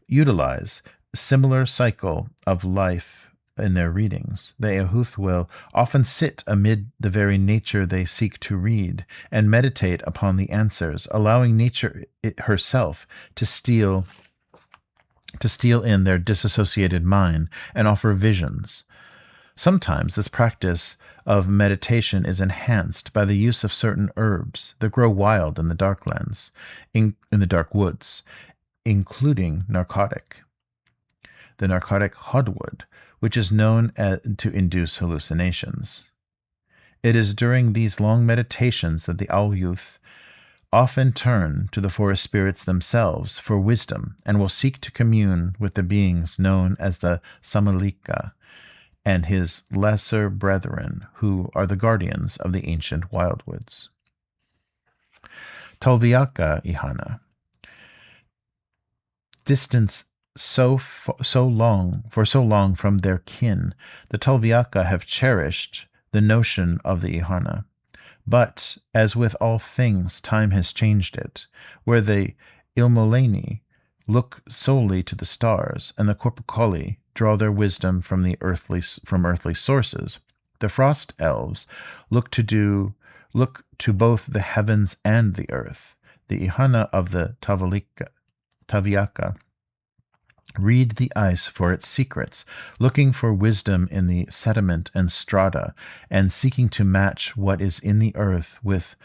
utilize a similar cycle of life in their readings. The Eohuth will often sit amid the very nature they seek to read and meditate upon the answers, allowing nature herself to steal in their disassociated mind and offer visions. Sometimes this practice of meditation is enhanced by the use of certain herbs that grow wild in the darklands, in the dark woods, including the narcotic hodwood, which is known to induce hallucinations. It is during these long meditations that the owl youth often turn to the forest spirits themselves for wisdom and will seek to commune with the beings known as the Samalika and his lesser brethren, who are the guardians of the ancient wildwoods. Talviaka Ihana. Distance so long from their kin, the Talviaka have cherished the notion of the Ihana. But, as with all things, time has changed it, where the Ilmolani look solely to the stars, and the Korpukali draw their wisdom from earthly sources. The Frost Elves look to both the heavens and the earth. The Ihana of the Taviaka read the ice for its secrets, looking for wisdom in the sediment and strata, and seeking to match what is in the earth with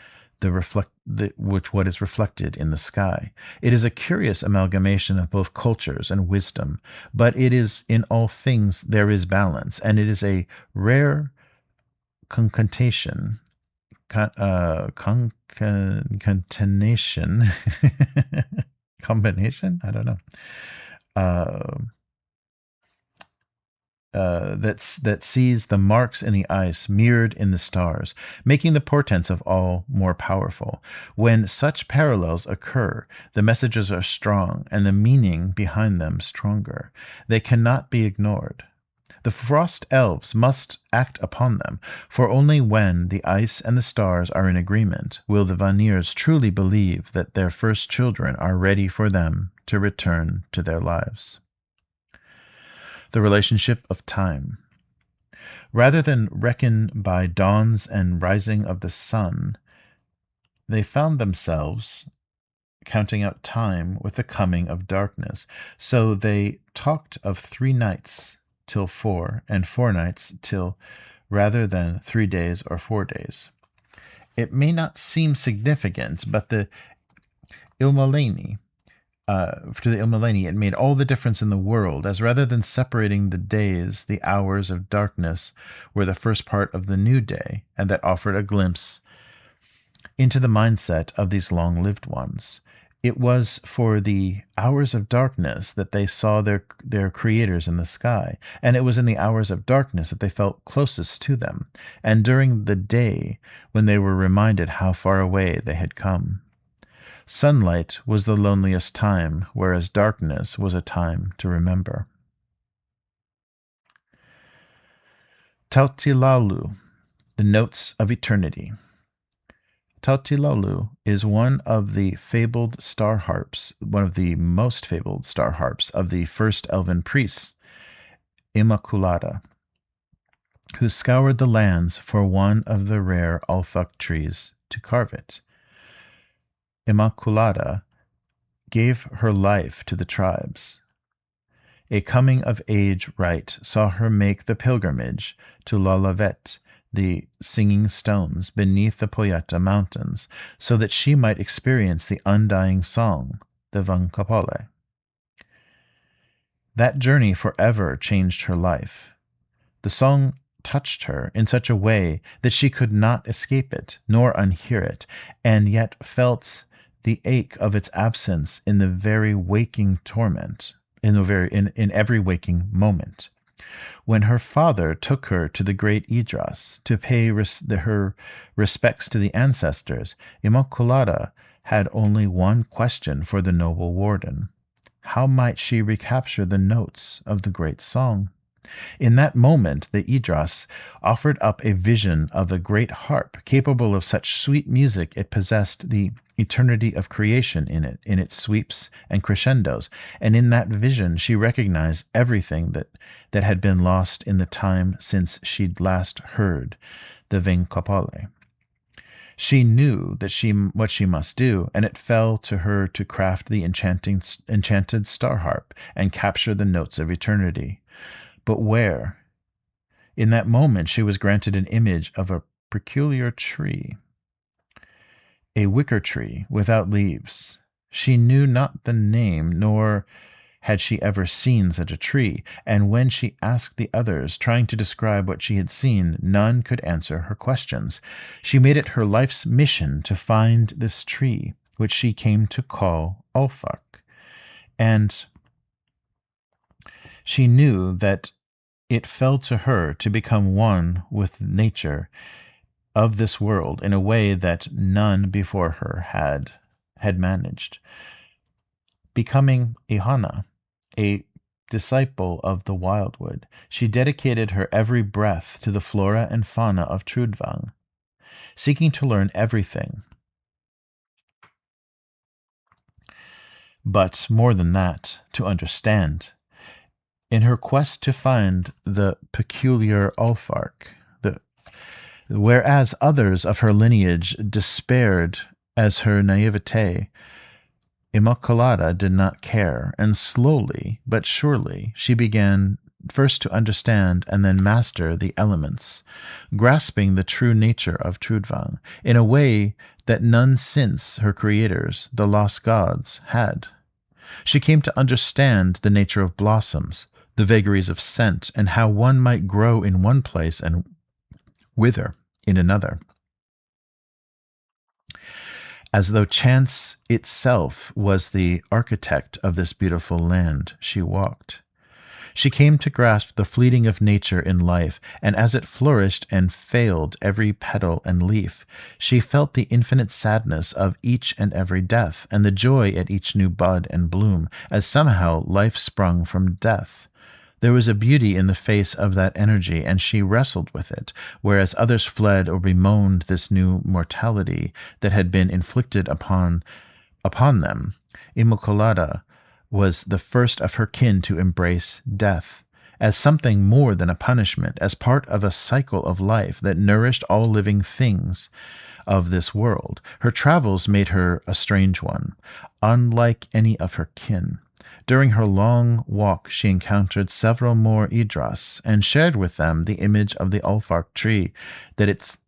what is reflected in the sky. It is a curious amalgamation of both cultures and wisdom, but it is in all things there is balance, and it is a rare concatenation combination. I don't know. That sees the marks in the ice mirrored in the stars, making the portents of all more powerful. When such parallels occur, the messages are strong and the meaning behind them stronger. They cannot be ignored. The Frost Elves must act upon them, for only when the ice and the stars are in agreement will the Vanirs truly believe that their first children are ready for them to return to their lives. The relationship of time. Rather than reckon by dawns and rising of the sun, they found themselves counting out time with the coming of darkness. So they talked of 3 nights till 4, and 4 nights till, rather than 3 days or 4 days. It may not seem significant, but to the Ilmolani, it made all the difference in the world, as rather than separating the days, the hours of darkness were the first part of the new day, and that offered a glimpse into the mindset of these long-lived ones. It was for the hours of darkness that they saw their creators in the sky, and it was in the hours of darkness that they felt closest to them, and during the day when they were reminded how far away they had come. Sunlight was the loneliest time, whereas darkness was a time to remember. Tautilaulu, the Notes of Eternity. Tautilaulu is one of the fabled star harps, one of the most fabled star harps of the first elven priests, Immaculata, who scoured the lands for one of the rare alfak trees to carve it. Immaculata gave her life to the tribes. A coming-of-age rite saw her make the pilgrimage to Lalavet, the singing stones beneath the Poyata mountains, so that she might experience the undying song, the Vankapale. That journey forever changed her life. The song touched her in such a way that she could not escape it, nor unhear it, and yet felt the ache of its absence in the very waking torment, in every waking moment. When her father took her to the great Idras to pay her respects to the ancestors, Immaculata had only one question for the noble warden. How might she recapture the notes of the great song? In that moment, the Idras offered up a vision of a great harp capable of such sweet music it possessed the eternity of creation in its sweeps and crescendos, and in that vision she recognized everything that had been lost in the time since she'd last heard the Vincopole. She knew what she must do, and it fell to her to craft the enchanted star harp and capture the notes of eternity. But where? In that moment she was granted an image of a peculiar tree, a wicker tree without leaves. She knew not the name, nor had she ever seen such a tree, and when she asked the others, trying to describe what she had seen, none could answer her questions. She made it her life's mission to find this tree, which she came to call Ulfark, and she knew that it fell to her to become one with nature of this world in a way that none before her had managed. Becoming Ihana, a disciple of the wildwood, she dedicated her every breath to the flora and fauna of Trudvang, seeking to learn everything. But more than that, to understand. In her quest to find the peculiar Ulfark, whereas others of her lineage despaired as her naivete, Immaculata did not care, and slowly but surely she began first to understand and then master the elements, grasping the true nature of Trudvang in a way that none since her creators, the lost gods, had. She came to understand the nature of blossoms, the vagaries of scent, and how one might grow in one place and wither in another. As though chance itself was the architect of this beautiful land she walked. She came to grasp the fleeting of nature in life, and as it flourished and failed every petal and leaf, she felt the infinite sadness of each and every death, and the joy at each new bud and bloom, as somehow life sprung from death. There was a beauty in the face of that energy, and she wrestled with it, whereas others fled or bemoaned this new mortality that had been inflicted upon them. Immaculata was the first of her kin to embrace death as something more than a punishment, as part of a cycle of life that nourished all living things of this world. Her travels made her a strange one, unlike any of her kin. During her long walk she encountered several more Idras, and shared with them the image of the Ulfark tree, its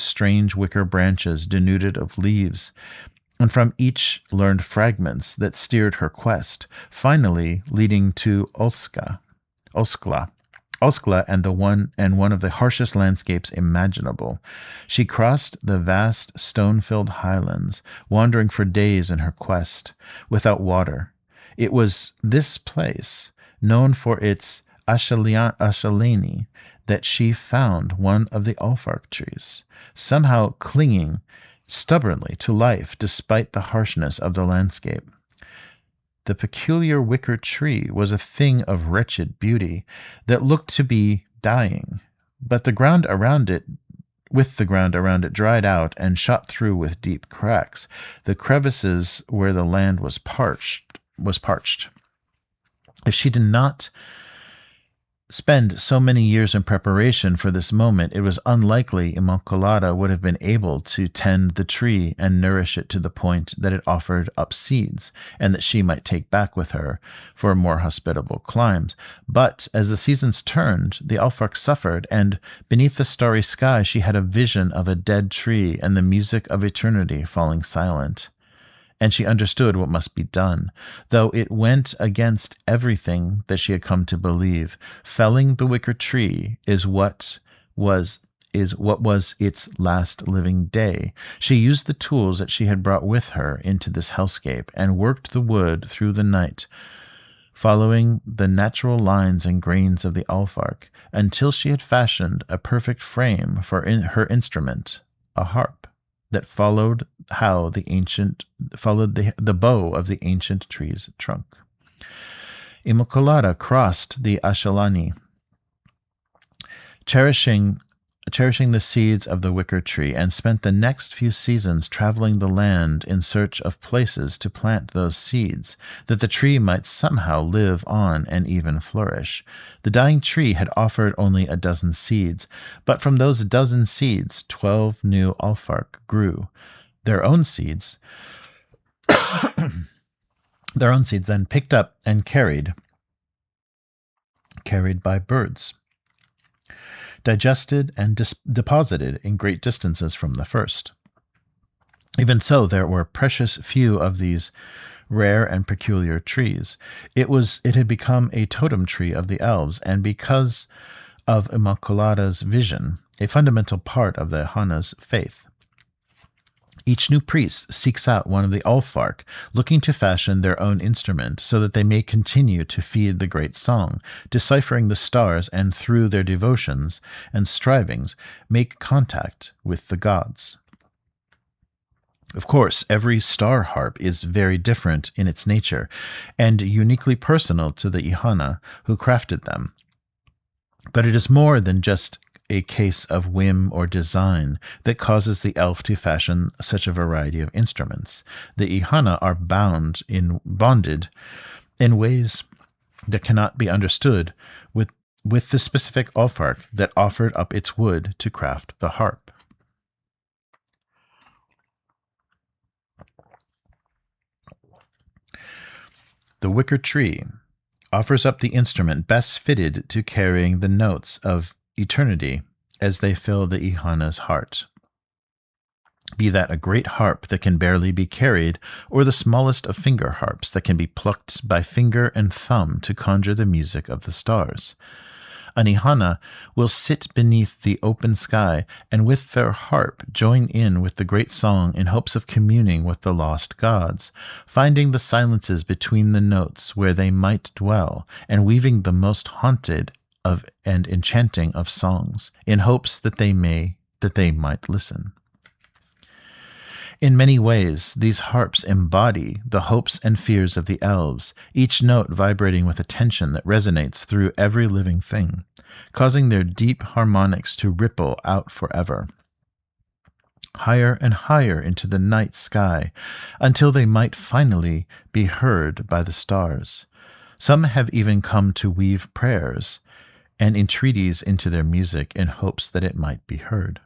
strange wicker branches denuded of leaves, and from each learned fragments that steered her quest, finally leading to Oskla, and one of the harshest landscapes imaginable. She crossed the vast stone-filled highlands, wandering for days in her quest, without water. It was this place, known for its Ashalani, that she found one of the Ulfark trees, somehow clinging stubbornly to life despite the harshness of the landscape. The peculiar wicker tree was a thing of wretched beauty that looked to be dying, but the ground around it dried out and shot through with deep cracks, the crevices where the land was parched. If she did not spend so many years in preparation for this moment, it was unlikely Immaculata would have been able to tend the tree and nourish it to the point that it offered up seeds, and that she might take back with her for more hospitable climes. But as the seasons turned, the Ulfark suffered, and beneath the starry sky she had a vision of a dead tree and the music of eternity falling silent. And she understood what must be done, though it went against everything that she had come to believe. Felling the wicker tree is what was its last living day. She used the tools that she had brought with her into this hellscape, and worked the wood through the night, following the natural lines and grains of the Ulfark, until she had fashioned a perfect frame for her instrument, a harp, that followed the bow of the ancient tree's trunk. Immaculata crossed the Ashalani, cherishing the seeds of the wicker tree, and spent the next few seasons traveling the land in search of places to plant those seeds, that the tree might somehow live on and even flourish. The dying tree had offered only a dozen seeds, but from those dozen seeds 12 new Alfark grew. Their own seeds then picked up and carried by birds, digested and deposited in great distances from the first. Even so, there were precious few of these rare and peculiar trees. It had become a totem tree of the elves, and because of Immaculada's vision, a fundamental part of the Ihana's faith. Each new priest seeks out one of the Alfark, looking to fashion their own instrument so that they may continue to feed the great song, deciphering the stars, and through their devotions and strivings make contact with the gods. Of course, every star harp is very different in its nature and uniquely personal to the Ihana who crafted them. But it is more than just a case of whim or design that causes the elf to fashion such a variety of instruments. The Ihana are bonded in ways that cannot be understood with the specific Alfark that offered up its wood to craft the harp. The wicker tree offers up the instrument best fitted to carrying the notes of eternity as they fill the Ihana's heart. Be that a great harp that can barely be carried, or the smallest of finger harps that can be plucked by finger and thumb to conjure the music of the stars. An Ihana will sit beneath the open sky and with their harp join in with the great song in hopes of communing with the lost gods, finding the silences between the notes where they might dwell, and weaving the most haunted and enchanting of songs, in hopes that they might listen. In many ways, these harps embody the hopes and fears of the elves, each note vibrating with a tension that resonates through every living thing, causing their deep harmonics to ripple out forever, higher and higher into the night sky, until they might finally be heard by the stars. Some have even come to weave prayers and entreaties into their music in hopes that it might be heard.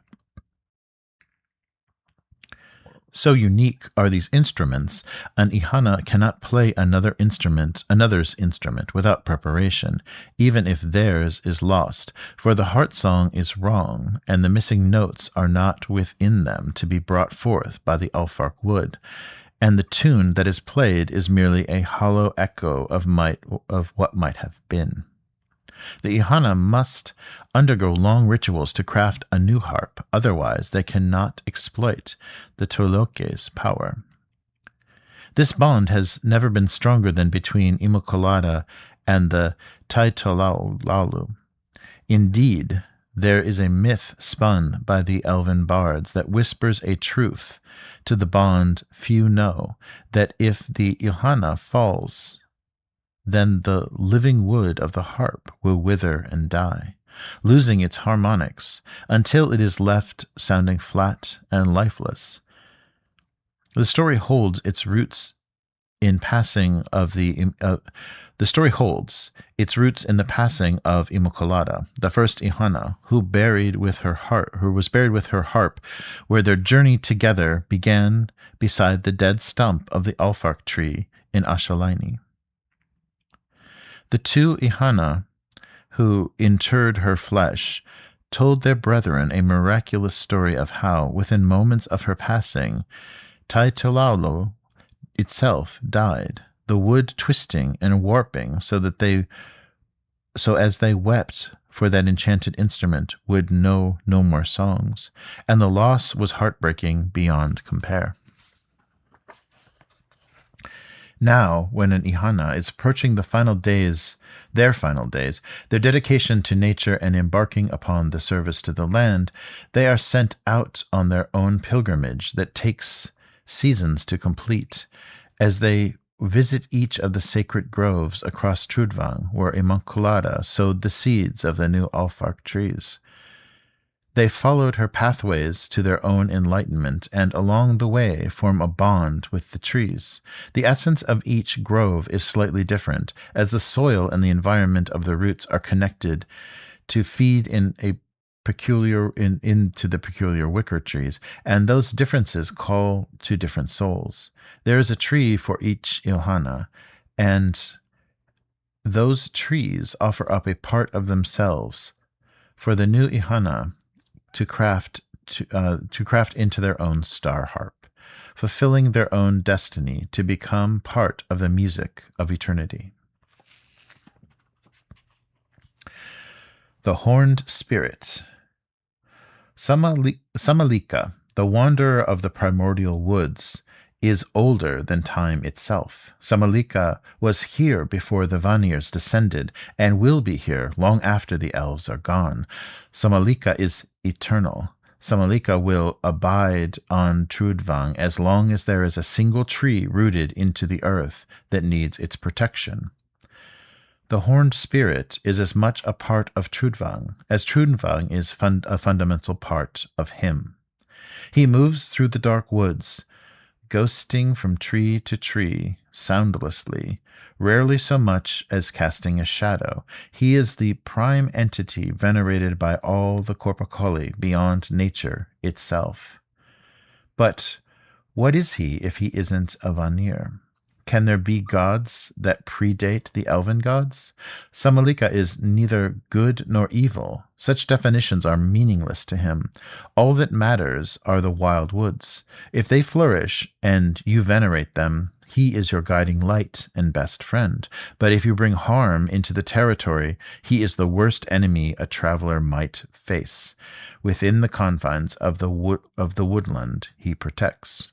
So unique are these instruments, an Ihana cannot play another's instrument without preparation, even if theirs is lost, for the heart song is wrong, and the missing notes are not within them to be brought forth by the Alfark wood, and the tune that is played is merely a hollow echo of what might have been. The Ihana must undergo long rituals to craft a new harp, otherwise they cannot exploit the Toloke's power. This bond has never been stronger than between Immaculada and the Taitolaulu. Indeed, there is a myth spun by the elven bards that whispers a truth to the bond few know, that if the Ihana falls, then the living wood of the harp will wither and die, losing its harmonics until it is left sounding flat and lifeless. The story holds its roots in the passing of Immaculada, the first Ihana, who was buried with her harp, where their journey together began beside the dead stump of the Alfark tree in Ashalaini. The two Ihana who interred her flesh told their brethren a miraculous story of how, within moments of her passing, Taitolaulu itself died, the wood twisting and warping so as they wept for that enchanted instrument would know no more songs, and the loss was heartbreaking beyond compare. Now, when an Ihana is approaching their final days, their dedication to nature and embarking upon the service to the land, they are sent out on their own pilgrimage that takes seasons to complete, as they visit each of the sacred groves across Trudvang, where Immaculada sowed the seeds of the new Alfark trees. They followed her pathways to their own enlightenment, and along the way form a bond with the trees. The essence of each grove is slightly different, as the soil and the environment of the roots are connected to feed into the peculiar wicker trees, and those differences call to different souls. There is a tree for each Ilhana, and those trees offer up a part of themselves for the new Ihana to craft into their own star harp, fulfilling their own destiny to become part of the music of eternity. The Horned Spirit. Samalika, the wanderer of the primordial woods, is older than time itself. Samalika was here before the Vanirs descended, and will be here long after the elves are gone. Samalika is eternal. Samalika will abide on Trudvang as long as there is a single tree rooted into the earth that needs its protection. The Horned Spirit is as much a part of Trudvang as Trudvang is a fundamental part of him. He moves through the dark woods, ghosting from tree to tree, soundlessly, rarely so much as casting a shadow. He is the prime entity venerated by all the Corpacoli beyond nature itself. But what is he if he isn't a Vanir? Can there be gods that predate the elven gods? Samalika is neither good nor evil. Such definitions are meaningless to him. All that matters are the wild woods. If they flourish and you venerate them, he is your guiding light and best friend. But if you bring harm into the territory, he is the worst enemy a traveler might face. Within the confines of the woodland he protects.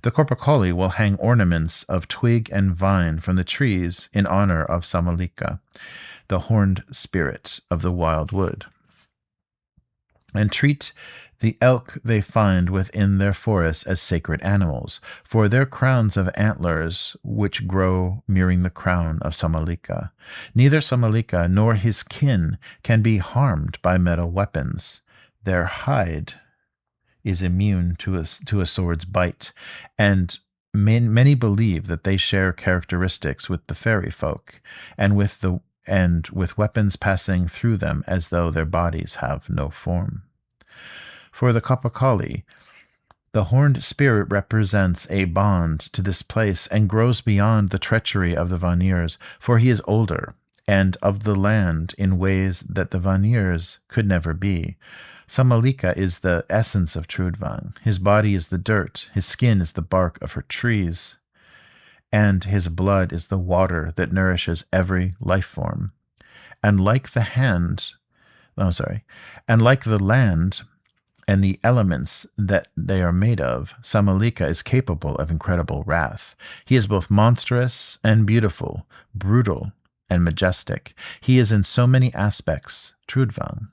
The Corpacoli will hang ornaments of twig and vine from the trees in honor of Samalika, the horned spirit of the wild wood, and treat the elk they find within their forests as sacred animals, for their crowns of antlers which grow mirroring the crown of Samalika. Neither Samalika nor his kin can be harmed by metal weapons. Their hide is immune to a sword's bite, and many believe that they share characteristics with the fairy folk, and with weapons passing through them as though their bodies have no form. For the Corpacoli, the horned spirit represents a bond to this place and grows beyond the treachery of the Vanirs, for he is older and of the land in ways that the Vanirs could never be. Samalika is the essence of Trudvang. His body is the dirt, his skin is the bark of her trees, and his blood is the water that nourishes every life form. And like the land and the elements that they are made of, Samalika is capable of incredible wrath. He is both monstrous and beautiful, brutal and majestic. He is in so many aspects Trudvang.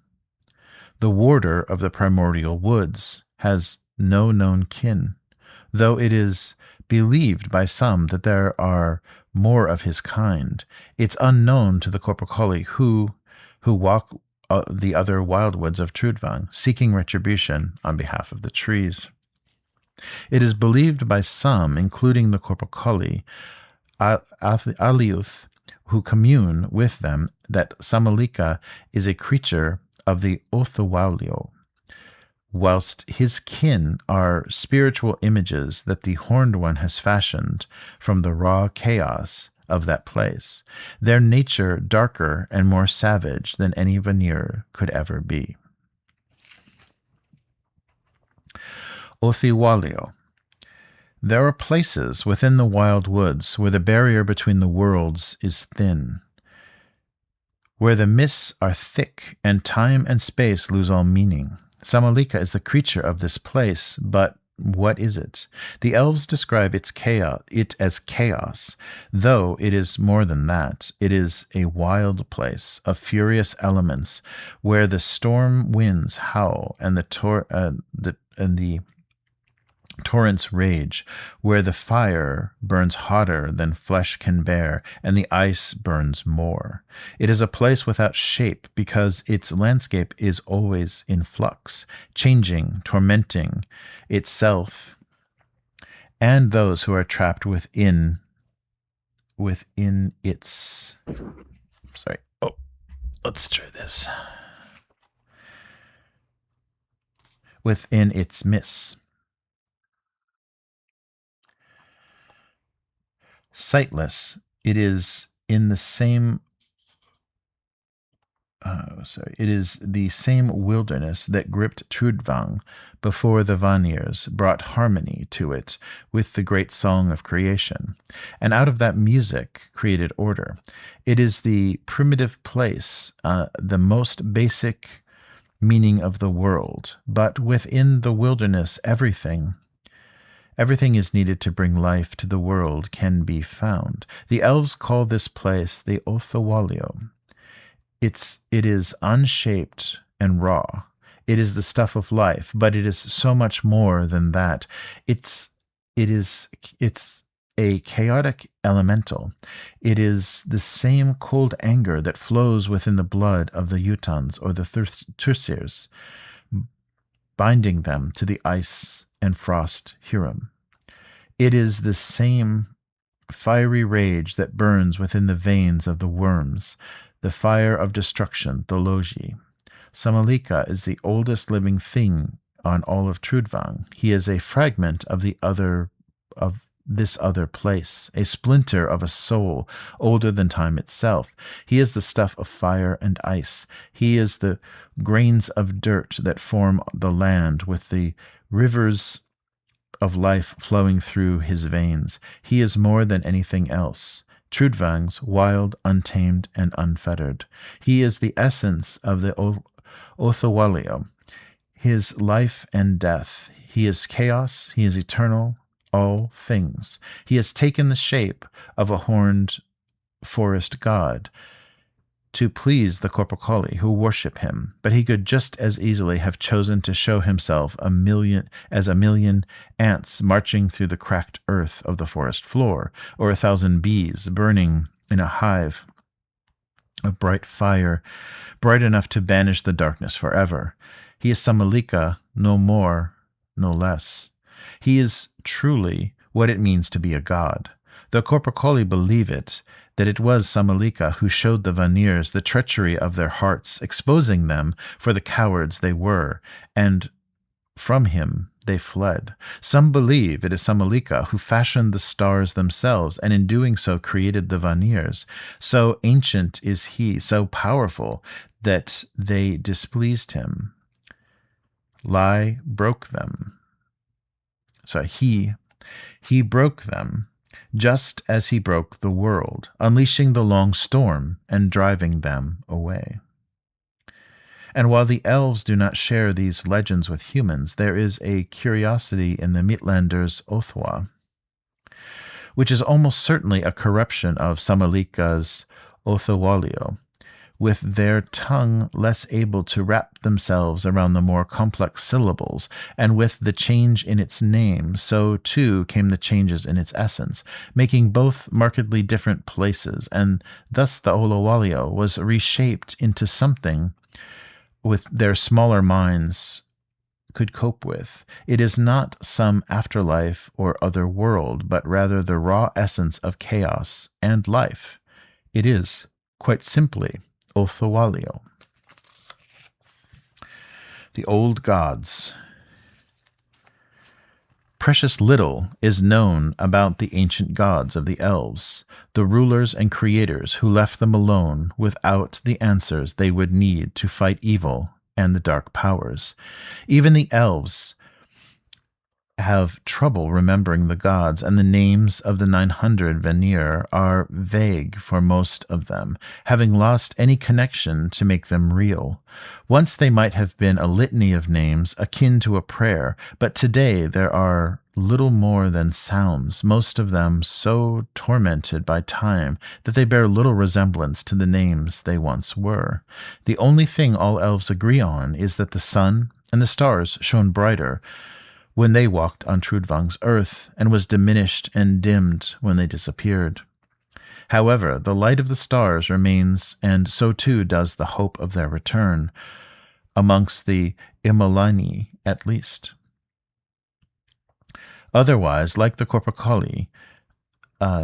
The warder of the primordial woods has no known kin, though it is believed by some that there are more of his kind. It's unknown to the Corpacoli who walk the other wildwoods of Trudvang, seeking retribution on behalf of the trees. It is believed by some, including the Corpacoli, Aliuth, who commune with them, that Samalika is a creature of the Othawalio, whilst his kin are spiritual images that the Horned One has fashioned from the raw chaos of that place, their nature darker and more savage than any Vanir could ever be. Othiwalio. There are places within the wild woods where the barrier between the worlds is thin, where the mists are thick and time and space lose all meaning. Samalika is the creature of this place, but what is it? The elves describe it as chaos, though it is more than that. It is a wild place of furious elements, where the storm winds howl and the Torrents rage, where the fire burns hotter than flesh can bear, and the ice burns more. It is a place without shape, because its landscape is always in flux, changing, tormenting itself and those who are trapped within its. Sorry. Oh, let's try this. Within its mists. Sightless, it is in the same. It is the same wilderness that gripped Trudvang before the Vanirs brought harmony to it with the great song of creation, and out of that music created order. It is the primitive place, the most basic meaning of the world, but within the wilderness, everything is needed to bring life to the world can be found. The elves call this place the Othawalio. It is unshaped and raw. It is the stuff of life, but it is so much more than that. It's a chaotic elemental. It is the same cold anger that flows within the blood of the Utans or the Tursirs, binding them to the ice and frost Hurim. It is the same fiery rage that burns within the veins of the worms, the fire of destruction, the Logi. Samalika is the oldest living thing on all of Trudvang. He is a fragment of this other place, a splinter of a soul older than time itself. He is the stuff of fire and ice. He is the grains of dirt that form the land with the rivers of life flowing through his veins. He is more than anything else. Trudvang's wild, untamed, and unfettered. He is the essence of the Othawalio, his life and death. He is chaos, he is eternal, all things. He has taken the shape of a horned forest god to please the Corpocoli who worship him, but he could just as easily have chosen to show himself a million ants marching through the cracked earth of the forest floor, or 1,000 bees burning in a hive of bright fire, bright enough to banish the darkness forever. He is Samalika, no more, no less. He is truly what it means to be a god. The Corpocoli believe that it was Samalika who showed the Vanirs the treachery of their hearts, exposing them for the cowards they were, and from him they fled. Some believe it is Samalika who fashioned the stars themselves, and in doing so created the Vanirs. So ancient is he, so powerful, that they displeased him. He broke them, just as he broke the world, unleashing the long storm and driving them away. And while the elves do not share these legends with humans, there is a curiosity in the Midlanders' Othwa, which is almost certainly a corruption of Samalika's Othawalio, with their tongue less able to wrap themselves around the more complex syllables, and with the change in its name, so too came the changes in its essence, making both markedly different places, and thus the Olawalio was reshaped into something with their smaller minds could cope with. It is not some afterlife or other world, but rather the raw essence of chaos and life. It is, quite simply, Othawalio. The Old Gods. Precious little is known about the ancient gods of the elves, the rulers and creators who left them alone without the answers they would need to fight evil and the dark powers. Even the elves have trouble remembering the gods, and the names of the 900 Vanir are vague for most of them, having lost any connection to make them real. Once they might have been a litany of names akin to a prayer, but today there are little more than sounds, most of them so tormented by time that they bear little resemblance to the names they once were. The only thing all elves agree on is that the sun and the stars shone brighter when they walked on Trudvang's earth, and was diminished and dimmed when they disappeared. However, the light of the stars remains, and so too does the hope of their return, amongst the Imolani at least. Otherwise, like the Corpacoli,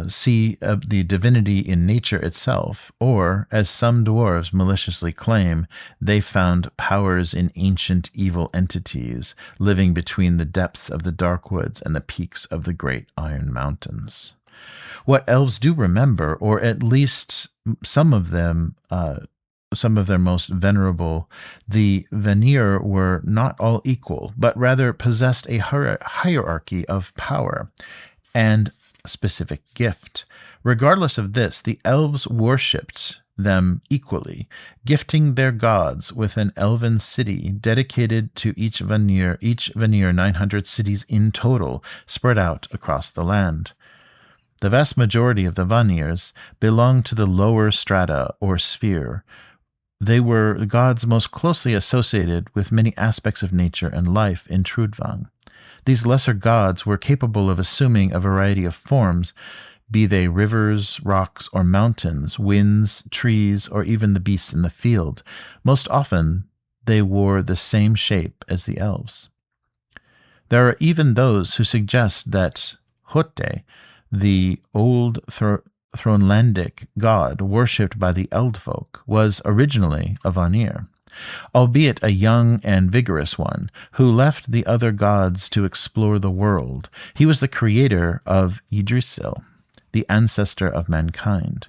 see the divinity in nature itself, or, as some dwarves maliciously claim, they found powers in ancient evil entities living between the depths of the dark woods and the peaks of the great iron mountains. What elves do remember, or at least some of them, some of their most venerable, the Vanir were not all equal, but rather possessed a hierarchy of power and specific gift. Regardless of this, the elves worshipped them equally, gifting their gods with an elven city dedicated to each Vanir 900 cities in total, spread out across the land. The vast majority of the Vanirs belonged to the lower strata or sphere. They were the gods most closely associated with many aspects of nature and life in Trudvang. These lesser gods were capable of assuming a variety of forms, be they rivers, rocks, or mountains, winds, trees, or even the beasts in the field. Most often, they wore the same shape as the elves. There are even those who suggest that Hote, the old Thronelandic god worshipped by the Eldfolk, was originally a Vanir, albeit a young and vigorous one, who left the other gods to explore the world. He was the creator of Yggdrasil, the ancestor of mankind.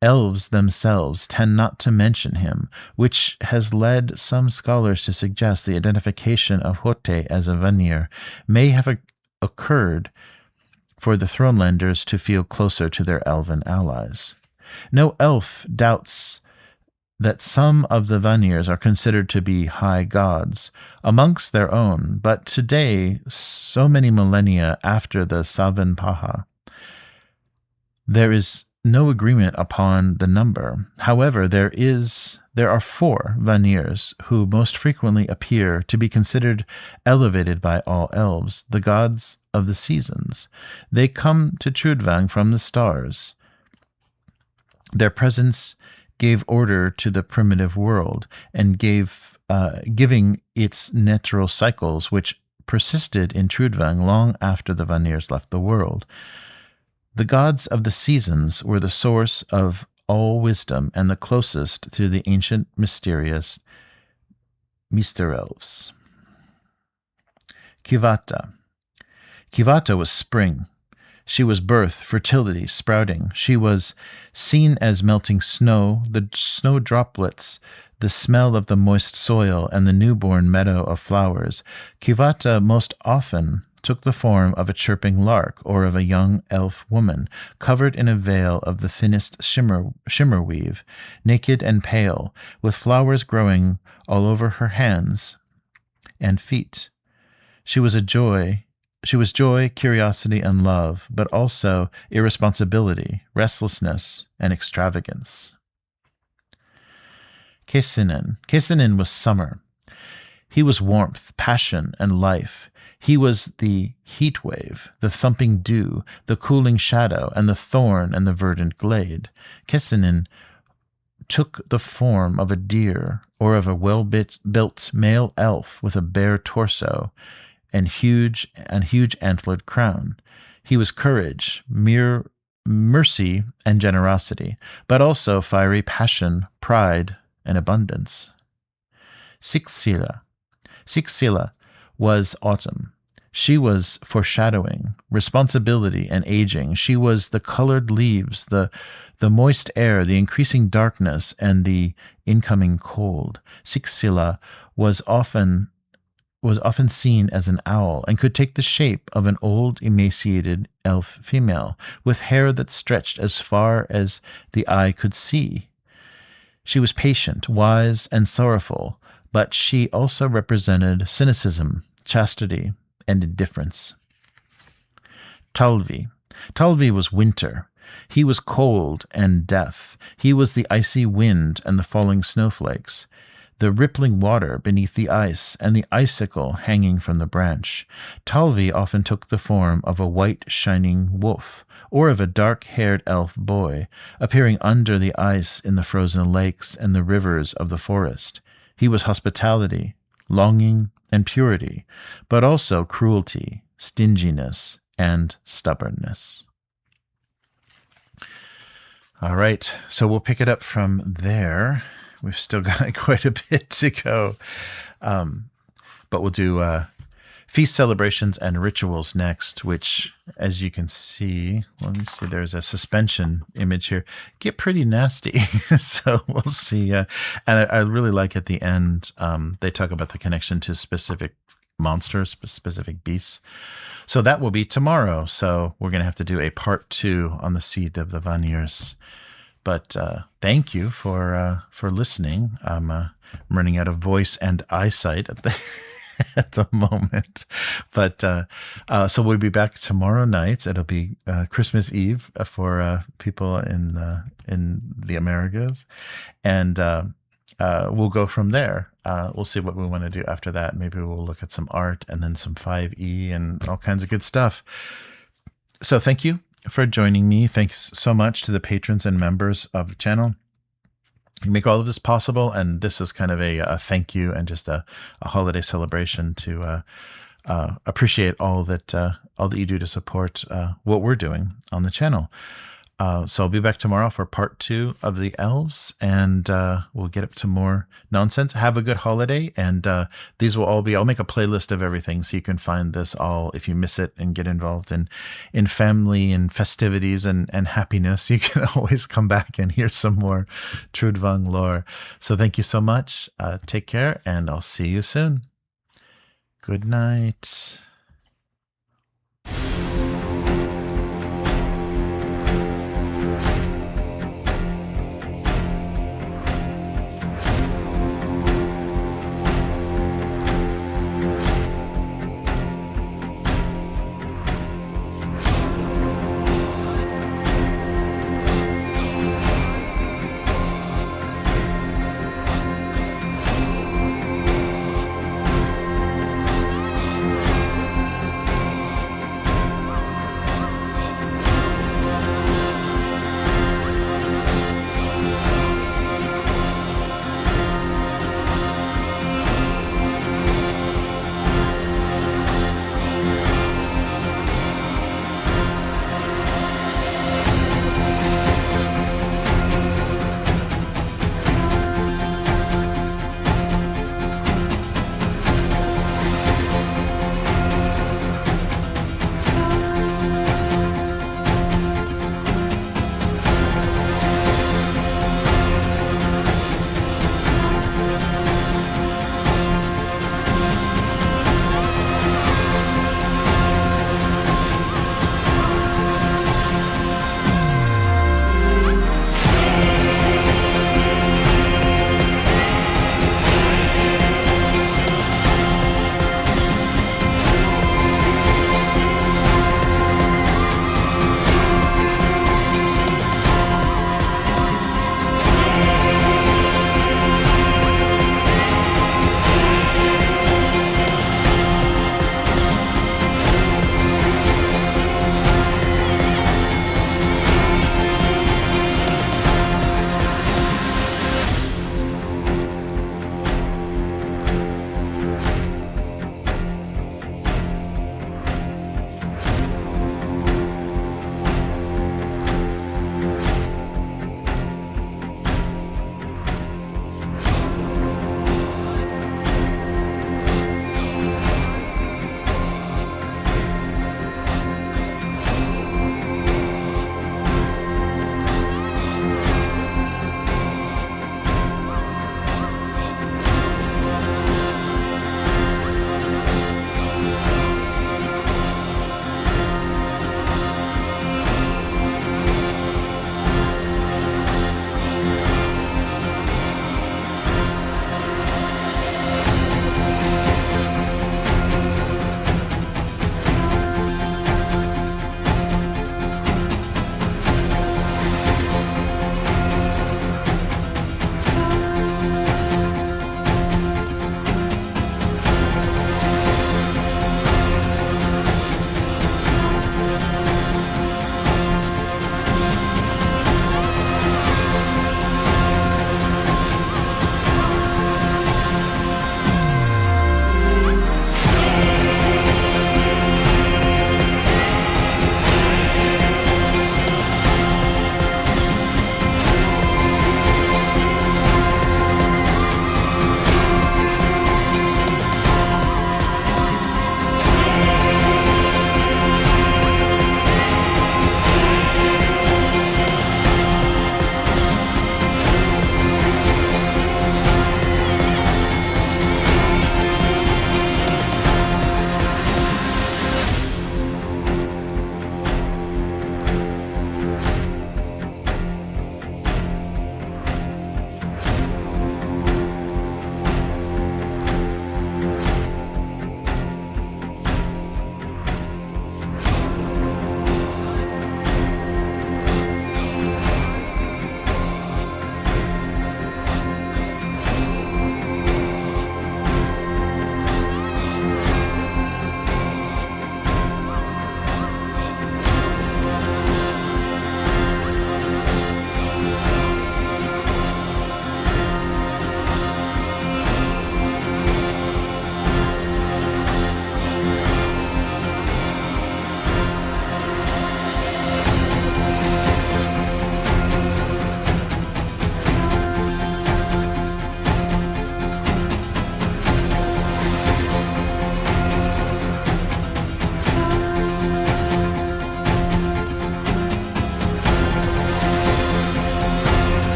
Elves themselves tend not to mention him, which has led some scholars to suggest the identification of Hote as a Vanir may have occurred for the Thronelanders to feel closer to their elven allies. No elf doubts that some of the Vanirs are considered to be high gods amongst their own, but today, so many millennia after the Savanpaha, there is no agreement upon the number. However, there are 4 Vanirs who most frequently appear to be considered elevated by all elves, the gods of the seasons. They come to Trudvang from the stars. Their presence gave order to the primitive world and giving its natural cycles, which persisted in Trudvang long after the Vanirs left the world. The gods of the seasons were the source of all wisdom and the closest to the ancient mysterious Mr. Elves. Kivata. Kivata was spring. She was birth, fertility, sprouting. She was seen as melting snow, the snow droplets, the smell of the moist soil, and the newborn meadow of flowers. Kivata most often took the form of a chirping lark or of a young elf woman, covered in a veil of the thinnest shimmer weave, naked and pale, with flowers growing all over her hands and feet. She was joy, curiosity, and love, but also irresponsibility, restlessness, and extravagance. Kesinen was summer. He was warmth, passion, and life. He was the heat wave, the thumping dew, the cooling shadow, and the thorn and the verdant glade. Kesinen took the form of a deer or of a well-built male elf with a bare torso and huge antlered crown. He was courage, mercy, and generosity, but also fiery passion, pride, and abundance. Sixila was autumn. She was foreshadowing, responsibility, and aging. She was the colored leaves, the moist air, the increasing darkness, and the incoming cold. Sixila was often seen as an owl and could take the shape of an old, emaciated elf female with hair that stretched as far as the eye could see. She was patient, wise, and sorrowful, but she also represented cynicism, chastity, and indifference. Talvi was winter. He was cold and death. He was the icy wind and the falling snowflakes. the rippling water beneath the ice, and the icicle hanging from the branch. Talvi often took the form of a white shining wolf, or of a dark-haired elf boy, appearing under the ice in the frozen lakes and the rivers of the forest. He was hospitality, longing, and purity, but also cruelty, stinginess, and stubbornness. All right, so we'll pick it up from there. We've still got quite a bit to go, but we'll do feast celebrations and rituals next, which, as you can see, let me see, there's a suspension image here, get pretty nasty. So we'll see. And I really like at the end, they talk about the connection to specific monsters, specific beasts. So that will be tomorrow. So we're going to have to do a part 2 on the Seed of the Vanirs. But thank you for listening. I'm running out of voice and eyesight at the at the moment, but so we'll be back tomorrow night. It'll be Christmas Eve for people in the Americas, and we'll go from there. We'll see what we want to do after that. Maybe we'll look at some art and then some 5e and all kinds of good stuff. So thank you for joining me. Thanks so much to the patrons and members of the channel. You make all of this possible, and this is kind of a thank you and just a holiday celebration to appreciate all that you do to support what we're doing on the channel. So I'll be back tomorrow for part 2 of the Elves, and we'll get up to more nonsense. Have a good holiday, and these will all be, I'll make a playlist of everything so you can find this all if you miss it and get involved in family and festivities and happiness. You can always come back and hear some more Trudvang lore. So thank you so much. Take care, and I'll see you soon. Good night.